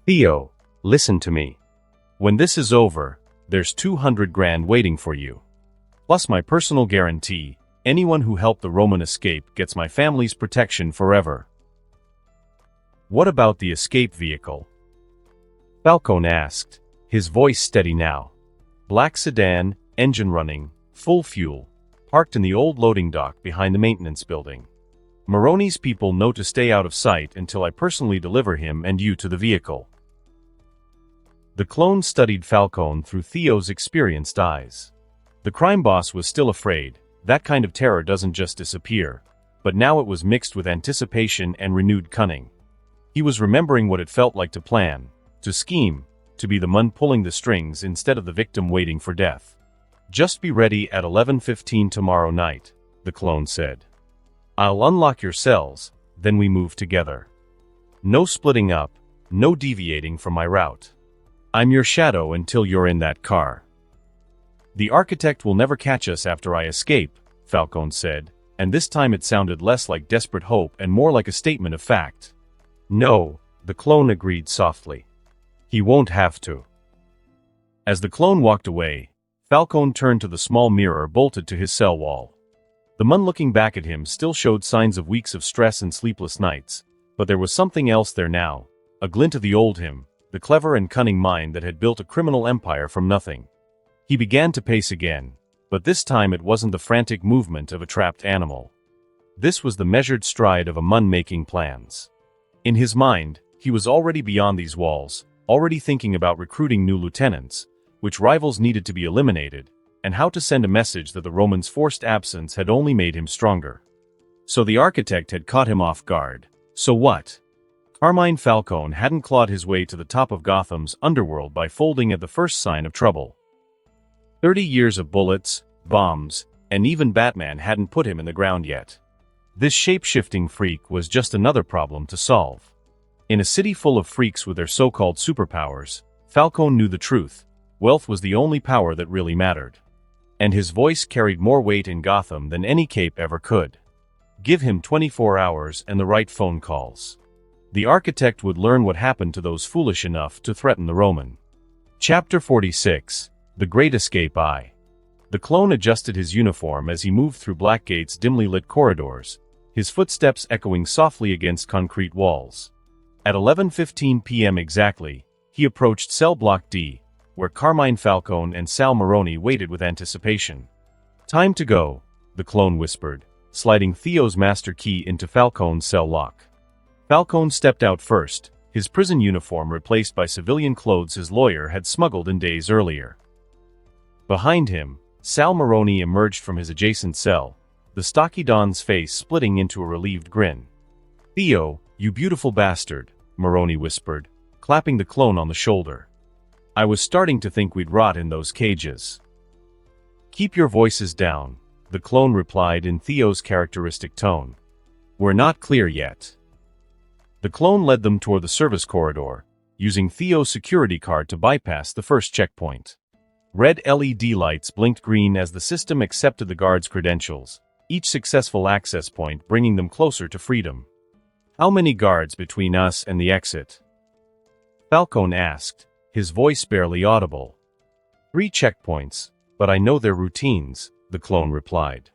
"Theo, listen to me. When this is over, there's 200 grand waiting for you. Plus my personal guarantee, anyone who helped the Roman escape gets my family's protection forever." "What about the escape vehicle?" Falcone asked, his voice steady now. "Black sedan, engine running, full fuel, parked in the old loading dock behind the maintenance building. Maroni's people know to stay out of sight until I personally deliver him and you to the vehicle." The clone studied Falcone through Theo's experienced eyes. The crime boss was still afraid. That kind of terror doesn't just disappear, but now it was mixed with anticipation and renewed cunning. He was remembering what it felt like to plan, to scheme, to be the Mun pulling the strings instead of the victim waiting for death. "Just be ready at 11:15 tomorrow night," the clone said. "I'll unlock your cells, then we move together. No splitting up, no deviating from my route. I'm your shadow until you're in that car." "The architect will never catch us after I escape," Falcone said, and this time it sounded less like desperate hope and more like a statement of fact. "No," the clone agreed softly. "He won't have to." As the clone walked away, Falcone turned to the small mirror bolted to his cell wall. The Mun looking back at him still showed signs of weeks of stress and sleepless nights, but there was something else there now, a glint of the old him, the clever and cunning mind that had built a criminal empire from nothing. He began to pace again, but this time it wasn't the frantic movement of a trapped animal. This was the measured stride of a Mun making plans. In his mind, He was already beyond these walls, already thinking about recruiting new lieutenants, which rivals needed to be eliminated, and how to send a message that the Romans' forced absence had only made him stronger. So the architect had caught him off guard. So what? Carmine Falcone hadn't clawed his way to the top of Gotham's underworld by folding at the first sign of trouble. 30 years of bullets, bombs, and even Batman hadn't put him in the ground yet. This shape-shifting freak was just another problem to solve. In a city full of freaks with their so-called superpowers, Falcone knew the truth. Wealth was the only power that really mattered. And his voice carried more weight in Gotham than any cape ever could. Give him 24 hours and the right phone calls. The architect would learn what happened to those foolish enough to threaten the Roman. Chapter 46. The Great Escape I. The clone adjusted his uniform as he moved through Blackgate's dimly lit corridors, his footsteps echoing softly against concrete walls. At 11:15 p.m. exactly, he approached Cell Block D, where Carmine Falcone and Sal Maroni waited with anticipation. "Time to go," the clone whispered, sliding Theo's master key into Falcone's cell lock. Falcone stepped out first, his prison uniform replaced by civilian clothes his lawyer had smuggled in days earlier. Behind him, Sal Maroni emerged from his adjacent cell, the stocky Don's face splitting into a relieved grin. "Theo, you beautiful bastard," Maroni whispered, clapping the clone on the shoulder. "I was starting to think we'd rot in those cages." "Keep your voices down," the clone replied in Theo's characteristic tone. "We're not clear yet." The clone led them toward the service corridor, using Theo's security card to bypass the first checkpoint. Red LED lights blinked green as the system accepted the guards' credentials, each successful access point bringing them closer to freedom. "How many guards between us and the exit?" Falcone asked, his voice barely audible. "3 checkpoints, but I know their routines," the clone replied.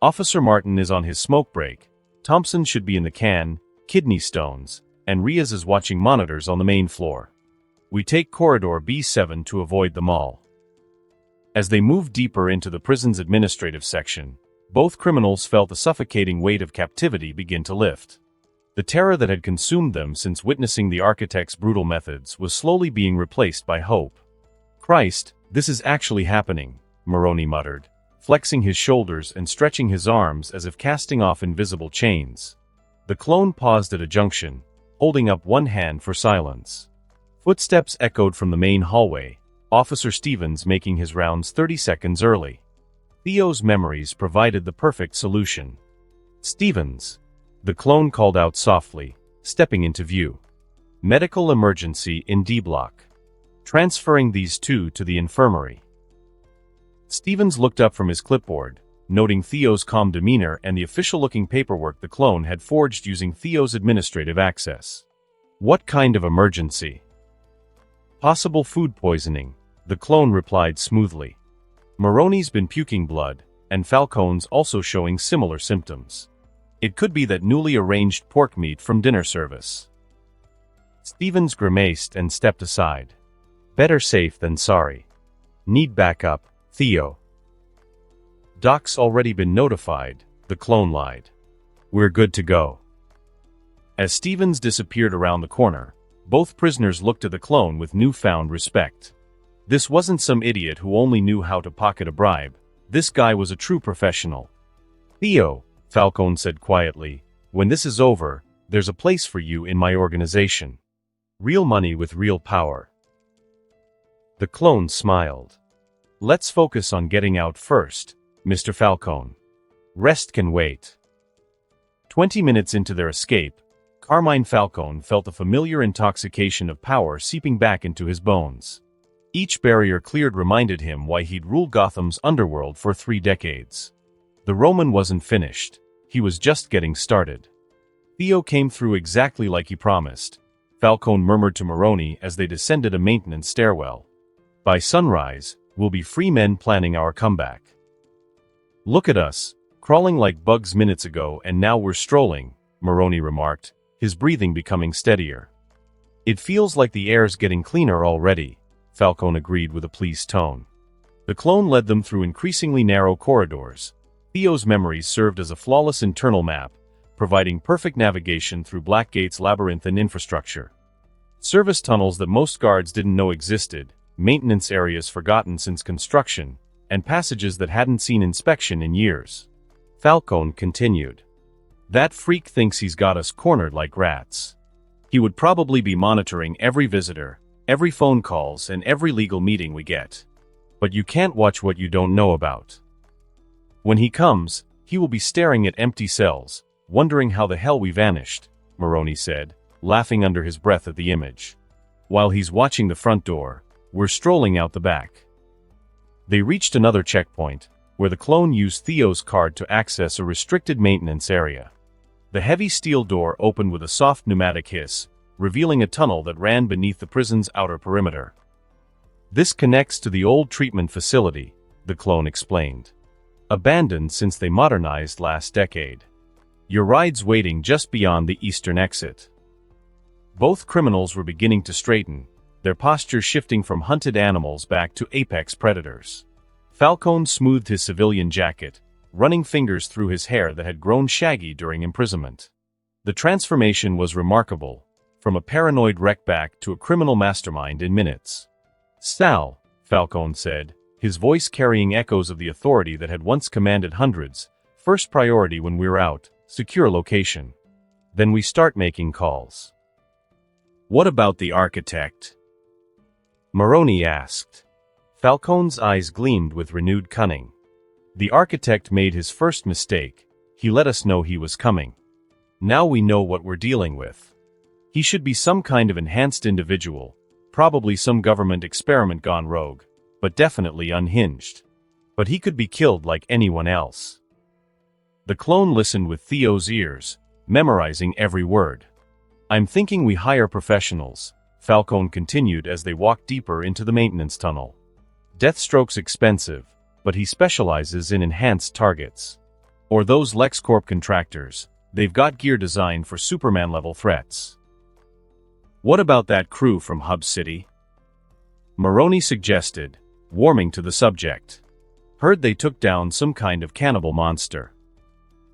"Officer Martin is on his smoke break, Thompson should be in the can, kidney stones, and Riaz is watching monitors on the main floor. We take corridor B7 to avoid them all." As they moved deeper into the prison's administrative section, both criminals felt the suffocating weight of captivity begin to lift. The terror that had consumed them since witnessing the architect's brutal methods was slowly being replaced by hope. "Christ, this is actually happening," Maroni muttered, flexing his shoulders and stretching his arms as if casting off invisible chains. The clone paused at a junction, holding up one hand for silence. Footsteps echoed from the main hallway, Officer Stevens making his rounds 30 seconds early. Theo's memories provided the perfect solution. "Stevens," the clone called out softly, stepping into view. "Medical emergency in D block. Transferring these two to the infirmary." Stevens looked up from his clipboard, noting Theo's calm demeanor and the official-looking paperwork the clone had forged using Theo's administrative access. "What kind of emergency?" "Possible food poisoning," the clone replied smoothly. "Maroni's been puking blood, and Falcone's also showing similar symptoms. It could be that newly arranged pork meat from dinner service." Stevens grimaced and stepped aside. "Better safe than sorry. Need backup, Theo." "Doc's already been notified," the clone lied. "We're good to go." As Stevens disappeared around the corner, both prisoners looked at the clone with newfound respect. This wasn't some idiot who only knew how to pocket a bribe. This guy was a true professional. "Theo," Falcone said quietly, "when this is over, there's a place for you in my organization. Real money with real power." The clone smiled. "Let's focus on getting out first, Mr. Falcone. Rest can wait." 20 minutes into their escape, Carmine Falcone felt a familiar intoxication of power seeping back into his bones. Each barrier cleared reminded him why he'd ruled Gotham's underworld for 3 decades. The Roman wasn't finished. He was just getting started. Theo came through exactly like he promised, Falcone murmured to Maroni as they descended a maintenance stairwell. "By sunrise, we'll be free men planning our comeback." "Look at us, crawling like bugs minutes ago and now we're strolling," Maroni remarked, his breathing becoming steadier. "It feels like the air's getting cleaner already," Falcone agreed with a pleased tone. The clone led them through increasingly narrow corridors. Theo's memories served as a flawless internal map, providing perfect navigation through Blackgate's labyrinthine infrastructure. Service tunnels that most guards didn't know existed, maintenance areas forgotten since construction, and passages that hadn't seen inspection in years. Falcone continued. That freak thinks he's got us cornered like rats. He would probably be monitoring every visitor, every phone calls, and every legal meeting we get. But you can't watch what you don't know about. When he comes, he will be staring at empty cells, wondering how the hell we vanished, Moroni said, laughing under his breath at the image. While he's watching the front door, we're strolling out the back. They reached another checkpoint, where the clone used Theo's card to access a restricted maintenance area. The heavy steel door opened with a soft pneumatic hiss, revealing a tunnel that ran beneath the prison's outer perimeter. This connects to the old treatment facility, the clone explained. Abandoned since they modernized last decade. Your ride's waiting just beyond the eastern exit. Both criminals were beginning to straighten, their posture shifting from hunted animals back to apex predators. Falcone smoothed his civilian jacket, running fingers through his hair that had grown shaggy during imprisonment. The transformation was remarkable, from a paranoid wreckback to a criminal mastermind in minutes. "Sal," Falcone said, his voice carrying echoes of the authority that had once commanded hundreds. "First priority when we're out, secure location. Then we start making calls." "What about the architect?" Moroni asked. Falcone's eyes gleamed with renewed cunning. "The architect made his first mistake. He let us know he was coming. Now we know what we're dealing with. He should be some kind of enhanced individual, probably some government experiment gone rogue, but definitely unhinged. But he could be killed like anyone else." The clone listened with Theo's ears, memorizing every word. "I'm thinking we hire professionals," Falcone continued as they walked deeper into the maintenance tunnel. "Deathstroke's expensive, but he specializes in enhanced targets. Or those LexCorp contractors, they've got gear designed for Superman-level threats." "What about that crew from Hub City?" Moroni suggested, warming to the subject. "Heard they took down some kind of cannibal monster."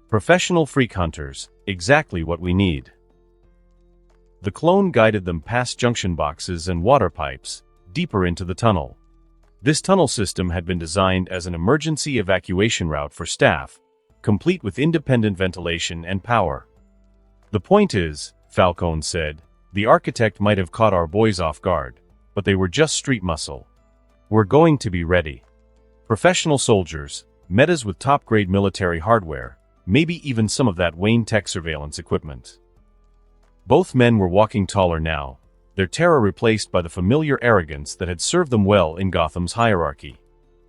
"Professional freak hunters, exactly what we need." The clone guided them past junction boxes and water pipes, deeper into the tunnel. This tunnel system had been designed as an emergency evacuation route for staff, complete with independent ventilation and power. "The point is," Falcone said, "the architect might have caught our boys off guard, but they were just street muscle. We're going to be ready. Professional soldiers, metas with top-grade military hardware, maybe even some of that Wayne Tech surveillance equipment." Both men were walking taller now, their terror replaced by the familiar arrogance that had served them well in Gotham's hierarchy.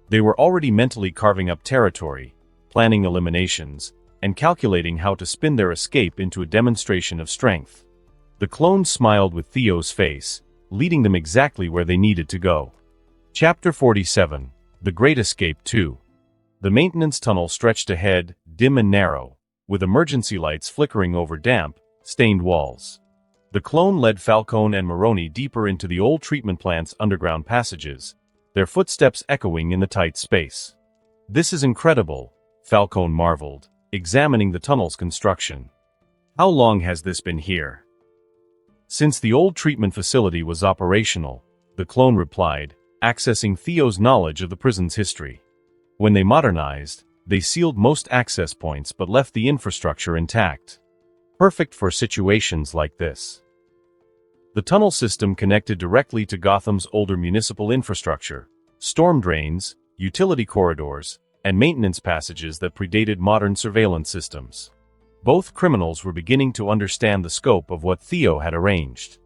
They were already mentally carving up territory, planning eliminations, and calculating how to spin their escape into a demonstration of strength. The clone smiled with Theo's face, leading them exactly where they needed to go. Chapter 47, The Great Escape 2. The maintenance tunnel stretched ahead, dim and narrow, with emergency lights flickering over damp, stained walls. The clone led Falcone and Moroni deeper into the old treatment plant's underground passages, their footsteps echoing in the tight space. "This is incredible," Falcone marveled, examining the tunnel's construction. "How long has this been here?" "Since the old treatment facility was operational," the clone replied, accessing Theo's knowledge of the prison's history. "When they modernized, they sealed most access points but left the infrastructure intact. Perfect for situations like this." The tunnel system connected directly to Gotham's older municipal infrastructure, storm drains, utility corridors, and maintenance passages that predated modern surveillance systems. Both criminals were beginning to understand the scope of what Theo had arranged.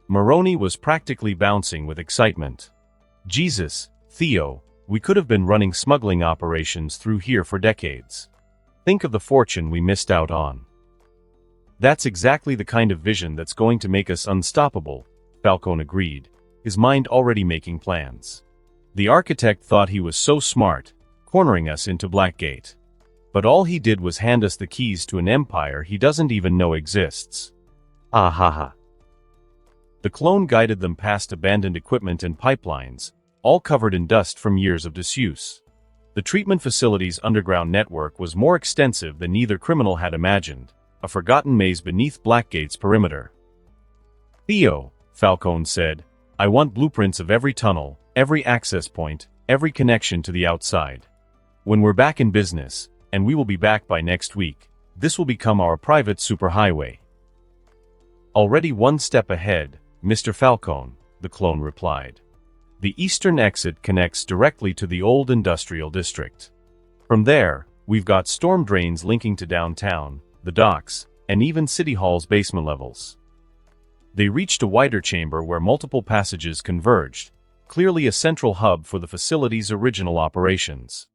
Moroni was practically bouncing with excitement. "Jesus, Theo, we could have been running smuggling operations through here for decades. Think of the fortune we missed out on." "That's exactly the kind of vision that's going to make us unstoppable," Falcone agreed, his mind already making plans. "The architect thought he was so smart, cornering us into Blackgate. But all he did was hand us the keys to an empire he doesn't even know exists." "Ah ha ha." The clone guided them past abandoned equipment and pipelines, all covered in dust from years of disuse. The treatment facility's underground network was more extensive than either criminal had imagined, a forgotten maze beneath Blackgate's perimeter. "Theo," Falcone said. I want blueprints of every tunnel, every access point, every connection to the outside. When we're back in business, and we will be back by next week, this will become our private superhighway. Already one step ahead, Mr. Falcone, the clone replied. The eastern exit connects directly to the old industrial district. From there, we've got storm drains linking to downtown, the docks, and even City Hall's basement levels. They reached a wider chamber where multiple passages converged, clearly a central hub for the facility's original operations.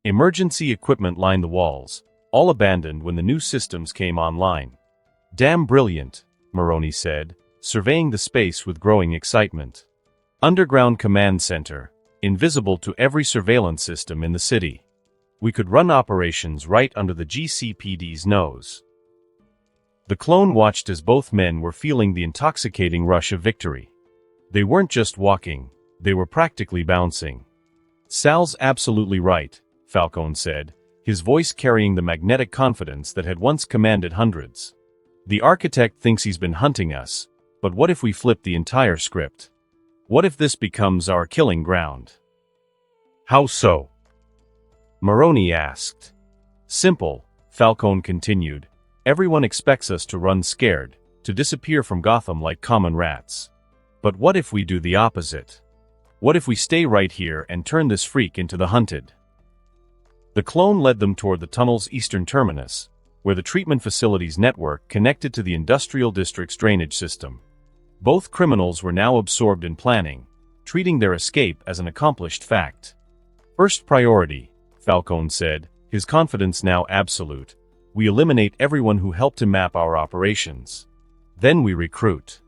Emergency equipment lined the walls, all abandoned when the new systems came online. Damn brilliant, Moroni said, surveying the space with growing excitement. Underground command center, invisible to every surveillance system in the city. We could run operations right under the GCPD's nose. The clone watched as both men were feeling the intoxicating rush of victory. They weren't just walking, they were practically bouncing. Sal's absolutely right, Falcone said, his voice carrying the magnetic confidence that had once commanded hundreds. The architect thinks he's been hunting us, but what if we flip the entire script? What if this becomes our killing ground? How so? Moroni asked. Simple, Falcone continued. Everyone expects us to run scared, to disappear from Gotham like common rats. But what if we do the opposite? What if we stay right here and turn this freak into the hunted? The clone led them toward the tunnel's eastern terminus, where the treatment facility's network connected to the industrial district's drainage system. Both criminals were now absorbed in planning, treating their escape as an accomplished fact. First priority, Falcone said, his confidence now absolute. We eliminate everyone who helped to map our operations. Then we recruit.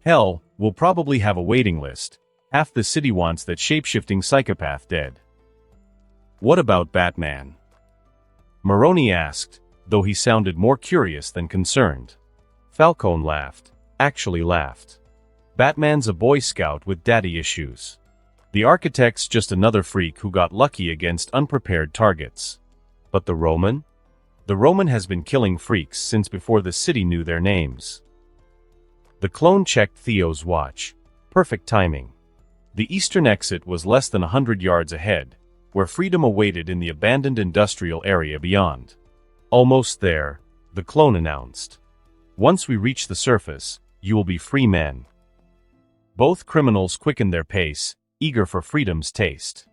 Hell, we'll probably have a waiting list. Half the city wants that shape-shifting psychopath dead. What about Batman? Moroni asked, though he sounded more curious than concerned. Falcone laughed, actually laughed. Batman's a Boy Scout with daddy issues. The architect's just another freak who got lucky against unprepared targets. But the Roman? The Roman has been killing freaks since before the city knew their names. The clone checked Theo's watch. Perfect timing. The eastern exit was less than 100 yards ahead, where freedom awaited in the abandoned industrial area beyond. Almost there, the clone announced. Once we reach the surface, you will be free men. Both criminals quickened their pace, eager for freedom's taste.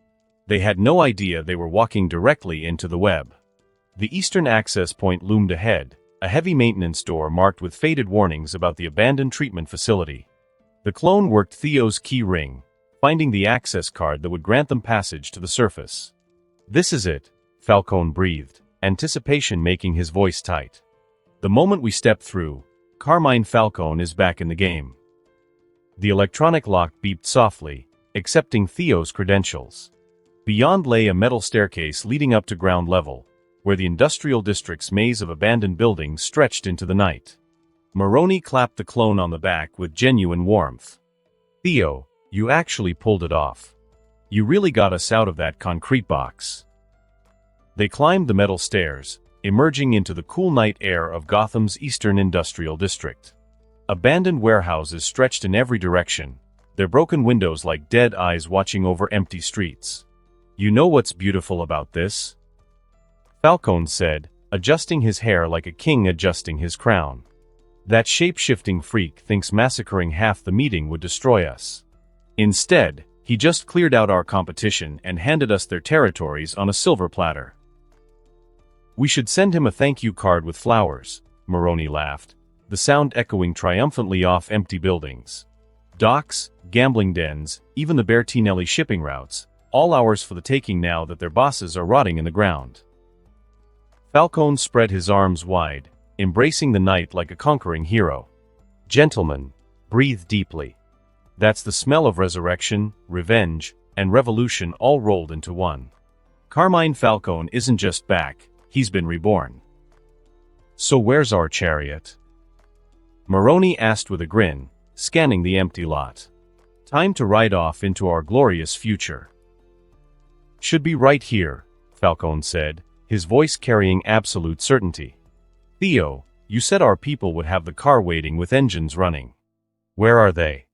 They had no idea they were walking directly into the web. The eastern access point loomed ahead, a heavy maintenance door marked with faded warnings about the abandoned treatment facility. The clone worked Theo's key ring, finding the access card that would grant them passage to the surface. This is it, Falcone breathed, anticipation making his voice tight. The moment we step through, Carmine Falcone is back in the game. The electronic lock beeped softly, accepting Theo's credentials. Beyond lay a metal staircase leading up to ground level, where the industrial district's maze of abandoned buildings stretched into the night. Moroni clapped the clone on the back with genuine warmth. Theo, you actually pulled it off. You really got us out of that concrete box. They climbed the metal stairs, emerging into the cool night air of Gotham's eastern industrial district. Abandoned warehouses stretched in every direction, their broken windows like dead eyes watching over empty streets. You know what's beautiful about this? Falcone said, adjusting his hair like a king adjusting his crown. That shape-shifting freak thinks massacring half the meeting would destroy us. Instead, he just cleared out our competition and handed us their territories on a silver platter. We should send him a thank you card with flowers, Moroni laughed, the sound echoing triumphantly off empty buildings. Docks, gambling dens, even the Bertinelli shipping routes, all ours for the taking now that their bosses are rotting in the ground. Falcone spread his arms wide, embracing the night like a conquering hero. Gentlemen, breathe deeply. That's the smell of resurrection, revenge, and revolution all rolled into one. Carmine Falcone isn't just back, he's been reborn. So where's our chariot? Moroni asked with a grin, scanning the empty lot. Time to ride off into our glorious future. Should be right here, Falcone said, his voice carrying absolute certainty. Theo, you said our people would have the car waiting with engines running. Where are they?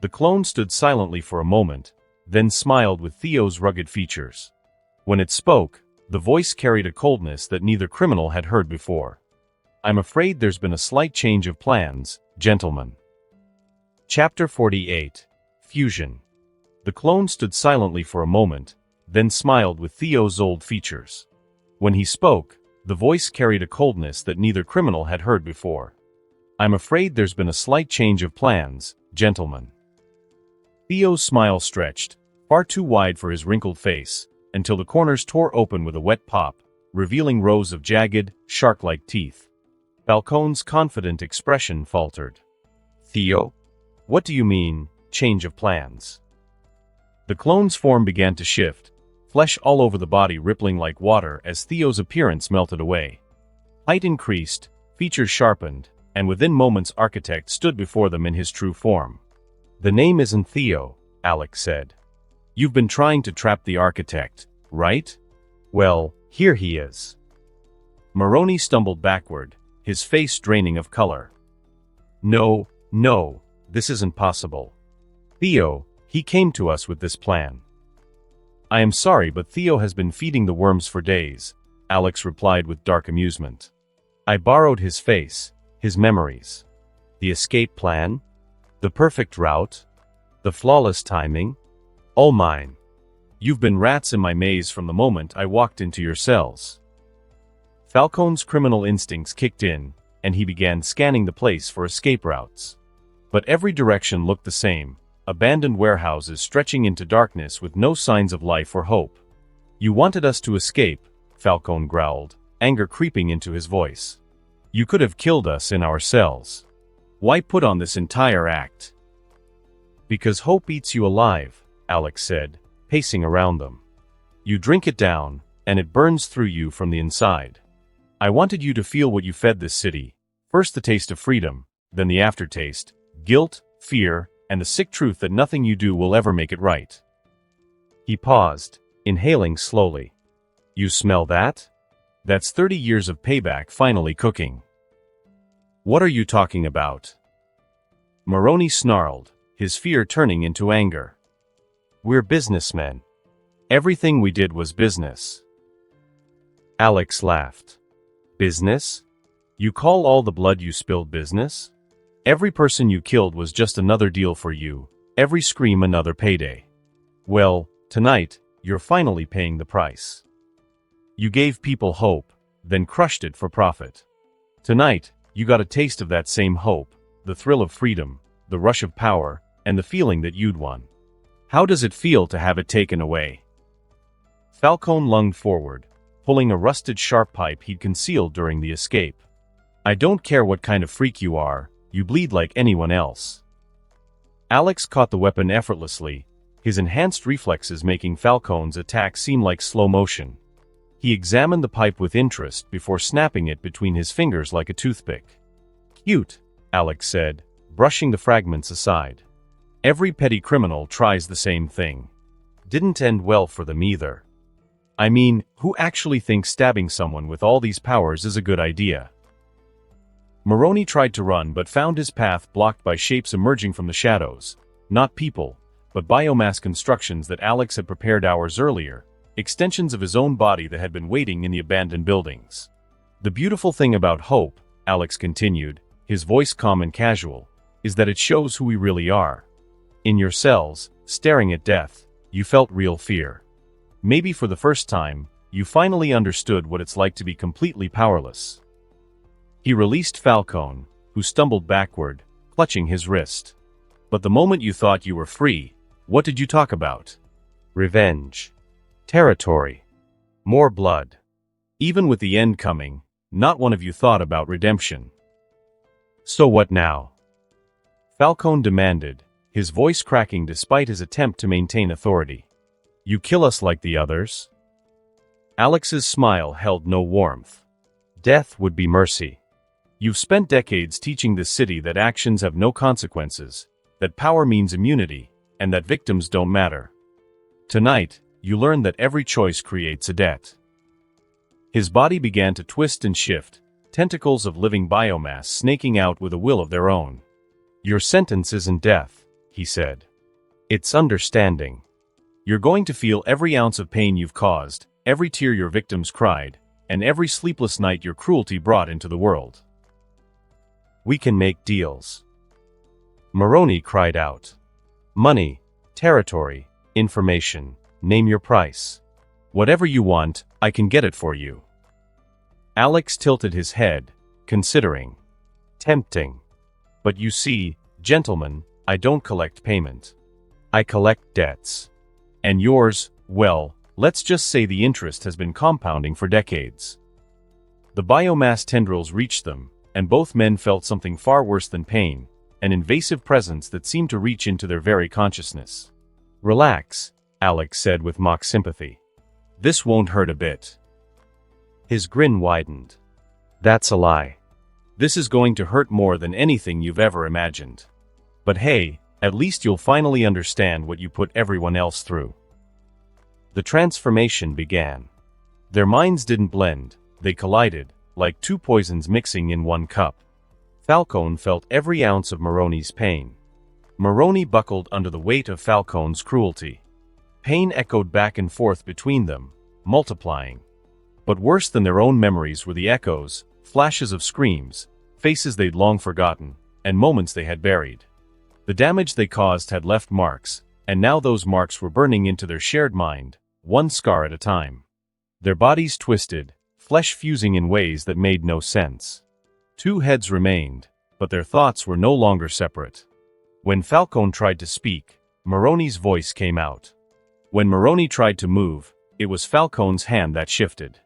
The clone stood silently for a moment, then smiled with Theo's rugged features. When it spoke, the voice carried a coldness that neither criminal had heard before. I'm afraid there's been a slight change of plans, gentlemen. Chapter 48. Fusion. The clone stood silently for a moment, then smiled with Theo's old features. When he spoke, the voice carried a coldness that neither criminal had heard before. I'm afraid there's been a slight change of plans, gentlemen. Theo's smile stretched, far too wide for his wrinkled face, until the corners tore open with a wet pop, revealing rows of jagged, shark-like teeth. Falcone's confident expression faltered. Theo? What do you mean, change of plans? The clone's form began to shift, flesh all over the body rippling like water as Theo's appearance melted away. Height increased, features sharpened, and within moments Architect stood before them in his true form. The name isn't Theo, Alex said. You've been trying to trap the Architect, right? Well, here he is. Moroni stumbled backward, his face draining of color. No, this isn't possible. Theo, he came to us with this plan. I am sorry, but Theo has been feeding the worms for days, Alex replied with dark amusement. I borrowed his face, his memories. The escape plan? The perfect route? The flawless timing? All mine. You've been rats in my maze from the moment I walked into your cells. Falcone's criminal instincts kicked in, and he began scanning the place for escape routes. But every direction looked the same, abandoned warehouses stretching into darkness with no signs of life or hope. You wanted us to escape, Falcone growled, anger creeping into his voice. You could have killed us in our cells. Why put on this entire act? Because hope eats you alive, Alex said, pacing around them. You drink it down, and it burns through you from the inside. I wanted you to feel what you fed this city, first the taste of freedom, then the aftertaste, guilt, fear, and the sick truth that nothing you do will ever make it right. He paused, inhaling slowly. You smell that? That's 30 years of payback finally cooking. What are you talking about? Moroni snarled, his fear turning into anger. We're businessmen. Everything we did was business. Alex laughed. Business? You call all the blood you spilled business? Every person you killed was just another deal for you, every scream another payday. Well, tonight, you're finally paying the price. You gave people hope, then crushed it for profit. Tonight, you got a taste of that same hope, the thrill of freedom, the rush of power, and the feeling that you'd won. How does it feel to have it taken away? Falcone lunged forward, pulling a rusted sharp pipe he'd concealed during the escape. I don't care what kind of freak you are, you bleed like anyone else. Alex caught the weapon effortlessly, his enhanced reflexes making Falcone's attack seem like slow motion. He examined the pipe with interest before snapping it between his fingers like a toothpick. Cute, Alex said, brushing the fragments aside. Every petty criminal tries the same thing. Didn't end well for them either. I mean, who actually thinks stabbing someone with all these powers is a good idea? Moroni tried to run but found his path blocked by shapes emerging from the shadows, not people, but biomass constructions that Alex had prepared hours earlier, extensions of his own body that had been waiting in the abandoned buildings. The beautiful thing about hope, Alex continued, his voice calm and casual, is that it shows who we really are. In your cells, staring at death, you felt real fear. Maybe for the first time, you finally understood what it's like to be completely powerless. He released Falcone, who stumbled backward, clutching his wrist. But the moment you thought you were free, what did you talk about? Revenge. Territory. More blood. Even with the end coming, not one of you thought about redemption. So what now? Falcone demanded, his voice cracking despite his attempt to maintain authority. You kill us like the others? Alex's smile held no warmth. Death would be mercy. You've spent decades teaching this city that actions have no consequences, that power means immunity, and that victims don't matter. Tonight, you learn that every choice creates a debt. His body began to twist and shift, tentacles of living biomass snaking out with a will of their own. Your sentence isn't death, he said. "It's understanding. You're going to feel every ounce of pain you've caused, every tear your victims cried, and every sleepless night your cruelty brought into the world. We can make deals." Moroni cried out. "Money, territory, information, name your price. Whatever you want, I can get it for you." Alex tilted his head, considering. Tempting. "But you see, gentlemen, I don't collect payment. I collect debts. And yours, well, let's just say the interest has been compounding for decades." The biomass tendrils reached them, and both men felt something far worse than pain, an invasive presence that seemed to reach into their very consciousness. "Relax," Alex said with mock sympathy. "This won't hurt a bit." His grin widened. "That's a lie. This is going to hurt more than anything you've ever imagined. But hey, at least you'll finally understand what you put everyone else through." The transformation began. Their minds didn't blend, they collided, like two poisons mixing in one cup. Falcone felt every ounce of Moroni's pain. Moroni buckled under the weight of Falcone's cruelty. Pain echoed back and forth between them, multiplying. But worse than their own memories were the echoes, flashes of screams, faces they'd long forgotten, and moments they had buried. The damage they caused had left marks, and now those marks were burning into their shared mind, one scar at a time. Their bodies twisted, flesh fusing in ways that made no sense. Two heads remained, but their thoughts were no longer separate. When Falcone tried to speak, Moroni's voice came out. When Moroni tried to move, it was Falcone's hand that shifted.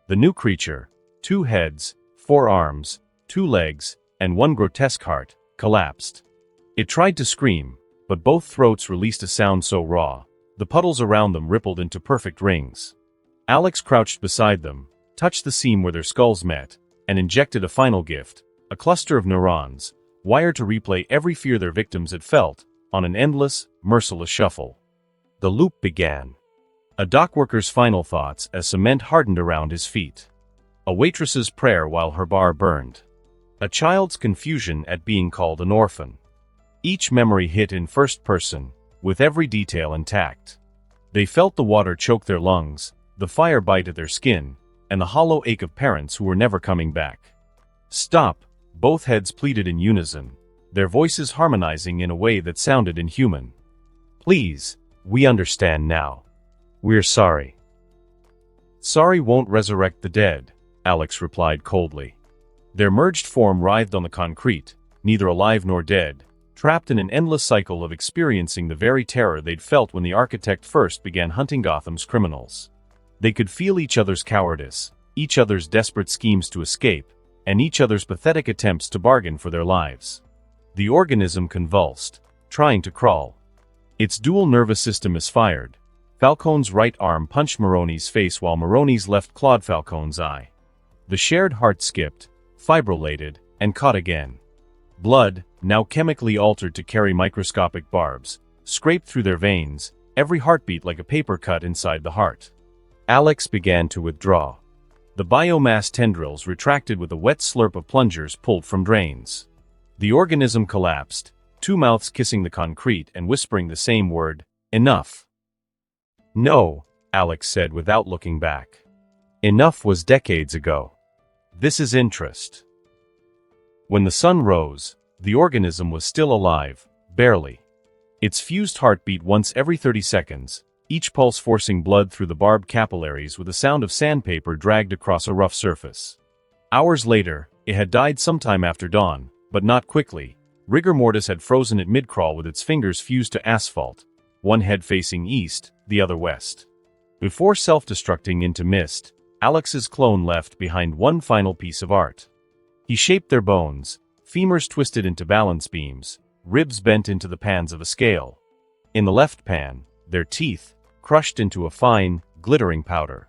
The new creature, 2 heads, 4 arms, 2 legs, and 1 grotesque heart, collapsed. It tried to scream, but both throats released a sound so raw, the puddles around them rippled into perfect rings. Alex crouched beside them, touched the seam where their skulls met, and injected a final gift, a cluster of neurons, wired to replay every fear their victims had felt, on an endless, merciless shuffle. The loop began. A dockworker's final thoughts as cement hardened around his feet. A waitress's prayer while her bar burned. A child's confusion at being called an orphan. Each memory hit in first person, with every detail intact. They felt the water choke their lungs, the fire bite at their skin, and the hollow ache of parents who were never coming back. "Stop," both heads pleaded in unison, their voices harmonizing in a way that sounded inhuman. "Please, we understand now. We're sorry." "Sorry won't resurrect the dead," Alex replied coldly. Their merged form writhed on the concrete, neither alive nor dead, trapped in an endless cycle of experiencing the very terror they'd felt when the architect first began hunting Gotham's criminals. They could feel each other's cowardice, each other's desperate schemes to escape, and each other's pathetic attempts to bargain for their lives. The organism convulsed, trying to crawl. Its dual nervous system misfired. Falcone's right arm punched Moroni's face while Moroni's left clawed Falcone's eye. The shared heart skipped, fibrillated, and caught again. Blood, now chemically altered to carry microscopic barbs, scraped through their veins, every heartbeat like a paper cut inside the heart. Alex began to withdraw. The biomass tendrils retracted with a wet slurp of plungers pulled from drains. The organism collapsed, 2 mouths kissing the concrete and whispering the same word, "Enough." "No," Alex said without looking back. "Enough was decades ago. This is interest." When the sun rose, the organism was still alive, barely. Its fused heart beat once every 30 seconds, each pulse forcing blood through the barbed capillaries with a sound of sandpaper dragged across a rough surface. Hours later, it had died sometime after dawn, but not quickly. Rigor mortis had frozen it mid-crawl with its fingers fused to asphalt, one head facing east, the other west. Before self-destructing into mist, Alex's clone left behind one final piece of art. He shaped their bones, femurs twisted into balance beams, ribs bent into the pans of a scale. In the left pan, their teeth, crushed into a fine, glittering powder.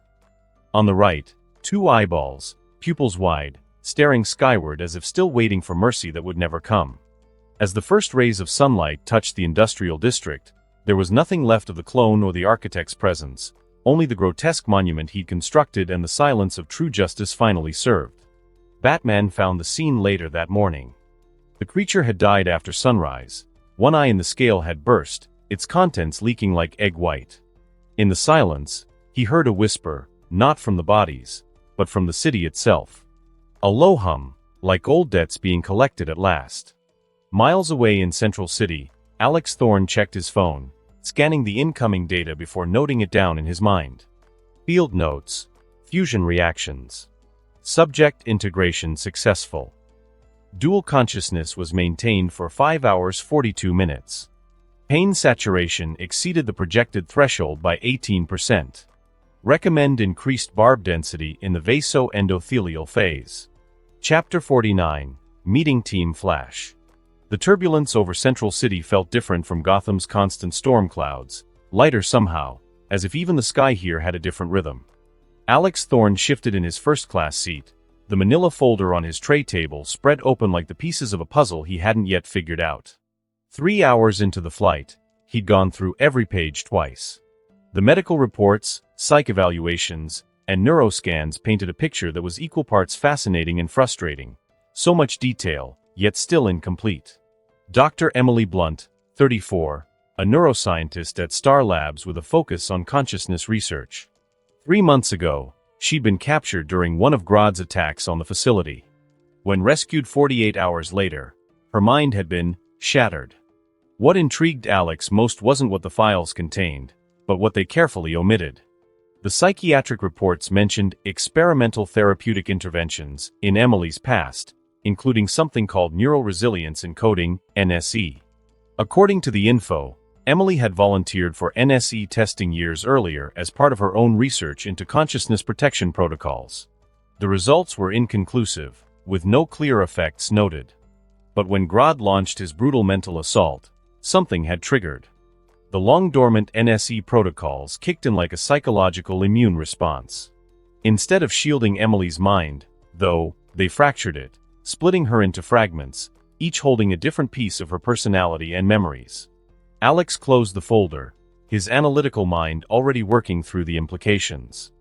On the right, 2 eyeballs, pupils wide, staring skyward as if still waiting for mercy that would never come. As the first rays of sunlight touched the industrial district, there was nothing left of the clone or the architect's presence, only the grotesque monument he'd constructed and the silence of true justice finally served. Batman found the scene later that morning. The creature had died after sunrise, One eye in the scale had burst, its contents leaking like egg white. In the silence, he heard a whisper, not from the bodies, but from the city itself. A low hum, like old debts being collected at last. Miles away in Central City, Alex Thorne checked his phone, scanning the incoming data before noting it down in his mind. Field notes. Fusion reactions. Subject integration successful. Dual consciousness was maintained for 5 hours 42 minutes. Pain saturation exceeded the projected threshold by 18%. Recommend increased barb density in the vaso-endothelial phase. Chapter 49. Meeting Team Flash. The turbulence over Central City felt different from Gotham's constant storm clouds, lighter somehow, as if even the sky here had a different rhythm. Alex Thorne shifted in his first-class seat, the manila folder on his tray table spread open like the pieces of a puzzle he hadn't yet figured out. 3 hours into the flight, he'd gone through every page twice. The medical reports, psych evaluations, and neuroscans painted a picture that was equal parts fascinating and frustrating. So much detail, yet still incomplete. Dr. Emily Blunt, 34, a neuroscientist at Star Labs with a focus on consciousness research. 3 months ago, she'd been captured during one of Grodd's attacks on the facility. When rescued 48 hours later, her mind had been shattered. What intrigued Alex most wasn't what the files contained, but what they carefully omitted. The psychiatric reports mentioned experimental therapeutic interventions in Emily's past, including something called neural resilience encoding, NSE. According to the info, Emily had volunteered for NSE testing years earlier as part of her own research into consciousness protection protocols. The results were inconclusive, with no clear effects noted. But when Grodd launched his brutal mental assault, something had triggered. The long-dormant NSE protocols kicked in like a psychological immune response. Instead of shielding Emily's mind, though, they fractured it, splitting her into fragments, each holding a different piece of her personality and memories. Alex closed the folder, his analytical mind already working through the implications.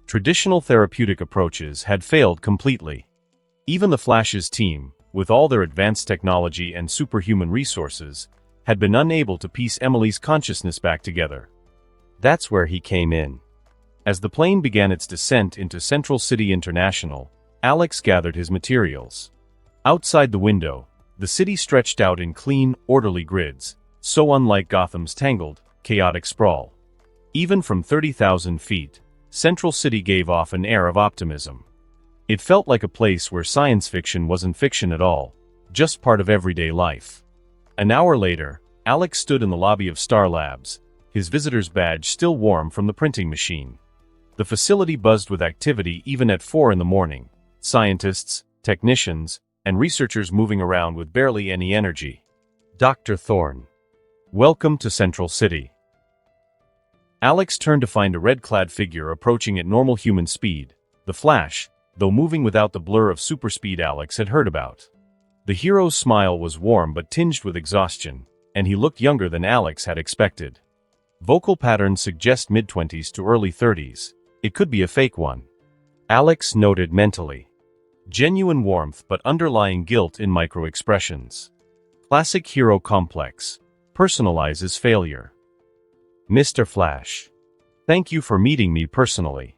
Traditional therapeutic approaches had failed completely. Even the Flash's team, with all their advanced technology and superhuman resources, had been unable to piece Emily's consciousness back together. That's where he came in. As the plane began its descent into Central City International, Alex gathered his materials. Outside the window, the city stretched out in clean, orderly grids, so unlike Gotham's tangled, chaotic sprawl. Even from 30,000 feet, Central City gave off an air of optimism. It felt like a place where science fiction wasn't fiction at all, just part of everyday life. An hour later, Alex stood in the lobby of Star Labs, his visitor's badge still warm from the printing machine. The facility buzzed with activity even at 4 in the morning, scientists, technicians, and researchers moving around with barely any energy. Dr. Thorne. Welcome to Central City. Alex turned to find a red-clad figure approaching at normal human speed, the Flash, though moving without the blur of superspeed Alex had heard about. The hero's smile was warm but tinged with exhaustion, and he looked younger than Alex had expected. Vocal patterns suggest mid-20s to early 30s. It could be a fake one. Alex noted mentally. Genuine warmth but underlying guilt in micro-expressions. Classic hero complex. Personalizes failure. Mr. Flash. Thank you for meeting me personally.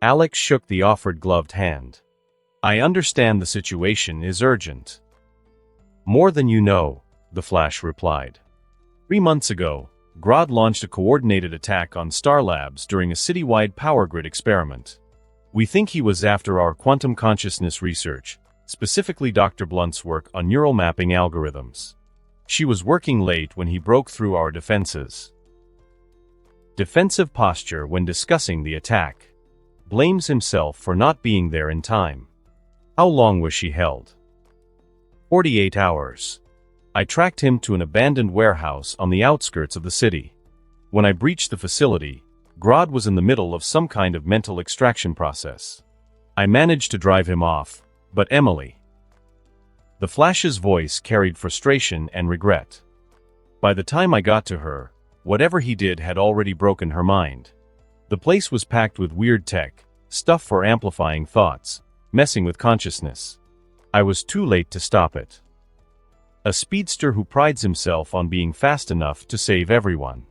Alex shook the offered gloved hand. I understand the situation is urgent. More than you know, the Flash replied. 3 months ago, Grodd launched a coordinated attack on Star Labs during a citywide power grid experiment. We think he was after our quantum consciousness research, specifically Dr. Blunt's work on neural mapping algorithms. She was working late when he broke through our defenses. Defensive posture when discussing the attack. Blames himself for not being there in time. How long was she held? 48 hours. I tracked him to an abandoned warehouse on the outskirts of the city. When I breached the facility, Grodd was in the middle of some kind of mental extraction process. I managed to drive him off, but Emily. The Flash's voice carried frustration and regret. By the time I got to her, whatever he did had already broken her mind. The place was packed with weird tech, stuff for amplifying thoughts, messing with consciousness. I was too late to stop it. A speedster who prides himself on being fast enough to save everyone.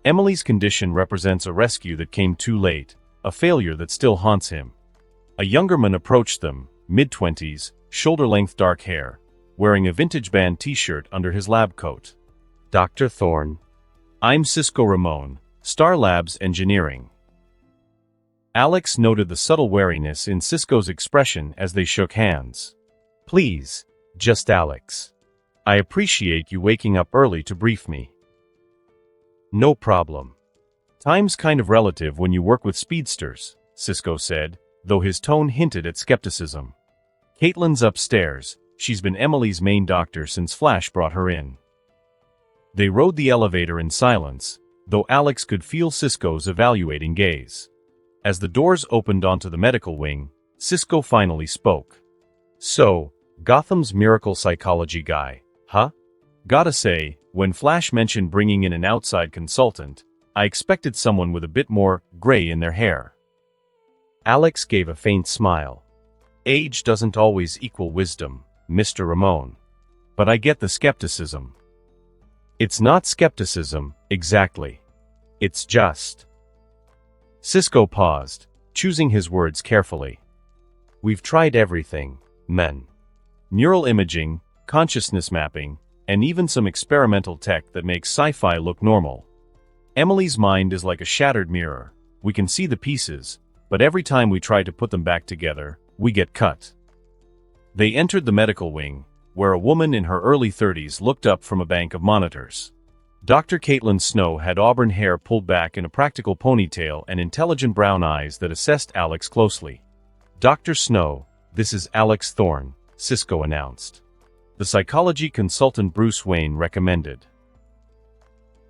Emily's condition represents a rescue that came too late, a failure that still haunts him. A younger man approached them, mid-20s, shoulder-length dark hair, wearing a vintage band t-shirt under his lab coat. Dr. Thorne. I'm Cisco Ramon, Star Labs Engineering. Alex noted the subtle wariness in Cisco's expression as they shook hands. Please, just Alex. I appreciate you waking up early to brief me. No problem. Time's kind of relative when you work with speedsters, Cisco said, though his tone hinted at skepticism. Caitlin's upstairs. She's been Emily's main doctor since Flash brought her in. They rode the elevator in silence, though Alex could feel Cisco's evaluating gaze. As the doors opened onto the medical wing, Cisco finally spoke. So, Gotham's miracle psychology guy, huh? Gotta say, when Flash mentioned bringing in an outside consultant, I expected someone with a bit more gray in their hair. Alex gave a faint smile. Age doesn't always equal wisdom, Mr. Ramon. But I get the skepticism. It's not skepticism, exactly. It's just... Cisco paused, choosing his words carefully. We've tried everything, men. Neural imaging, consciousness mapping, and even some experimental tech that makes sci-fi look normal. Emily's mind is like a shattered mirror. We can see the pieces, but every time we try to put them back together, we get cut. They entered the medical wing, where a woman in her early 30s looked up from a bank of monitors. Dr. Caitlin Snow had auburn hair pulled back in a practical ponytail and intelligent brown eyes that assessed Alex closely. Dr. Snow, this is Alex Thorne, Cisco announced. The psychology consultant Bruce Wayne recommended.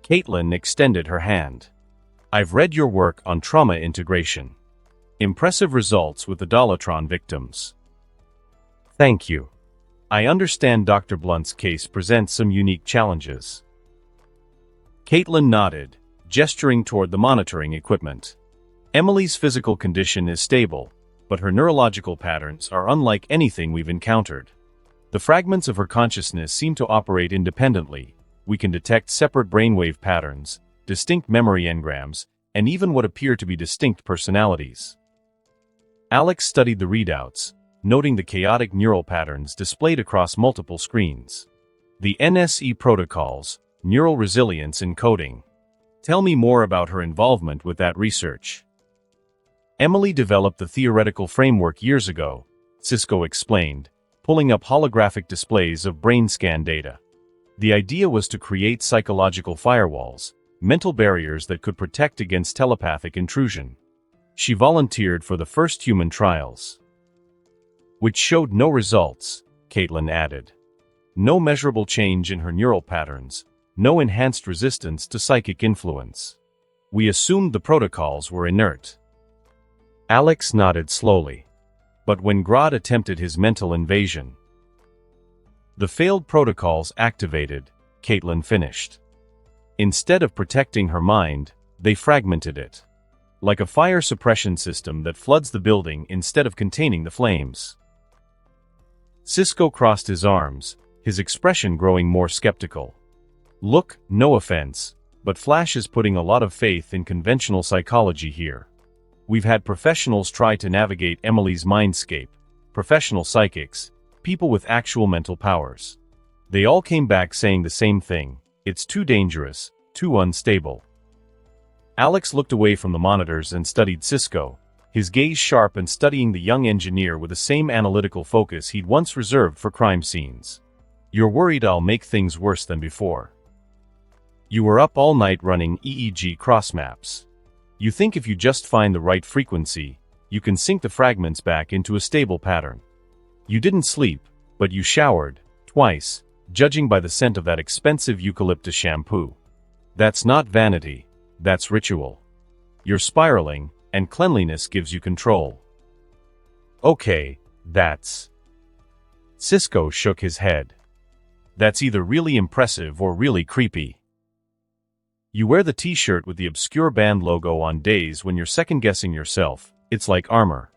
Caitlin extended her hand. I've read your work on trauma integration. Impressive results with the Dollatron victims. Thank you. I understand Dr. Blunt's case presents some unique challenges. Caitlin nodded, gesturing toward the monitoring equipment. Emily's physical condition is stable, but her neurological patterns are unlike anything we've encountered. The fragments of her consciousness seem to operate independently. We can detect separate brainwave patterns, distinct memory engrams, and even what appear to be distinct personalities. Alex studied the readouts, noting the chaotic neural patterns displayed across multiple screens. The NSE protocols, neural resilience encoding. Tell me more about her involvement with that research. Emily developed the theoretical framework years ago, Cisco explained, pulling up holographic displays of brain scan data. The idea was to create psychological firewalls, mental barriers that could protect against telepathic intrusion. She volunteered for the first human trials, which showed no results, Caitlin added. No measurable change in her neural patterns, no enhanced resistance to psychic influence. We assumed the protocols were inert. Alex nodded slowly. But when Grodd attempted his mental invasion, the failed protocols activated, Caitlin finished. Instead of protecting her mind, they fragmented it. Like a fire suppression system that floods the building instead of containing the flames. Cisco crossed his arms, his expression growing more skeptical. Look, no offense, but Flash is putting a lot of faith in conventional psychology here. We've had professionals try to navigate Emily's mindscape, professional psychics, people with actual mental powers. They all came back saying the same thing: it's too dangerous, too unstable. Alex looked away from the monitors and studied Cisco, his gaze sharp and studying the young engineer with the same analytical focus he'd once reserved for crime scenes. You're worried I'll make things worse than before. You were up all night running EEG cross maps. You think if you just find the right frequency, you can sync the fragments back into a stable pattern. You didn't sleep, but you showered, twice, judging by the scent of that expensive eucalyptus shampoo. That's not vanity, that's ritual. You're spiraling, and cleanliness gives you control. Okay, that's... Cisco shook his head. That's either really impressive or really creepy. You wear the t-shirt with the obscure band logo on days when you're second-guessing yourself. It's like armor.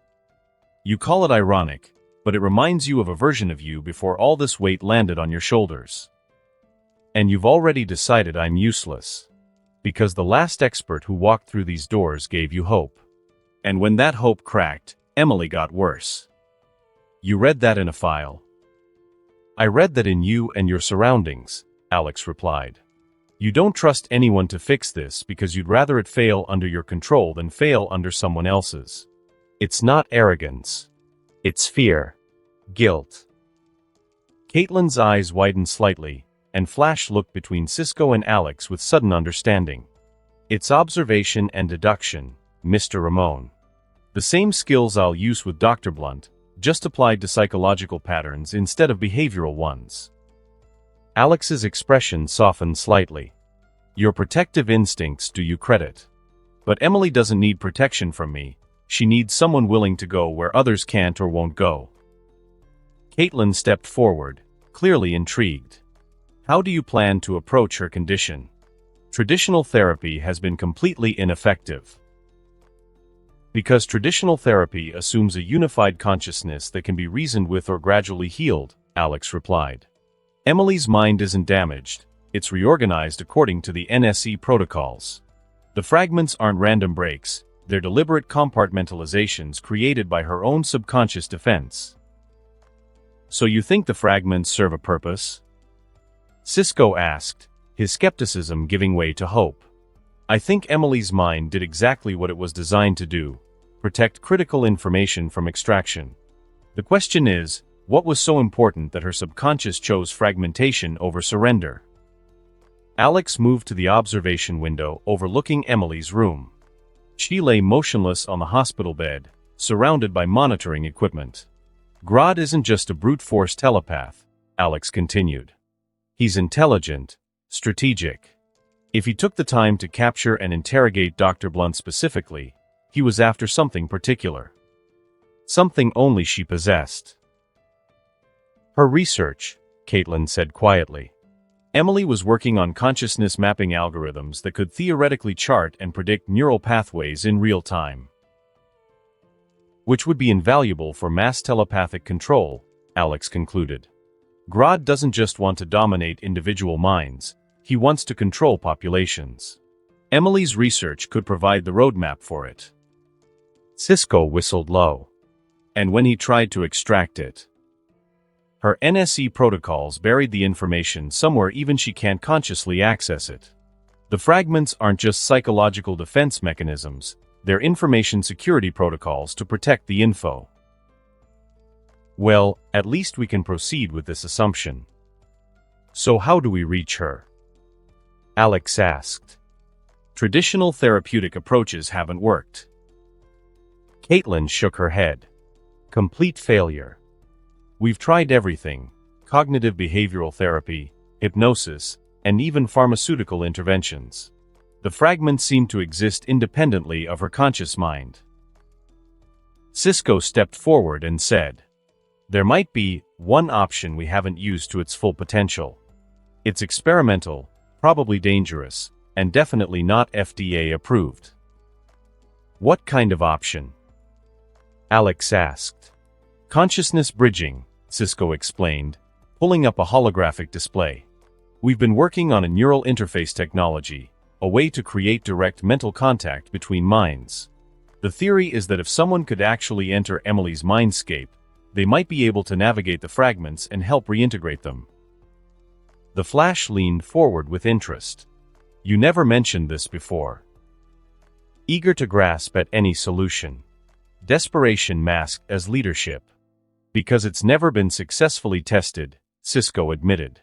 You call it ironic, but it reminds you of a version of you before all this weight landed on your shoulders. And you've already decided I'm useless. Because the last expert who walked through these doors gave you hope. And when that hope cracked, Emily got worse. You read that in a file. I read that in you and your surroundings, Alex replied. You don't trust anyone to fix this because you'd rather it fail under your control than fail under someone else's. It's not arrogance. It's fear. Guilt. Caitlin's eyes widened slightly, and Flash looked between Cisco and Alex with sudden understanding. It's observation and deduction, Mr. Ramon. The same skills I'll use with Dr. Blunt, just applied to psychological patterns instead of behavioral ones. Alex's expression softened slightly. Your protective instincts do you credit. But Emily doesn't need protection from me. She needs someone willing to go where others can't or won't go. Caitlin stepped forward, clearly intrigued. How do you plan to approach her condition? Traditional therapy has been completely ineffective. Because traditional therapy assumes a unified consciousness that can be reasoned with or gradually healed, Alex replied. Emily's mind isn't damaged, it's reorganized according to the NSE protocols. The fragments aren't random breaks, they're deliberate compartmentalizations created by her own subconscious defense. So you think the fragments serve a purpose? Cisco asked, his skepticism giving way to hope. I think Emily's mind did exactly what it was designed to do, protect critical information from extraction. The question is, what was so important that her subconscious chose fragmentation over surrender? Alex moved to the observation window overlooking Emily's room. She lay motionless on the hospital bed, surrounded by monitoring equipment. Grodd isn't just a brute force telepath, Alex continued. He's intelligent, strategic. If he took the time to capture and interrogate Dr. Blunt specifically, he was after something particular. Something only she possessed. Her research, Caitlin said quietly. Emily was working on consciousness mapping algorithms that could theoretically chart and predict neural pathways in real time. Which would be invaluable for mass telepathic control, Alex concluded. Grodd doesn't just want to dominate individual minds, he wants to control populations. Emily's research could provide the roadmap for it. Cisco whistled low. And when he tried to extract it, her NSE protocols buried the information somewhere even she can't consciously access it. The fragments aren't just psychological defense mechanisms, they're information security protocols to protect the info. Well, at least we can proceed with this assumption. So how do we reach her? Alex asked. Traditional therapeutic approaches haven't worked. Caitlin shook her head. Complete failure. We've tried everything, cognitive behavioral therapy, hypnosis, and even pharmaceutical interventions. The fragments seem to exist independently of her conscious mind. Cisco stepped forward and said, there might be one option we haven't used to its full potential. It's experimental, probably dangerous, and definitely not FDA approved. What kind of option? Alex asked. Consciousness bridging, Cisco explained, pulling up a holographic display. We've been working on a neural interface technology, a way to create direct mental contact between minds. The theory is that if someone could actually enter Emily's mindscape, they might be able to navigate the fragments and help reintegrate them. The Flash leaned forward with interest. You never mentioned this before. Eager to grasp at any solution. Desperation masked as leadership. Because it's never been successfully tested, Cisco admitted.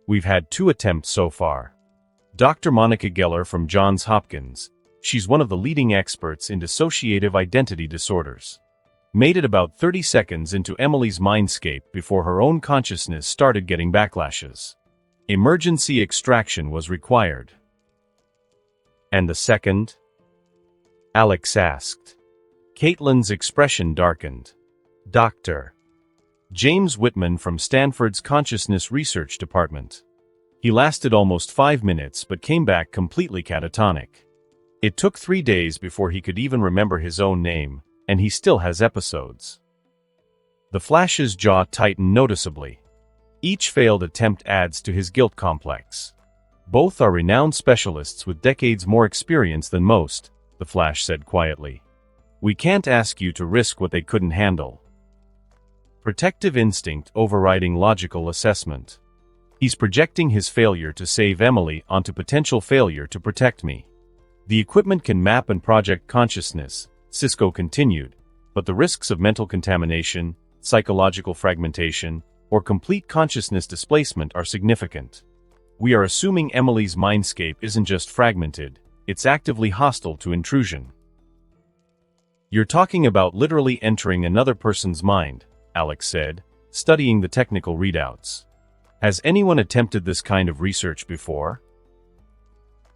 We've had 2 attempts so far. Dr. Monica Geller from Johns Hopkins, she's one of the leading experts in dissociative identity disorders, made it about 30 seconds into Emily's mindscape before her own consciousness started getting backlashes. Emergency extraction was required. And the second? Alex asked. Caitlin's expression darkened. Dr. James Whitman from Stanford's Consciousness Research Department. He lasted almost 5 minutes but came back completely catatonic. It took 3 days before he could even remember his own name, and he still has episodes. The Flash's jaw tightened noticeably. Each failed attempt adds to his guilt complex. Both are renowned specialists with decades more experience than most, the Flash said quietly. We can't ask you to risk what they couldn't handle. Protective instinct overriding logical assessment. He's projecting his failure to save Emily onto potential failure to protect me. The equipment can map and project consciousness, Cisco continued, but the risks of mental contamination, psychological fragmentation, or complete consciousness displacement are significant. We are assuming Emily's mindscape isn't just fragmented, it's actively hostile to intrusion. You're talking about literally entering another person's mind, Alex said, studying the technical readouts. Has anyone attempted this kind of research before?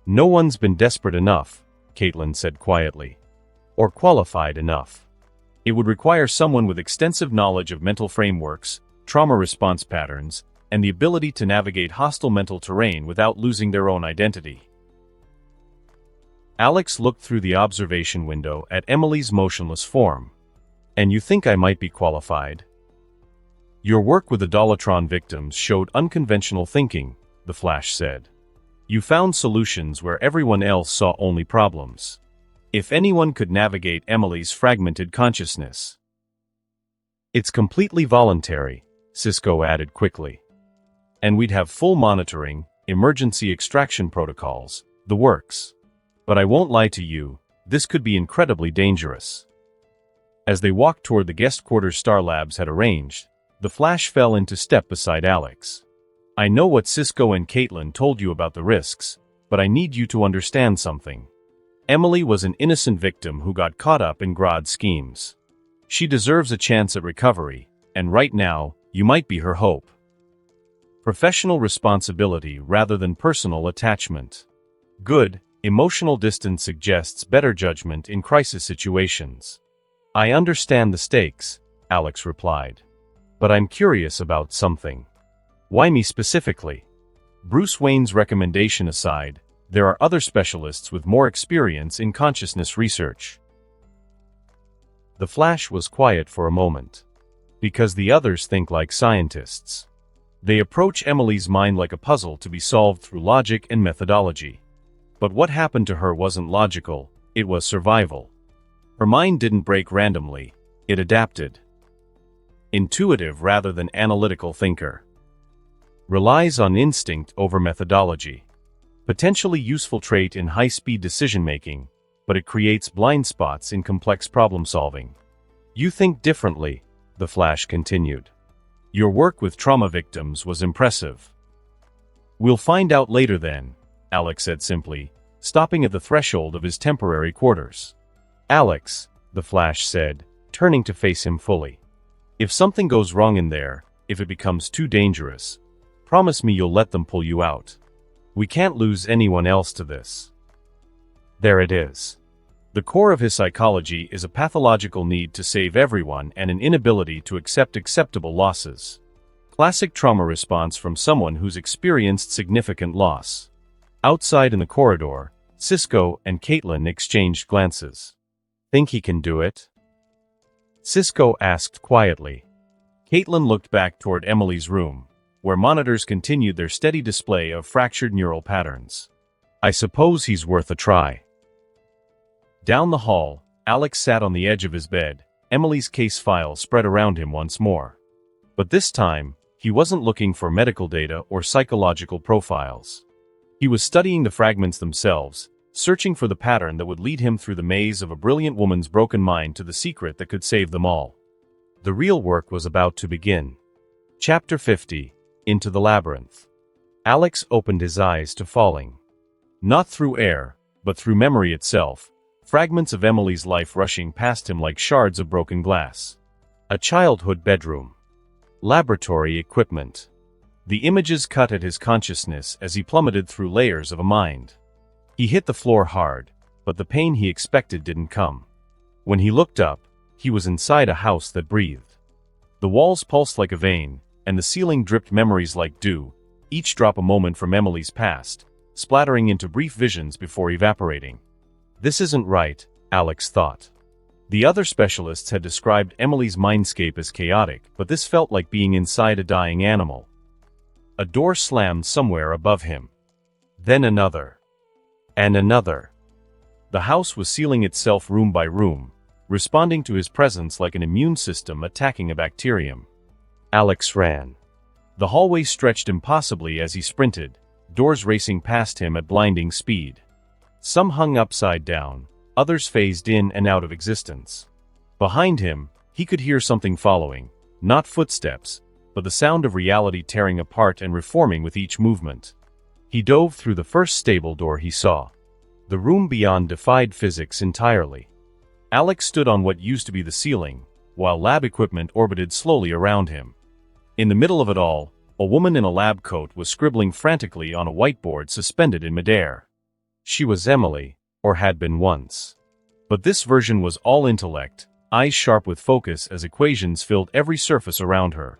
No one's been desperate enough, Caitlin said quietly. Or qualified enough. It would require someone with extensive knowledge of mental frameworks, trauma response patterns, and the ability to navigate hostile mental terrain without losing their own identity. Alex looked through the observation window at Emily's motionless form. And you think I might be qualified? Your work with the Dollatron victims showed unconventional thinking, the Flash said. You found solutions where everyone else saw only problems. If anyone could navigate Emily's fragmented consciousness. It's completely voluntary, Cisco added quickly. And we'd have full monitoring, emergency extraction protocols, the works. But I won't lie to you, this could be incredibly dangerous. As they walked toward the guest quarters Star Labs had arranged, the Flash fell into step beside Alex. I know what Cisco and Caitlin told you about the risks, but I need you to understand something. Emily was an innocent victim who got caught up in Grodd's schemes. She deserves a chance at recovery, and right now, you might be her hope. Professional responsibility rather than personal attachment. Good, emotional distance suggests better judgment in crisis situations. I understand the stakes, Alex replied. But I'm curious about something. Why me specifically? Bruce Wayne's recommendation aside, there are other specialists with more experience in consciousness research. The Flash was quiet for a moment. Because the others think like scientists. They approach Emily's mind like a puzzle to be solved through logic and methodology. But what happened to her wasn't logical, it was survival. Her mind didn't break randomly, it adapted. Intuitive rather than analytical thinker. Relies on instinct over methodology. Potentially useful trait in high-speed decision-making, but it creates blind spots in complex problem-solving. You think differently, the Flash continued. Your work with trauma victims was impressive. We'll find out later then, Alex said simply, stopping at the threshold of his temporary quarters. Alex, the Flash said, turning to face him fully. If something goes wrong in there, if it becomes too dangerous, promise me you'll let them pull you out. We can't lose anyone else to this. There it is. The core of his psychology is a pathological need to save everyone and an inability to accept acceptable losses. Classic trauma response from someone who's experienced significant loss. Outside in the corridor, Cisco and Caitlin exchanged glances. Think he can do it? Cisco asked quietly. Caitlin looked back toward Emily's room, where monitors continued their steady display of fractured neural patterns. I suppose he's worth a try. Down the hall, Alex sat on the edge of his bed, Emily's case file spread around him once more. But this time, he wasn't looking for medical data or psychological profiles. He was studying the fragments themselves, searching for the pattern that would lead him through the maze of a brilliant woman's broken mind to the secret that could save them all. The real work was about to begin. Chapter 50, Into the Labyrinth. Alex opened his eyes to falling. Not through air, but through memory itself, fragments of Emily's life rushing past him like shards of broken glass. A childhood bedroom. Laboratory equipment. The images cut at his consciousness as he plummeted through layers of a mind. He hit the floor hard, but the pain he expected didn't come. When he looked up, he was inside a house that breathed. The walls pulsed like a vein, and the ceiling dripped memories like dew, each drop a moment from Emily's past, splattering into brief visions before evaporating. This isn't right, Alex thought. The other specialists had described Emily's mindscape as chaotic, but this felt like being inside a dying animal. A door slammed somewhere above him. Then another. And another. The house was sealing itself room by room, responding to his presence like an immune system attacking a bacterium. Alex ran. The hallway stretched impossibly as he sprinted, doors racing past him at blinding speed. Some hung upside down, others phased in and out of existence. Behind him, he could hear something following, not footsteps, but the sound of reality tearing apart and reforming with each movement. He dove through the first stable door he saw. The room beyond defied physics entirely. Alex stood on what used to be the ceiling, while lab equipment orbited slowly around him. In the middle of it all, a woman in a lab coat was scribbling frantically on a whiteboard suspended in midair. She was Emily, or had been once. But this version was all intellect, eyes sharp with focus as equations filled every surface around her.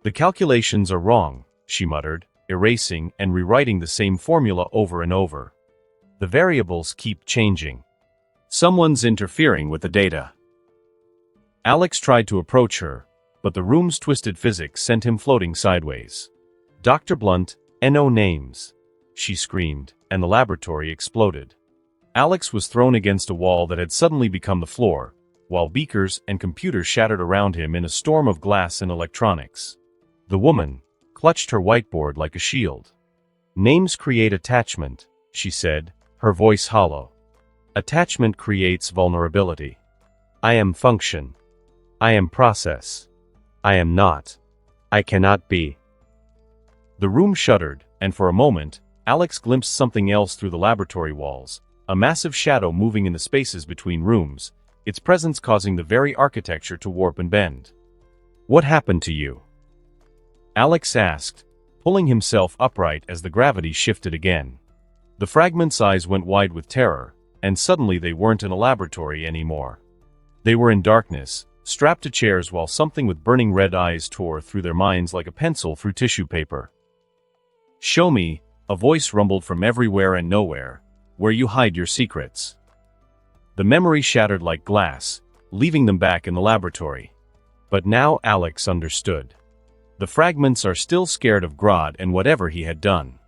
"The calculations are wrong," she muttered, erasing and rewriting the same formula over and over. "The variables keep changing. Someone's interfering with the data." Alex tried to approach her, but the room's twisted physics sent him floating sideways. "Dr. Blunt, no names," she screamed, and the laboratory exploded. Alex was thrown against a wall that had suddenly become the floor, while beakers and computers shattered around him in a storm of glass and electronics. The woman clutched her whiteboard like a shield. "Names create attachment," she said, her voice hollow. "Attachment creates vulnerability. I am function. I am process. I am not. I cannot be." The room shuddered, and for a moment, Alex glimpsed something else through the laboratory walls, a massive shadow moving in the spaces between rooms, its presence causing the very architecture to warp and bend. "What happened to you?" Alex asked, pulling himself upright as the gravity shifted again. The fragment's eyes went wide with terror, and suddenly they weren't in a laboratory anymore. They were in darkness, strapped to chairs while something with burning red eyes tore through their minds like a pencil through tissue paper. "Show me," a voice rumbled from everywhere and nowhere, "where you hide your secrets." The memory shattered like glass, leaving them back in the laboratory. But now Alex understood. The fragments are still scared of Grodd and whatever he had done.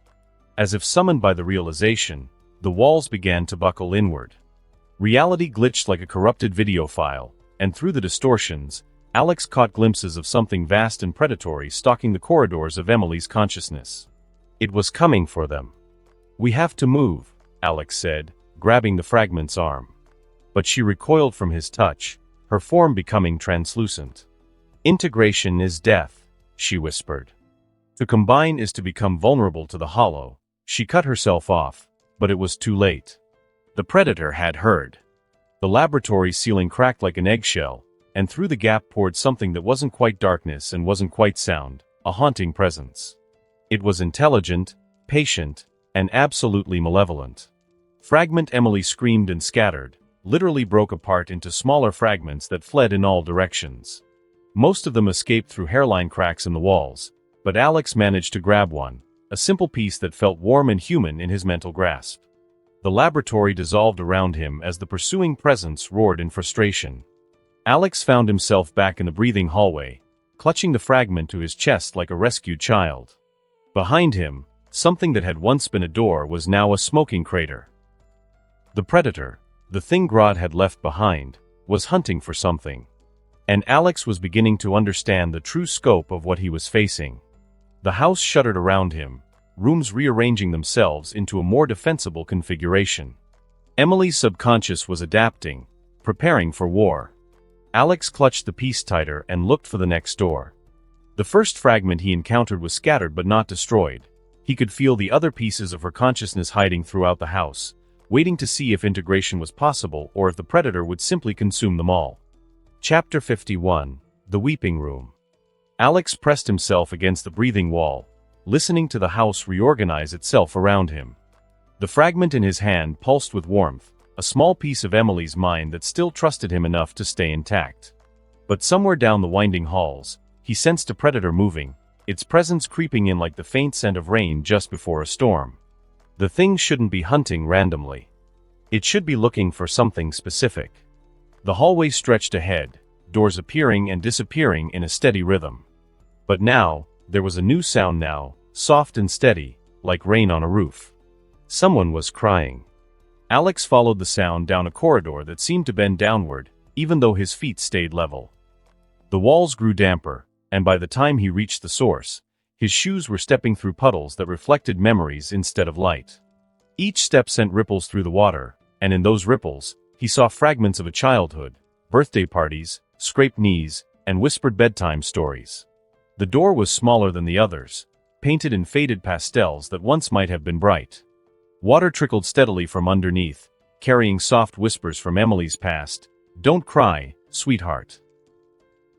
As if summoned by the realization, the walls began to buckle inward. Reality glitched like a corrupted video file, and through the distortions, Alex caught glimpses of something vast and predatory stalking the corridors of Emily's consciousness. It was coming for them. "We have to move," Alex said, grabbing the fragment's arm. But she recoiled from his touch, her form becoming translucent. "Integration is death," she whispered. "To combine is to become vulnerable to the hollow." She cut herself off, but it was too late. The predator had heard. The laboratory ceiling cracked like an eggshell, and through the gap poured something that wasn't quite darkness and wasn't quite sound, a haunting presence. It was intelligent, patient, and absolutely malevolent. Fragment Emily screamed and scattered, literally broke apart into smaller fragments that fled in all directions. Most of them escaped through hairline cracks in the walls, but Alex managed to grab one, a simple piece that felt warm and human in his mental grasp. The laboratory dissolved around him as the pursuing presence roared in frustration. Alex found himself back in the breathing hallway, clutching the fragment to his chest like a rescued child. Behind him, something that had once been a door was now a smoking crater. The predator, the thing Grodd had left behind, was hunting for something. And Alex was beginning to understand the true scope of what he was facing. The house shuddered around him, rooms rearranging themselves into a more defensible configuration. Emily's subconscious was adapting, preparing for war. Alex clutched the piece tighter and looked for the next door. The first fragment he encountered was scattered but not destroyed. He could feel the other pieces of her consciousness hiding throughout the house, waiting to see if integration was possible or if the predator would simply consume them all. Chapter 51, The Weeping Room. Alex pressed himself against the breathing wall, listening to the house reorganize itself around him. The fragment in his hand pulsed with warmth, a small piece of Emily's mind that still trusted him enough to stay intact. But somewhere down the winding halls, he sensed a predator moving, its presence creeping in like the faint scent of rain just before a storm. The thing shouldn't be hunting randomly. It should be looking for something specific. The hallway stretched ahead, doors appearing and disappearing in a steady rhythm. But now, there was a new sound now, soft and steady, like rain on a roof. Someone was crying. Alex followed the sound down a corridor that seemed to bend downward, even though his feet stayed level. The walls grew damper, and by the time he reached the source, his shoes were stepping through puddles that reflected memories instead of light. Each step sent ripples through the water, and in those ripples, he saw fragments of a childhood, birthday parties, scraped knees, and whispered bedtime stories. The door was smaller than the others, painted in faded pastels that once might have been bright. Water trickled steadily from underneath, carrying soft whispers from Emily's past. "Don't cry, sweetheart.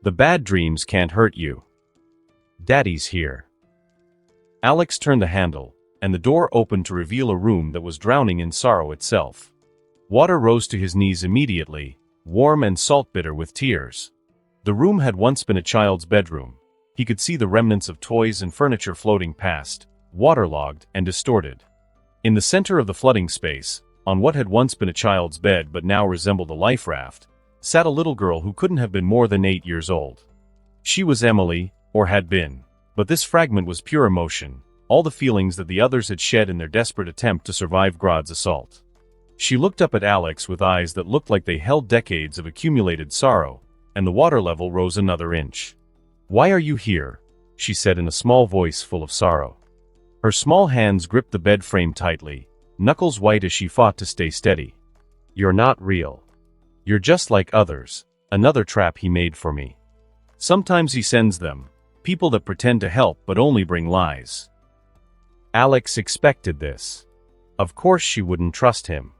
The bad dreams can't hurt you. Daddy's here." Alex turned the handle, and the door opened to reveal a room that was drowning in sorrow itself. Water rose to his knees immediately, warm and saltbitter with tears. The room had once been a child's bedroom. He could see the remnants of toys and furniture floating past, waterlogged and distorted. In the center of the flooding space, on what had once been a child's bed but now resembled a life raft, sat a little girl who couldn't have been more than 8 years old. She was Emily, or had been, but this fragment was pure emotion, all the feelings that the others had shed in their desperate attempt to survive Grodd's assault. She looked up at Alex with eyes that looked like they held decades of accumulated sorrow, and the water level rose another inch. "Why are you here?" she said in a small voice full of sorrow. Her small hands gripped the bed frame tightly, knuckles white as she fought to stay steady. "You're not real. You're just like others, another trap he made for me. Sometimes he sends them, people that pretend to help but only bring lies." Alex expected this. Of course she wouldn't trust him.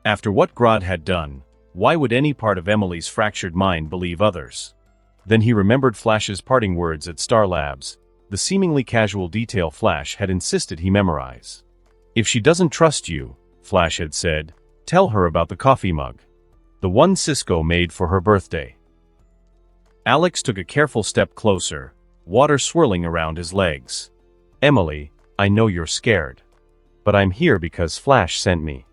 After what Grodd had done, why would any part of Emily's fractured mind believe others? Then he remembered Flash's parting words at Star Labs, the seemingly casual detail Flash had insisted he memorize. "If she doesn't trust you," Flash had said, "tell her about the coffee mug. The one Cisco made for her birthday." Alex took a careful step closer, water swirling around his legs. "Emily, I know you're scared. But I'm here because Flash sent me.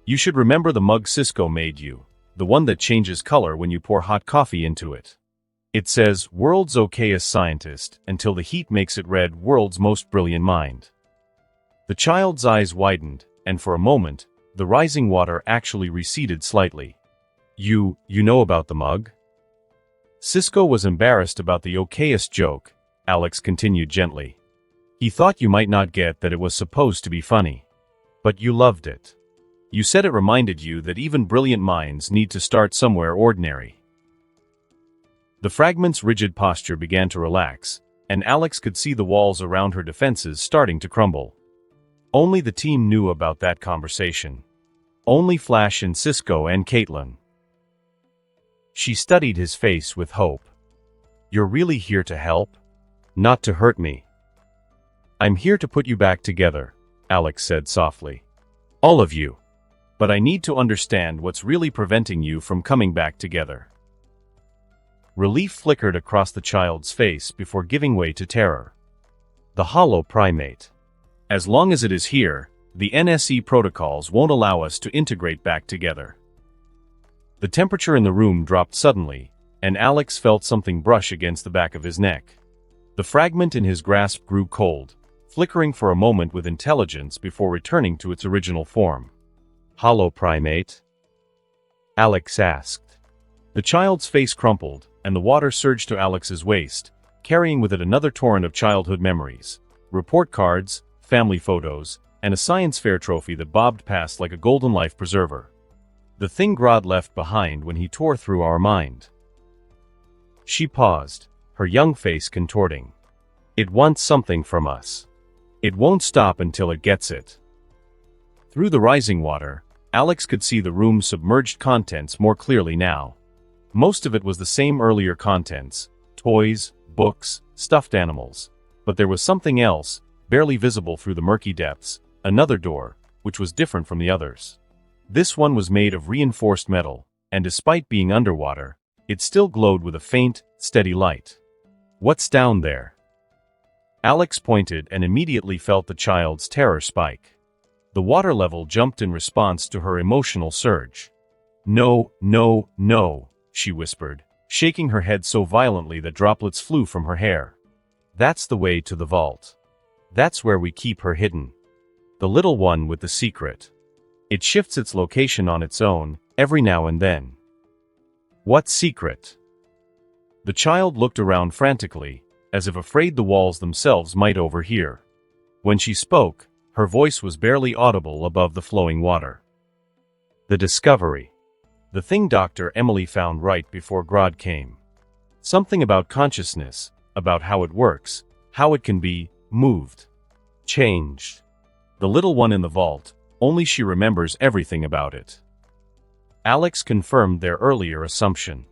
You should remember the mug Cisco made you, the one that changes color when you pour hot coffee into it. It says, 'World's okayest scientist, until the heat makes it red, world's most brilliant mind.'" The child's eyes widened, and for a moment, the rising water actually receded slightly. You know about the mug?" Cisco was embarrassed about the okayest joke, Alex continued gently. "He thought you might not get that it was supposed to be funny. But you loved it. You said it reminded you that even brilliant minds need to start somewhere ordinary." The fragment's rigid posture began to relax, and Alex could see the walls around her defenses starting to crumble. Only the team knew about that conversation. Only Flash and Cisco and Caitlin. She studied his face with hope. "You're really here to help? Not to hurt me?" "I'm here to put you back together," Alex said softly. "All of you. But I need to understand what's really preventing you from coming back together." Relief flickered across the child's face before giving way to terror. "The hollow primate. As long as it is here, the NSE protocols won't allow us to integrate back together." The temperature in the room dropped suddenly, and Alex felt something brush against the back of his neck. The fragment in his grasp grew cold, flickering for a moment with intelligence before returning to its original form. "Hollow primate?" Alex asked. The child's face crumpled, and the water surged to Alex's waist, carrying with it another torrent of childhood memories, report cards, family photos, and a science fair trophy that bobbed past like a golden life preserver. The thing Grodd left behind when he tore through our mind. She paused, her young face contorting. "It wants something from us. It won't stop until it gets it." Through the rising water, Alex could see the room's submerged contents more clearly now. Most of it was the same earlier contents, toys, books, stuffed animals. But there was something else, barely visible through the murky depths, another door, which was different from the others. This one was made of reinforced metal, and despite being underwater, it still glowed with a faint, steady light. "What's down there?" Alex pointed and immediately felt the child's terror spike. The water level jumped in response to her emotional surge. "No, no, no," she whispered, shaking her head so violently that droplets flew from her hair. "That's the way to the vault. That's where we keep her hidden. The little one with the secret. It shifts its location on its own, every now and then." "What secret?" The child looked around frantically, as if afraid the walls themselves might overhear. When she spoke, her voice was barely audible above the flowing water. "The discovery. The thing Dr. Emily found right before Grodd came. Something about consciousness, about how it works, how it can be moved, changed. The little one in the vault, only she remembers everything about it." Alex confirmed their earlier assumption.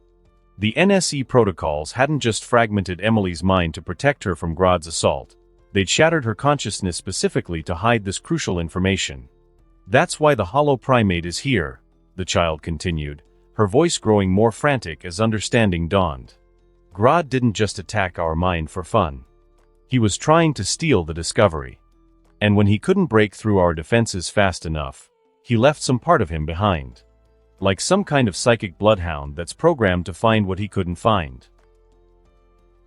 The NSE protocols hadn't just fragmented Emily's mind to protect her from Grodd's assault, they'd shattered her consciousness specifically to hide this crucial information. "That's why the hollow primate is here," the child continued, her voice growing more frantic as understanding dawned. "Grodd didn't just attack our mind for fun. He was trying to steal the discovery. And when he couldn't break through our defenses fast enough, he left some part of him behind. Like some kind of psychic bloodhound that's programmed to find what he couldn't find."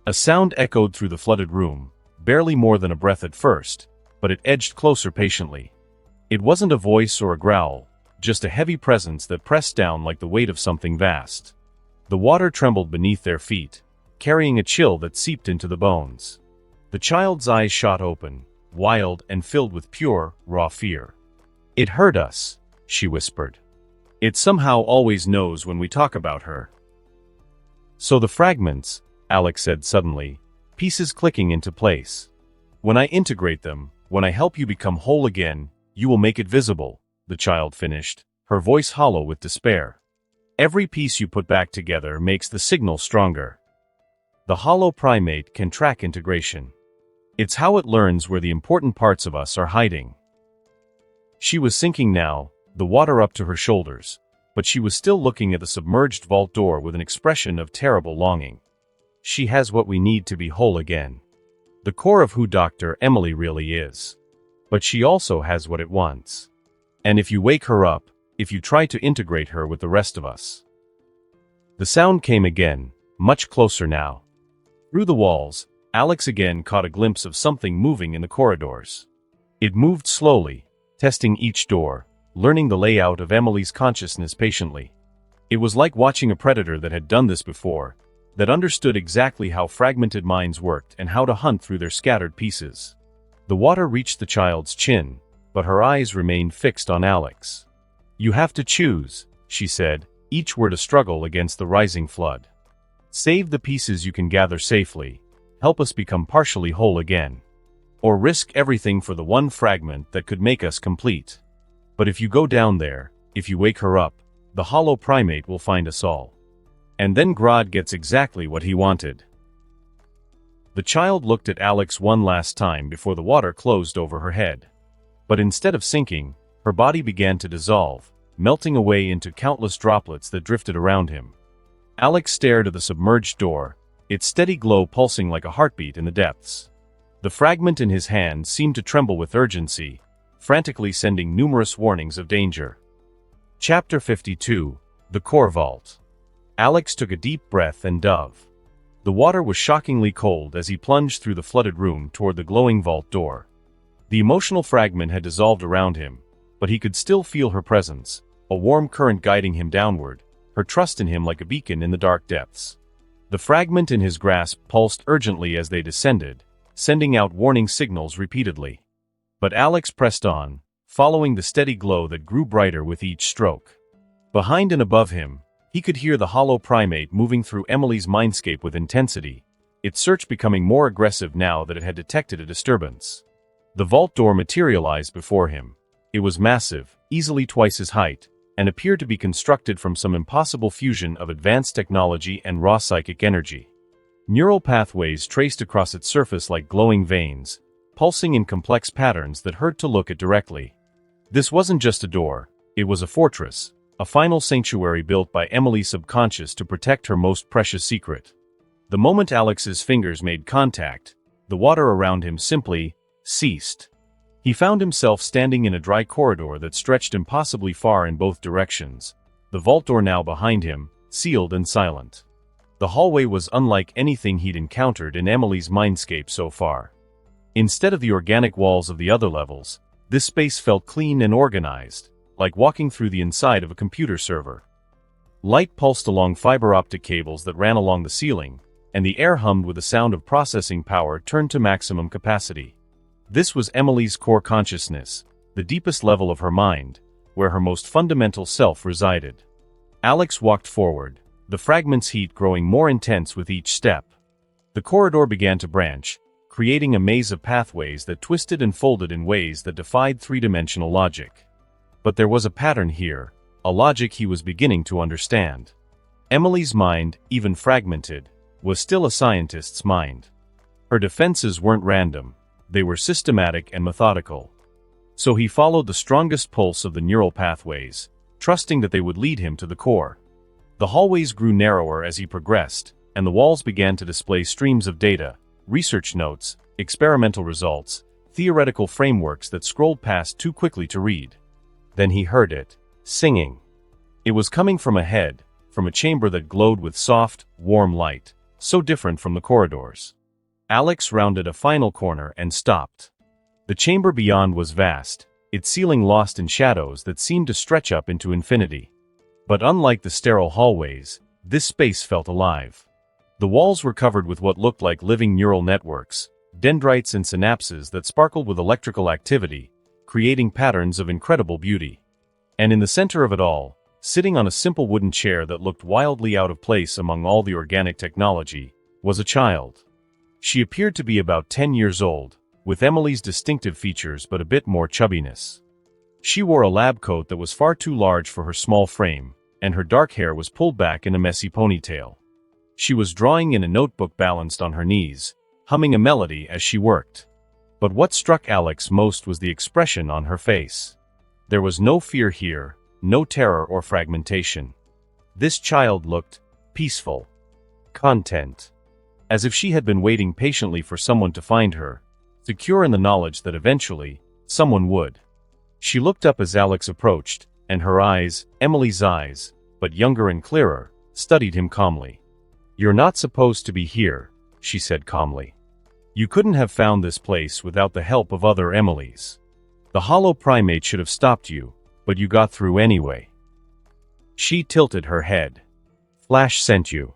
A sound echoed through the flooded room, barely more than a breath at first, but it edged closer patiently. It wasn't a voice or a growl, just a heavy presence that pressed down like the weight of something vast. The water trembled beneath their feet, carrying a chill that seeped into the bones. The child's eyes shot open, wild and filled with pure, raw fear. "It hurt us," she whispered. "It somehow always knows when we talk about her." "So the fragments," Alex said suddenly, pieces clicking into place. "When I integrate them, when I help you become whole again, you will make it visible," the child finished, her voice hollow with despair. "Every piece you put back together makes the signal stronger. The hollow primate can track integration. It's how it learns where the important parts of us are hiding." She was sinking now, the water up to her shoulders, but she was still looking at the submerged vault door with an expression of terrible longing. "She has what we need to be whole again. The core of who Dr. Emily really is. But she also has what it wants. And if you wake her up, if you try to integrate her with the rest of us." The sound came again, much closer now. Through the walls, Alex again caught a glimpse of something moving in the corridors. It moved slowly, testing each door, learning the layout of Emily's consciousness patiently. It was like watching a predator that had done this before, that understood exactly how fragmented minds worked and how to hunt through their scattered pieces. The water reached the child's chin, but her eyes remained fixed on Alex. "You have to choose," she said, each word a struggle against the rising flood. "Save the pieces you can gather safely, help us become partially whole again. Or risk everything for the one fragment that could make us complete. But if you go down there, if you wake her up, the hollow primate will find us all. And then Grodd gets exactly what he wanted." The child looked at Alex one last time before the water closed over her head. But instead of sinking, her body began to dissolve, melting away into countless droplets that drifted around him. Alex stared at the submerged door, its steady glow pulsing like a heartbeat in the depths. The fragment in his hand seemed to tremble with urgency, frantically sending numerous warnings of danger. Chapter 52, The Core Vault. Alex took a deep breath and dove. The water was shockingly cold as he plunged through the flooded room toward the glowing vault door. The emotional fragment had dissolved around him, but he could still feel her presence, a warm current guiding him downward, her trust in him like a beacon in the dark depths. The fragment in his grasp pulsed urgently as they descended, sending out warning signals repeatedly. But Alex pressed on, following the steady glow that grew brighter with each stroke. Behind and above him, he could hear the hollow primate moving through Emily's mindscape with intensity, its search becoming more aggressive now that it had detected a disturbance. The vault door materialized before him. It was massive, easily twice his height, and appeared to be constructed from some impossible fusion of advanced technology and raw psychic energy. Neural pathways traced across its surface like glowing veins, pulsing in complex patterns that hurt to look at directly. This wasn't just a door, it was a fortress, a final sanctuary built by Emily's subconscious to protect her most precious secret. The moment Alex's fingers made contact, the water around him simply ceased. He found himself standing in a dry corridor that stretched impossibly far in both directions, the vault door now behind him, sealed and silent. The hallway was unlike anything he'd encountered in Emily's mindscape so far. Instead of the organic walls of the other levels, this space felt clean and organized, like walking through the inside of a computer server. Light pulsed along fiber optic cables that ran along the ceiling, and the air hummed with the sound of processing power turned to maximum capacity. This was Emily's core consciousness, the deepest level of her mind, where her most fundamental self resided. Alex walked forward, the fragment's heat growing more intense with each step. The corridor began to branch, creating a maze of pathways that twisted and folded in ways that defied three-dimensional logic. But there was a pattern here, a logic he was beginning to understand. Emily's mind, even fragmented, was still a scientist's mind. Her defenses weren't random, they were systematic and methodical. So he followed the strongest pulse of the neural pathways, trusting that they would lead him to the core. The hallways grew narrower as he progressed, and the walls began to display streams of data, research notes, experimental results, theoretical frameworks that scrolled past too quickly to read. Then he heard it, singing. It was coming from ahead, from a chamber that glowed with soft, warm light, so different from the corridors. Alex rounded a final corner and stopped. The chamber beyond was vast, its ceiling lost in shadows that seemed to stretch up into infinity. But unlike the sterile hallways, this space felt alive. The walls were covered with what looked like living neural networks, dendrites and synapses that sparkled with electrical activity, creating patterns of incredible beauty. And in the center of it all, sitting on a simple wooden chair that looked wildly out of place among all the organic technology, was a child. She appeared to be about 10 years old, with Emily's distinctive features but a bit more chubbiness. She wore a lab coat that was far too large for her small frame, and her dark hair was pulled back in a messy ponytail. She was drawing in a notebook balanced on her knees, humming a melody as she worked. But what struck Alex most was the expression on her face. There was no fear here, no terror or fragmentation. This child looked peaceful, content, as if she had been waiting patiently for someone to find her, secure in the knowledge that eventually, someone would. She looked up as Alex approached, and her eyes, Emily's eyes, but younger and clearer, studied him calmly. "You're not supposed to be here," she said calmly. "You couldn't have found this place without the help of other Emilys. The hollow primate should have stopped you, but you got through anyway." She tilted her head. "Flash sent you."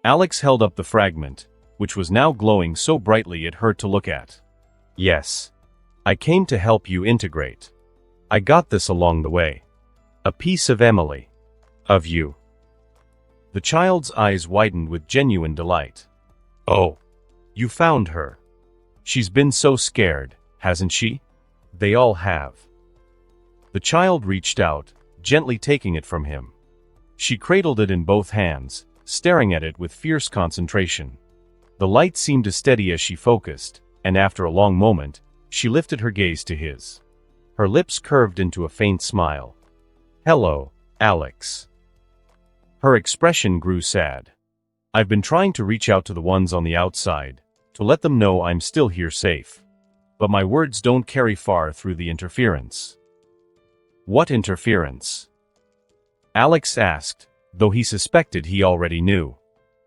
Alex held up the fragment, which was now glowing so brightly it hurt to look at. "Yes. I came to help you integrate. I got this along the way. A piece of Emily. Of you." The child's eyes widened with genuine delight. "Oh, you found her. She's been so scared, hasn't she? They all have." The child reached out, gently taking it from him. She cradled it in both hands, staring at it with fierce concentration. The light seemed to steady as she focused, and after a long moment, she lifted her gaze to his. Her lips curved into a faint smile. "Hello, Alex." Her expression grew sad. "I've been trying to reach out to the ones on the outside, to let them know I'm still here safe. But my words don't carry far through the interference." "What interference?" Alex asked, though he suspected he already knew.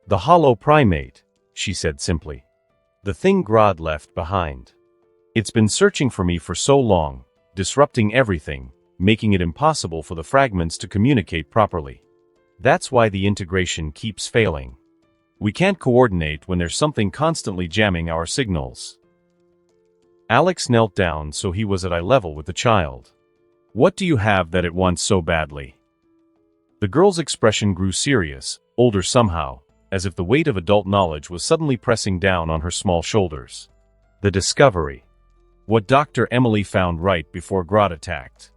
"The hollow primate," she said simply. "The thing Grodd left behind. It's been searching for me for so long, disrupting everything, making it impossible for the fragments to communicate properly. That's why the integration keeps failing. We can't coordinate when there's something constantly jamming our signals." Alex knelt down so he was at eye level with the child. "What do you have that it wants so badly?" The girl's expression grew serious, older somehow, as if the weight of adult knowledge was suddenly pressing down on her small shoulders. "The discovery. What Dr. Emily found right before Grodd attacked."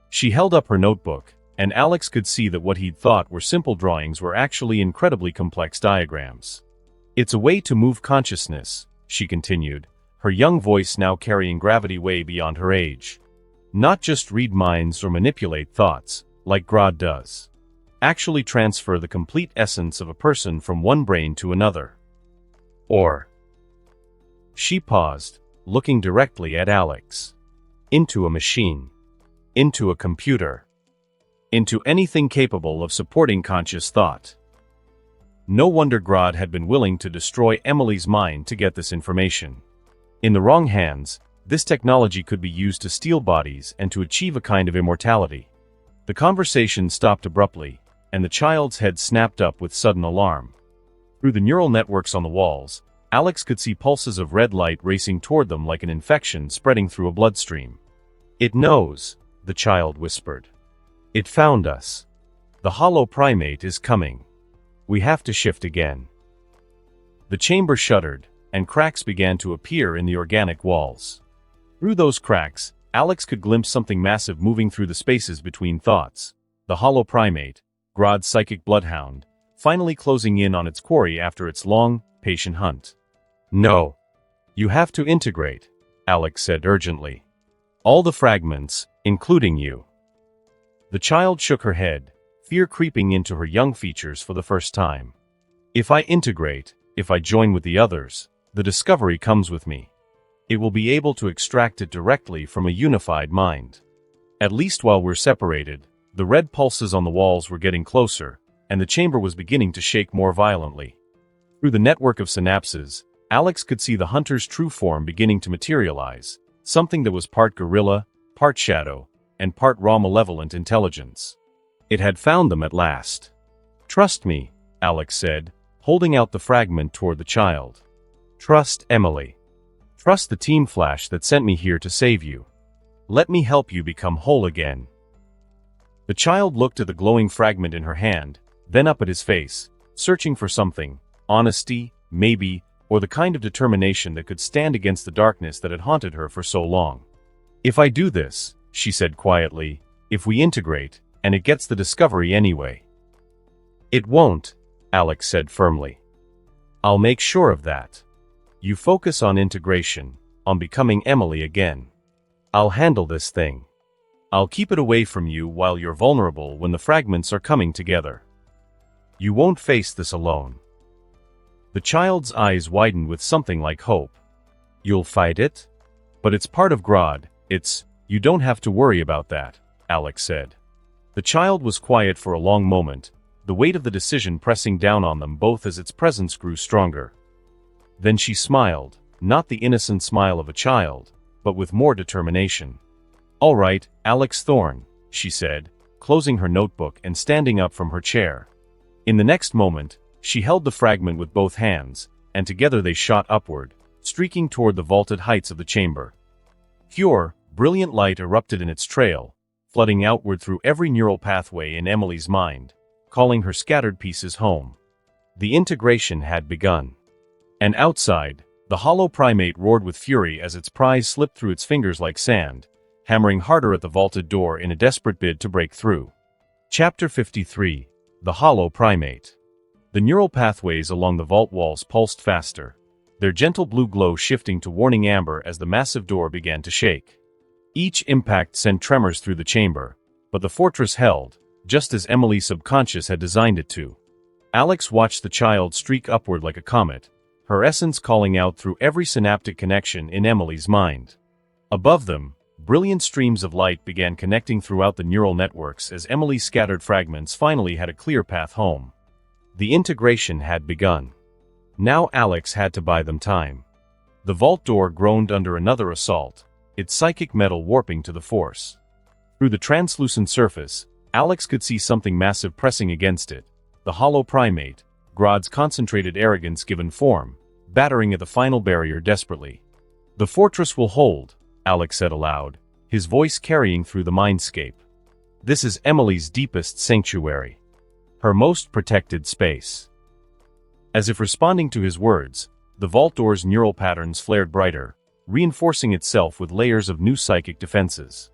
She held up her notebook, and Alex could see that what he'd thought were simple drawings were actually incredibly complex diagrams. "It's a way to move consciousness," she continued, her young voice now carrying gravity way beyond her age. "Not just read minds or manipulate thoughts, like Grodd does. Actually transfer the complete essence of a person from one brain to another. Or..." She paused, looking directly at Alex. "Into a machine. Into a computer." into anything capable of supporting conscious thought. No wonder Grodd had been willing to destroy Emily's mind to get this information. In the wrong hands, this technology could be used to steal bodies and to achieve a kind of immortality. The conversation stopped abruptly, and the child's head snapped up with sudden alarm. Through the neural networks on the walls, Alex could see pulses of red light racing toward them like an infection spreading through a bloodstream. "It knows," the child whispered. "It found us. The hollow primate is coming. We have to shift again." The chamber shuddered, and cracks began to appear in the organic walls. Through those cracks, Alex could glimpse something massive moving through the spaces between thoughts. The hollow primate, Grodd's psychic bloodhound, finally closing in on its quarry after its long, patient hunt. "No. You have to integrate," Alex said urgently. "All the fragments, including you." The child shook her head, fear creeping into her young features for the first time. "If I integrate, if I join with the others, the discovery comes with me. It will be able to extract it directly from a unified mind. At least while we're separated." The red pulses on the walls were getting closer, and the chamber was beginning to shake more violently. Through the network of synapses, Alex could see the hunter's true form beginning to materialize, something that was part gorilla, part shadow, and part raw malevolent intelligence. It had found them at last. "Trust me," Alex said, holding out the fragment toward the child. "Trust Emily. Trust the team Flash that sent me here to save you. Let me help you become whole again." The child looked at the glowing fragment in her hand, then up at his face, searching for something, honesty, maybe, or the kind of determination that could stand against the darkness that had haunted her for so long. "If I do this," she said quietly, "if we integrate, and it gets the discovery anyway." "It won't," Alex said firmly. "I'll make sure of that. You focus on integration, on becoming Emily again. I'll handle this thing. I'll keep it away from you while you're vulnerable when the fragments are coming together. You won't face this alone." The child's eyes widened with something like hope. "You'll fight it? But it's part of Grodd, you don't have to worry about that," Alex said. The child was quiet for a long moment, the weight of the decision pressing down on them both as its presence grew stronger. Then she smiled, not the innocent smile of a child, but with more determination. "All right, Alex Thorne," she said, closing her notebook and standing up from her chair. In the next moment, she held the fragment with both hands, and together they shot upward, streaking toward the vaulted heights of the chamber. Pure, brilliant light erupted in its trail, flooding outward through every neural pathway in Emily's mind, calling her scattered pieces home. The integration had begun. And outside, the hollow primate roared with fury as its prize slipped through its fingers like sand, hammering harder at the vaulted door in a desperate bid to break through. Chapter 53: The Hollow Primate. The neural pathways along the vault walls pulsed faster, their gentle blue glow shifting to warning amber as the massive door began to shake. Each impact sent tremors through the chamber, but the fortress held, just as Emily's subconscious had designed it to. Alex watched the child streak upward like a comet, her essence calling out through every synaptic connection in Emily's mind. Above them, brilliant streams of light began connecting throughout the neural networks as Emily's scattered fragments finally had a clear path home. The integration had begun. Now Alex had to buy them time. The vault door groaned under another assault, its psychic metal warping to the force. Through the translucent surface, Alex could see something massive pressing against it, the hollow primate, Grodd's concentrated arrogance given form, battering at the final barrier desperately. "The fortress will hold," Alex said aloud, his voice carrying through the mindscape. "This is Emily's deepest sanctuary. Her most protected space." As if responding to his words, the vault door's neural patterns flared brighter, reinforcing itself with layers of new psychic defenses.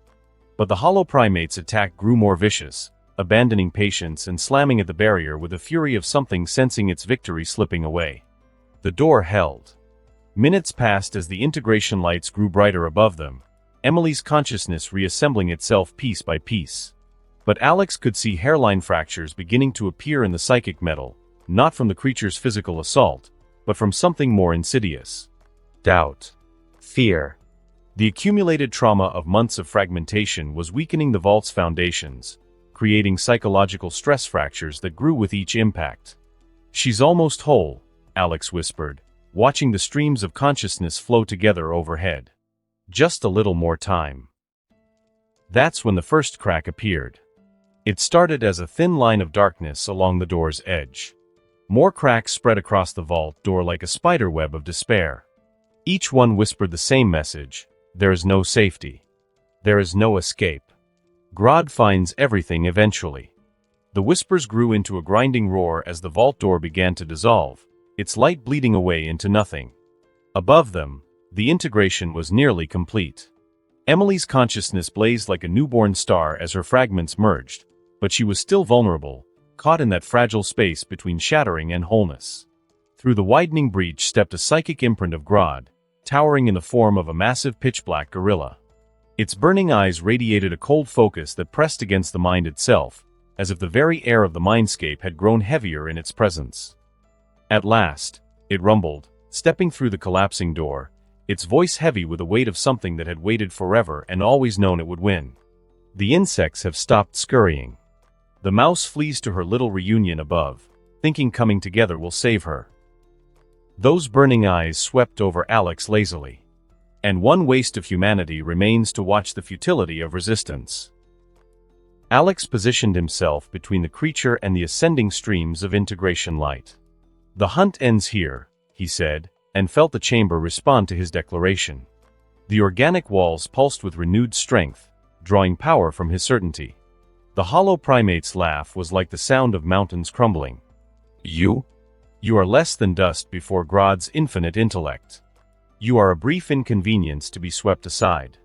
But the hollow primate's attack grew more vicious, abandoning patience and slamming at the barrier with the fury of something sensing its victory slipping away. The door held. Minutes passed as the integration lights grew brighter above them, Emily's consciousness reassembling itself piece by piece. But Alex could see hairline fractures beginning to appear in the psychic metal, not from the creature's physical assault, but from something more insidious. Doubt. Fear. The accumulated trauma of months of fragmentation was weakening the vault's foundations, creating psychological stress fractures that grew with each impact. "She's almost whole," Alex whispered, watching the streams of consciousness flow together overhead. "Just a little more time." That's when the first crack appeared. It started as a thin line of darkness along the door's edge. More cracks spread across the vault door like a spiderweb of despair. Each one whispered the same message: there is no safety. There is no escape. Grodd finds everything eventually. The whispers grew into a grinding roar as the vault door began to dissolve, its light bleeding away into nothing. Above them, the integration was nearly complete. Emily's consciousness blazed like a newborn star as her fragments merged, but she was still vulnerable, caught in that fragile space between shattering and wholeness. Through the widening breach stepped a psychic imprint of Grodd, towering in the form of a massive pitch-black gorilla. Its burning eyes radiated a cold focus that pressed against the mind itself, as if the very air of the mindscape had grown heavier in its presence. At last, it rumbled, stepping through the collapsing door, its voice heavy with the weight of something that had waited forever and always known it would win. "The insects have stopped scurrying. The mouse flees to her little reunion above, thinking coming together will save her." Those burning eyes swept over Alex lazily. And one waste of humanity remains to watch the futility of resistance. Alex positioned himself between the creature and the ascending streams of integration light. "The hunt ends here," he said, and felt the chamber respond to his declaration. The organic walls pulsed with renewed strength, drawing power from his certainty. The hollow primate's laugh was like the sound of mountains crumbling. You are less than dust before Grodd's infinite intellect. You are a brief inconvenience to be swept aside."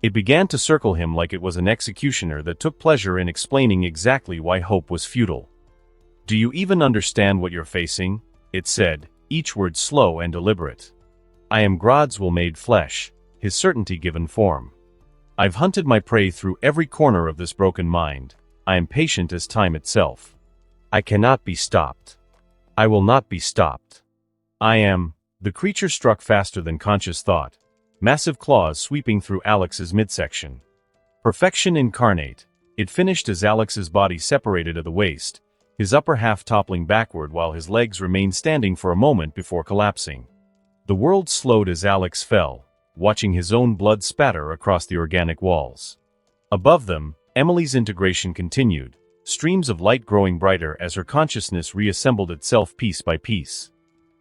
It began to circle him like it was an executioner that took pleasure in explaining exactly why hope was futile. "Do you even understand what you're facing?" it said, each word slow and deliberate. "I am Grodd's will made flesh, his certainty given form. I've hunted my prey through every corner of this broken mind. I am patient as time itself. I cannot be stopped. I will not be stopped. I am—" The creature struck faster than conscious thought, massive claws sweeping through Alex's midsection. Perfection incarnate, it finished as Alex's body separated at the waist, his upper half toppling backward while his legs remained standing for a moment before collapsing. The world slowed as Alex fell, watching his own blood spatter across the organic walls. Above them, Emily's integration continued, streams of light growing brighter as her consciousness reassembled itself piece by piece.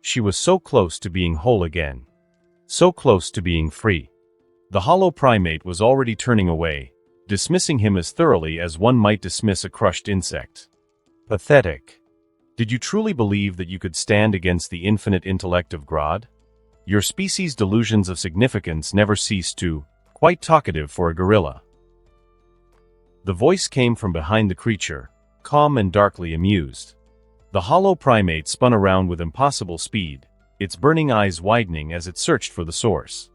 She was so close to being whole again. So close to being free. The hollow primate was already turning away, dismissing him as thoroughly as one might dismiss a crushed insect. Pathetic. Did you truly believe that you could stand against the infinite intellect of Grodd? Your species' delusions of significance never ceased to, quite talkative for a gorilla. The voice came from behind the creature, calm and darkly amused. The hollow primate spun around with impossible speed, its burning eyes widening as it searched for the source.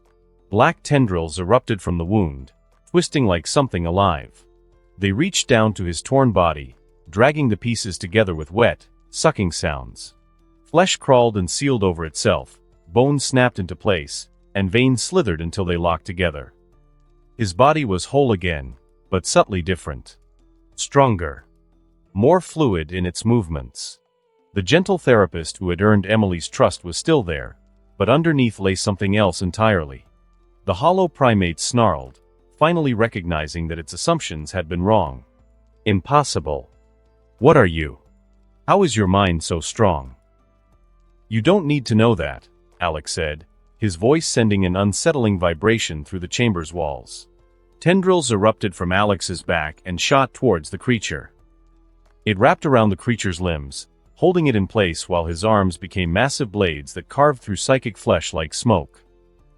Black tendrils erupted from the wound, twisting like something alive. They reached down to his torn body, dragging the pieces together with wet, sucking sounds. Flesh crawled and sealed over itself, bones snapped into place, and veins slithered until they locked together. His body was whole again, but subtly different. Stronger. More fluid in its movements. The gentle therapist who had earned Emily's trust was still there, but underneath lay something else entirely. The hollow primate snarled, finally recognizing that its assumptions had been wrong. Impossible. What are you? How is your mind so strong? You don't need to know that, Alex said, his voice sending an unsettling vibration through the chamber's walls. Tendrils erupted from Alex's back and shot towards the creature. It wrapped around the creature's limbs, holding it in place while his arms became massive blades that carved through psychic flesh like smoke.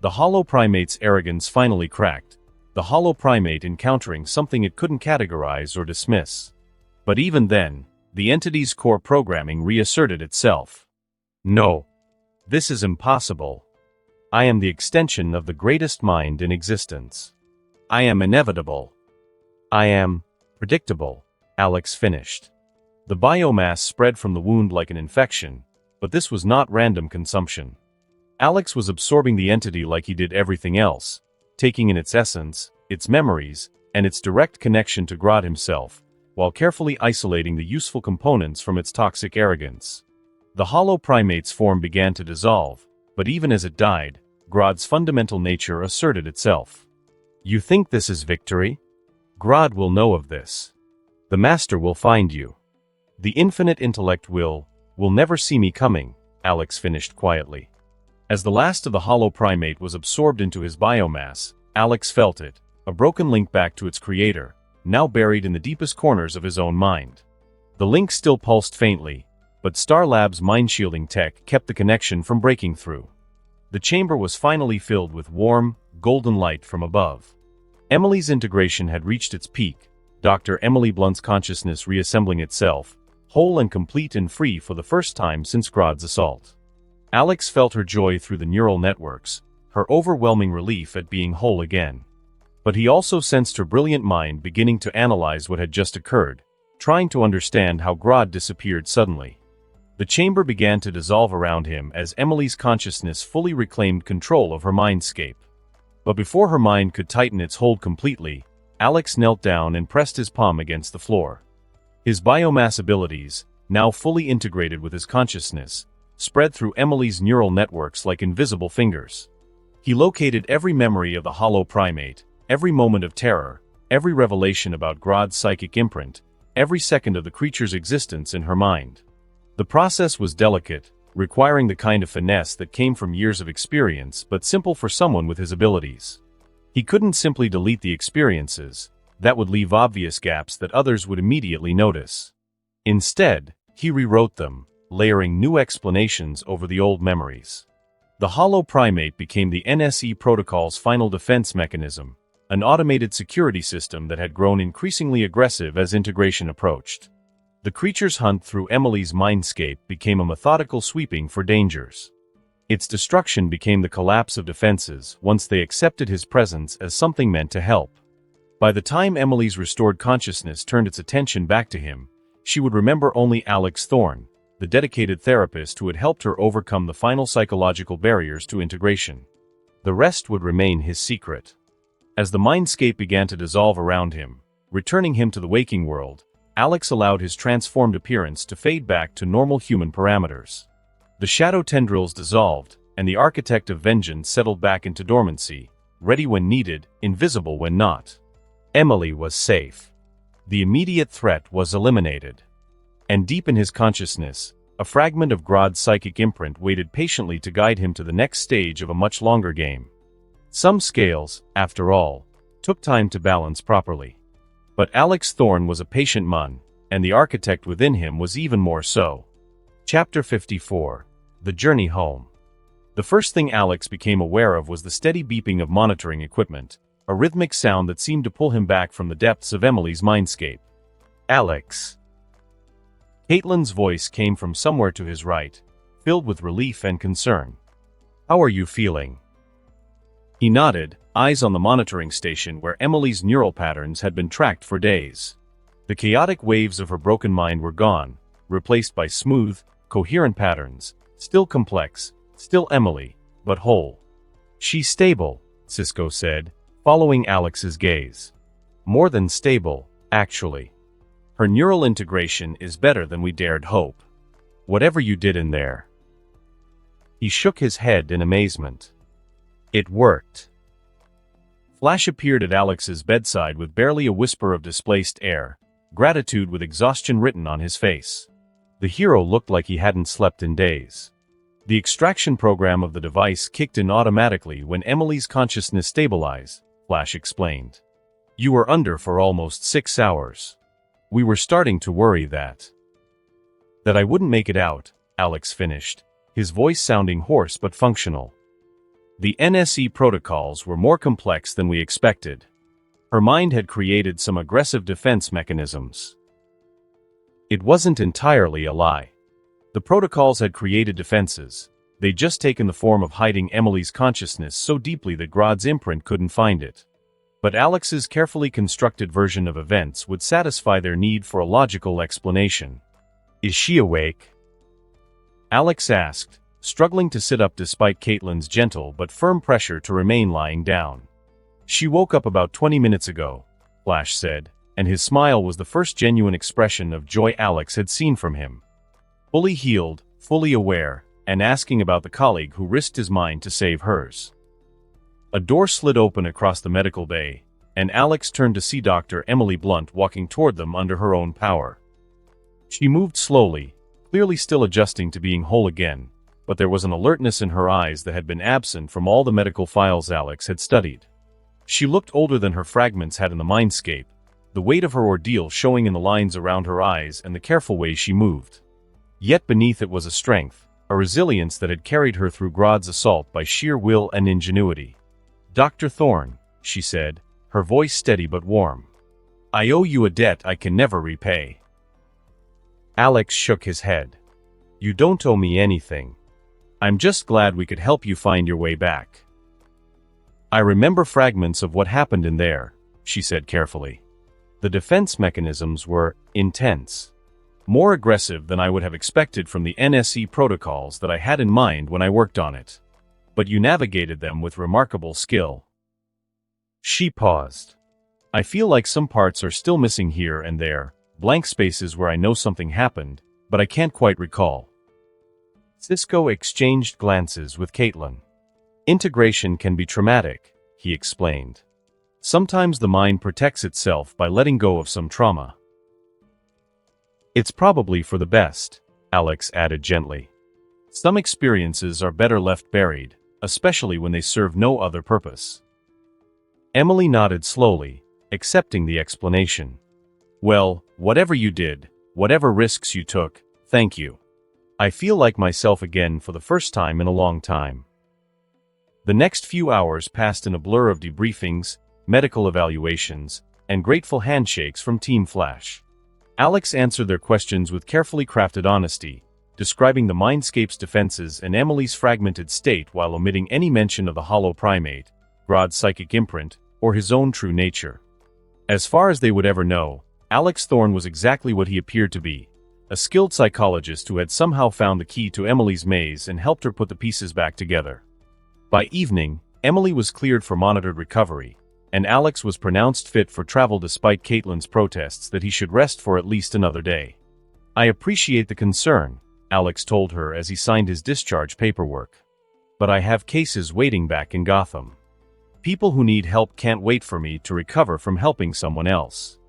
The hollow primate's arrogance finally cracked, the hollow primate encountering something it couldn't categorize or dismiss. But even then, the entity's core programming reasserted itself. No. This is impossible. I am the extension of the greatest mind in existence. I am inevitable. I am predictable, Alex finished. The biomass spread from the wound like an infection, but this was not random consumption. Alex was absorbing the entity like he did everything else, taking in its essence, its memories, and its direct connection to Grodd himself, while carefully isolating the useful components from its toxic arrogance. The hollow primate's form began to dissolve, but even as it died, Grodd's fundamental nature asserted itself. You think this is victory? Grodd will know of this. The Master will find you. The infinite intellect will never see me coming, Alex finished quietly. As the last of the hollow primate was absorbed into his biomass, Alex felt it, a broken link back to its creator, now buried in the deepest corners of his own mind. The link still pulsed faintly, but Star Labs' mind-shielding tech kept the connection from breaking through. The chamber was finally filled with warm, golden light from above. Emily's integration had reached its peak, Dr. Emily Blunt's consciousness reassembling itself, whole and complete and free for the first time since Grodd's assault. Alex felt her joy through the neural networks, her overwhelming relief at being whole again. But he also sensed her brilliant mind beginning to analyze what had just occurred, trying to understand how Grodd disappeared suddenly. The chamber began to dissolve around him as Emily's consciousness fully reclaimed control of her mindscape. But before her mind could tighten its hold completely, Alex knelt down and pressed his palm against the floor. His biomass abilities, now fully integrated with his consciousness, spread through Emily's neural networks like invisible fingers. He located every memory of the hollow primate, every moment of terror, every revelation about Grodd's psychic imprint, every second of the creature's existence in her mind. The process was delicate, requiring the kind of finesse that came from years of experience but simple for someone with his abilities. He couldn't simply delete the experiences, that would leave obvious gaps that others would immediately notice. Instead, he rewrote them, layering new explanations over the old memories. The hollow primate became the NSE protocol's final defense mechanism, an automated security system that had grown increasingly aggressive as integration approached. The creature's hunt through Emily's mindscape became a methodical sweeping for dangers. Its destruction became the collapse of defenses once they accepted his presence as something meant to help. By the time Emily's restored consciousness turned its attention back to him, she would remember only Alex Thorne, the dedicated therapist who had helped her overcome the final psychological barriers to integration. The rest would remain his secret. As the mindscape began to dissolve around him, returning him to the waking world, Alex allowed his transformed appearance to fade back to normal human parameters. The shadow tendrils dissolved, and the architect of vengeance settled back into dormancy, ready when needed, invisible when not. Emily was safe. The immediate threat was eliminated. And deep in his consciousness, a fragment of Grodd's psychic imprint waited patiently to guide him to the next stage of a much longer game. Some scales, after all, took time to balance properly. But Alex Thorne was a patient man, and the architect within him was even more so. Chapter 54. The Journey Home. The first thing Alex became aware of was the steady beeping of monitoring equipment, a rhythmic sound that seemed to pull him back from the depths of Emily's mindscape. Alex. Caitlin's voice came from somewhere to his right, filled with relief and concern. How are you feeling? He nodded, eyes on the monitoring station where Emily's neural patterns had been tracked for days. The chaotic waves of her broken mind were gone, replaced by smooth, coherent patterns, still complex, still Emily, but whole. She's stable, Cisco said, following Alex's gaze. More than stable, actually. Her neural integration is better than we dared hope. Whatever you did in there. He shook his head in amazement. It worked. Flash appeared at Alex's bedside with barely a whisper of displaced air, gratitude with exhaustion written on his face. The hero looked like he hadn't slept in days. The extraction program of the device kicked in automatically when Emily's consciousness stabilized, Flash explained. You were under for almost 6 hours. We were starting to worry that I wouldn't make it out, Alex finished, his voice sounding hoarse but functional. The NSE protocols were more complex than we expected. Her mind had created some aggressive defense mechanisms. It wasn't entirely a lie. The protocols had created defenses. They'd just taken the form of hiding Emily's consciousness so deeply that Grodd's imprint couldn't find it. But Alex's carefully constructed version of events would satisfy their need for a logical explanation. Is she awake? Alex asked, struggling to sit up despite Caitlin's gentle but firm pressure to remain lying down. She woke up about 20 minutes ago, Flash said, and his smile was the first genuine expression of joy Alex had seen from him. Fully healed, fully aware, and asking about the colleague who risked his mind to save hers. A door slid open across the medical bay, and Alex turned to see Dr. Emily Blunt walking toward them under her own power. She moved slowly, clearly still adjusting to being whole again, but there was an alertness in her eyes that had been absent from all the medical files Alex had studied. She looked older than her fragments had in the mindscape, the weight of her ordeal showing in the lines around her eyes and the careful way she moved. Yet beneath it was a strength, a resilience that had carried her through Grodd's assault by sheer will and ingenuity. "Dr. Thorne," she said, her voice steady but warm. "I owe you a debt I can never repay." Alex shook his head. "You don't owe me anything. I'm just glad we could help you find your way back." "I remember fragments of what happened in there," she said carefully. "The defense mechanisms were intense. More aggressive than I would have expected from the NSE protocols that I had in mind when I worked on it. But you navigated them with remarkable skill." She paused. "I feel like some parts are still missing here and there, blank spaces where I know something happened, but I can't quite recall." Cisco exchanged glances with Caitlin. "Integration can be traumatic," he explained. "Sometimes the mind protects itself by letting go of some trauma." "It's probably for the best," Alex added gently. "Some experiences are better left buried, especially when they serve no other purpose." Emily nodded slowly, accepting the explanation. "Well, whatever you did, whatever risks you took, thank you. I feel like myself again for the first time in a long time." The next few hours passed in a blur of debriefings, medical evaluations, and grateful handshakes from Team Flash. Alex answered their questions with carefully crafted honesty, describing the Mindscape's defenses and Emily's fragmented state while omitting any mention of the hollow primate, Grodd's psychic imprint, or his own true nature. As far as they would ever know, Alex Thorne was exactly what he appeared to be, a skilled psychologist who had somehow found the key to Emily's maze and helped her put the pieces back together. By evening, Emily was cleared for monitored recovery, and Alex was pronounced fit for travel despite Caitlin's protests that he should rest for at least another day. "I appreciate the concern," Alex told her as he signed his discharge paperwork. "But I have cases waiting back in Gotham. People who need help can't wait for me to recover from helping someone else."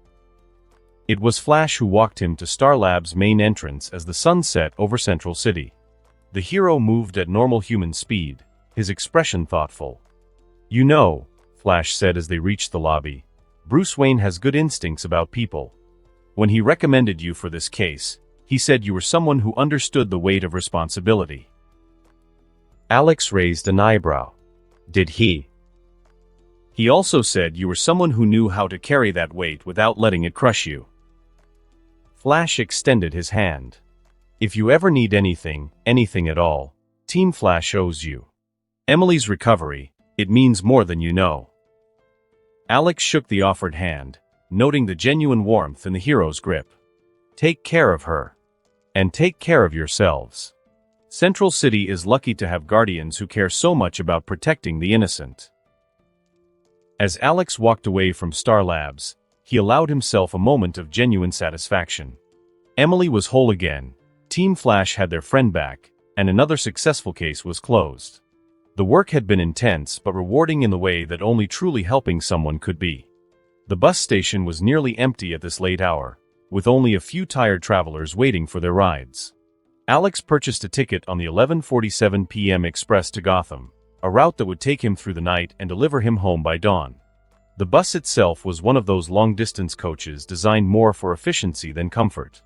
It was Flash who walked him to Star Lab's main entrance as the sun set over Central City. The hero moved at normal human speed, his expression thoughtful. "You know," Flash said as they reached the lobby, "Bruce Wayne has good instincts about people. When he recommended you for this case, he said you were someone who understood the weight of responsibility." Alex raised an eyebrow. "Did he?" "He also said you were someone who knew how to carry that weight without letting it crush you." Flash extended his hand. "If you ever need anything, anything at all, Team Flash owes you. Emily's recovery, it means more than you know." Alex shook the offered hand, noting the genuine warmth in the hero's grip. "Take care of her. And take care of yourselves. Central City is lucky to have guardians who care so much about protecting the innocent." As Alex walked away from Star Labs, he allowed himself a moment of genuine satisfaction. Emily was whole again, Team Flash had their friend back, and another successful case was closed. The work had been intense but rewarding in the way that only truly helping someone could be. The bus station was nearly empty at this late hour, with only a few tired travelers waiting for their rides. Alex purchased a ticket on the 11:47 p.m. express to Gotham, a route that would take him through the night and deliver him home by dawn. The bus itself was one of those long-distance coaches designed more for efficiency than comfort.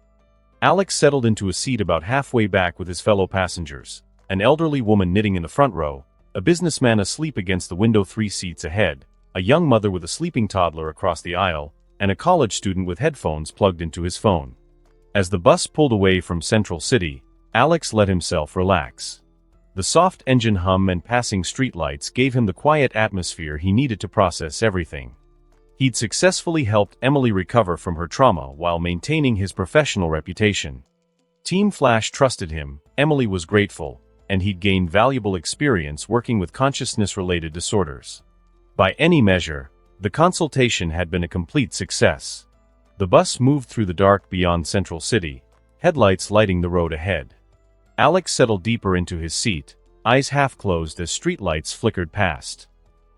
Alex settled into a seat about halfway back with his fellow passengers, an elderly woman knitting in the front row, a businessman asleep against the window 3 seats ahead, a young mother with a sleeping toddler across the aisle, and a college student with headphones plugged into his phone. As the bus pulled away from Central City, Alex let himself relax. The soft engine hum and passing streetlights gave him the quiet atmosphere he needed to process everything. He'd successfully helped Emily recover from her trauma while maintaining his professional reputation. Team Flash trusted him, Emily was grateful, and he'd gained valuable experience working with consciousness-related disorders. By any measure, The consultation had been a complete success. The bus moved through the dark beyond Central City, headlights lighting the road ahead. Alex settled deeper into his seat, eyes half closed as streetlights flickered past.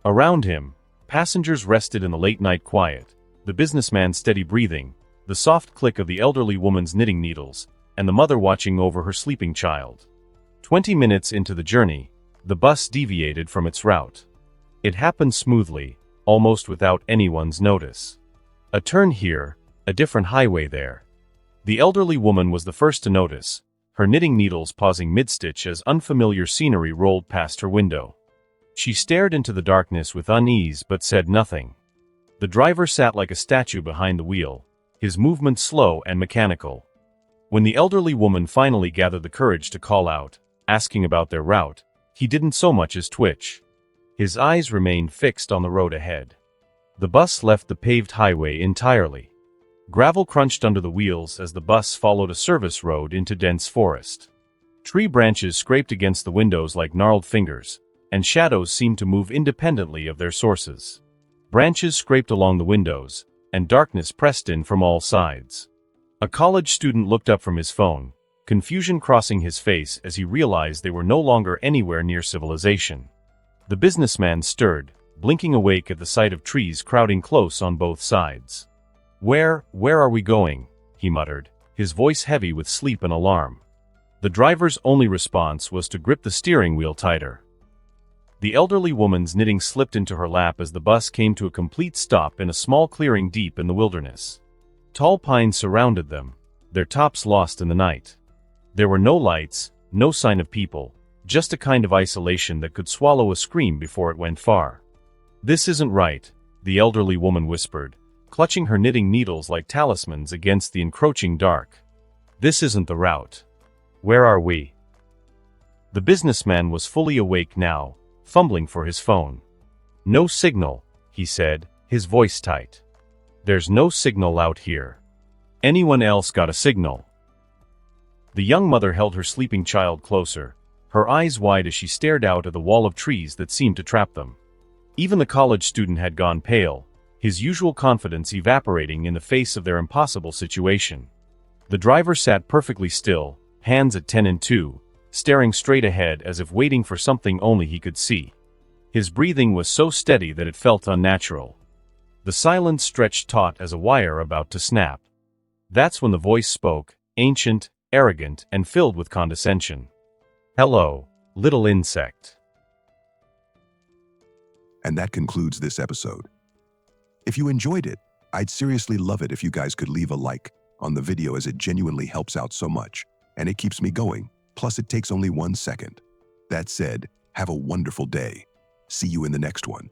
Around him, passengers rested in the late-night quiet, the businessman's steady breathing, the soft click of the elderly woman's knitting needles, and the mother watching over her sleeping child. 20 minutes into the journey, the bus deviated from its route. It happened smoothly, almost without anyone's notice. A turn here, a different highway there. The elderly woman was the first to notice, her knitting needles pausing mid-stitch as unfamiliar scenery rolled past her window. She stared into the darkness with unease but said nothing. The driver sat like a statue behind the wheel, his movements slow and mechanical. When the elderly woman finally gathered the courage to call out, asking about their route, he didn't so much as twitch. His eyes remained fixed on the road ahead. The bus left the paved highway entirely. Gravel crunched under the wheels as the bus followed a service road into dense forest. Tree branches scraped against the windows like gnarled fingers, and shadows seemed to move independently of their sources. Branches scraped along the windows, and darkness pressed in from all sides. A college student looked up from his phone, confusion crossing his face as he realized they were no longer anywhere near civilization. The businessman stirred, blinking awake at the sight of trees crowding close on both sides. Where are we going?" he muttered, his voice heavy with sleep and alarm. The driver's only response was to grip the steering wheel tighter. The elderly woman's knitting slipped into her lap as the bus came to a complete stop in a small clearing deep in the wilderness. Tall pines surrounded them, their tops lost in the night. There were no lights, no sign of people, just a kind of isolation that could swallow a scream before it went far. "This isn't right," the elderly woman whispered, clutching her knitting needles like talismans against the encroaching dark. "This isn't the route. Where are we?" The businessman was fully awake now, fumbling for his phone. "No signal," he said, his voice tight. "There's no signal out here. Anyone else got a signal?" The young mother held her sleeping child closer, her eyes wide as she stared out at the wall of trees that seemed to trap them. Even the college student had gone pale, his usual confidence evaporating in the face of their impossible situation. The driver sat perfectly still, hands at 10 and 2, staring straight ahead as if waiting for something only he could see. His breathing was so steady that it felt unnatural. The silence stretched taut as a wire about to snap. That's when the voice spoke, ancient, arrogant, and filled with condescension. "Hello, little insect." And that concludes this episode. If you enjoyed it, I'd seriously love it if you guys could leave a like on the video, as it genuinely helps out so much, and it keeps me going, plus it takes only 1 second. That said, have a wonderful day. See you in the next one.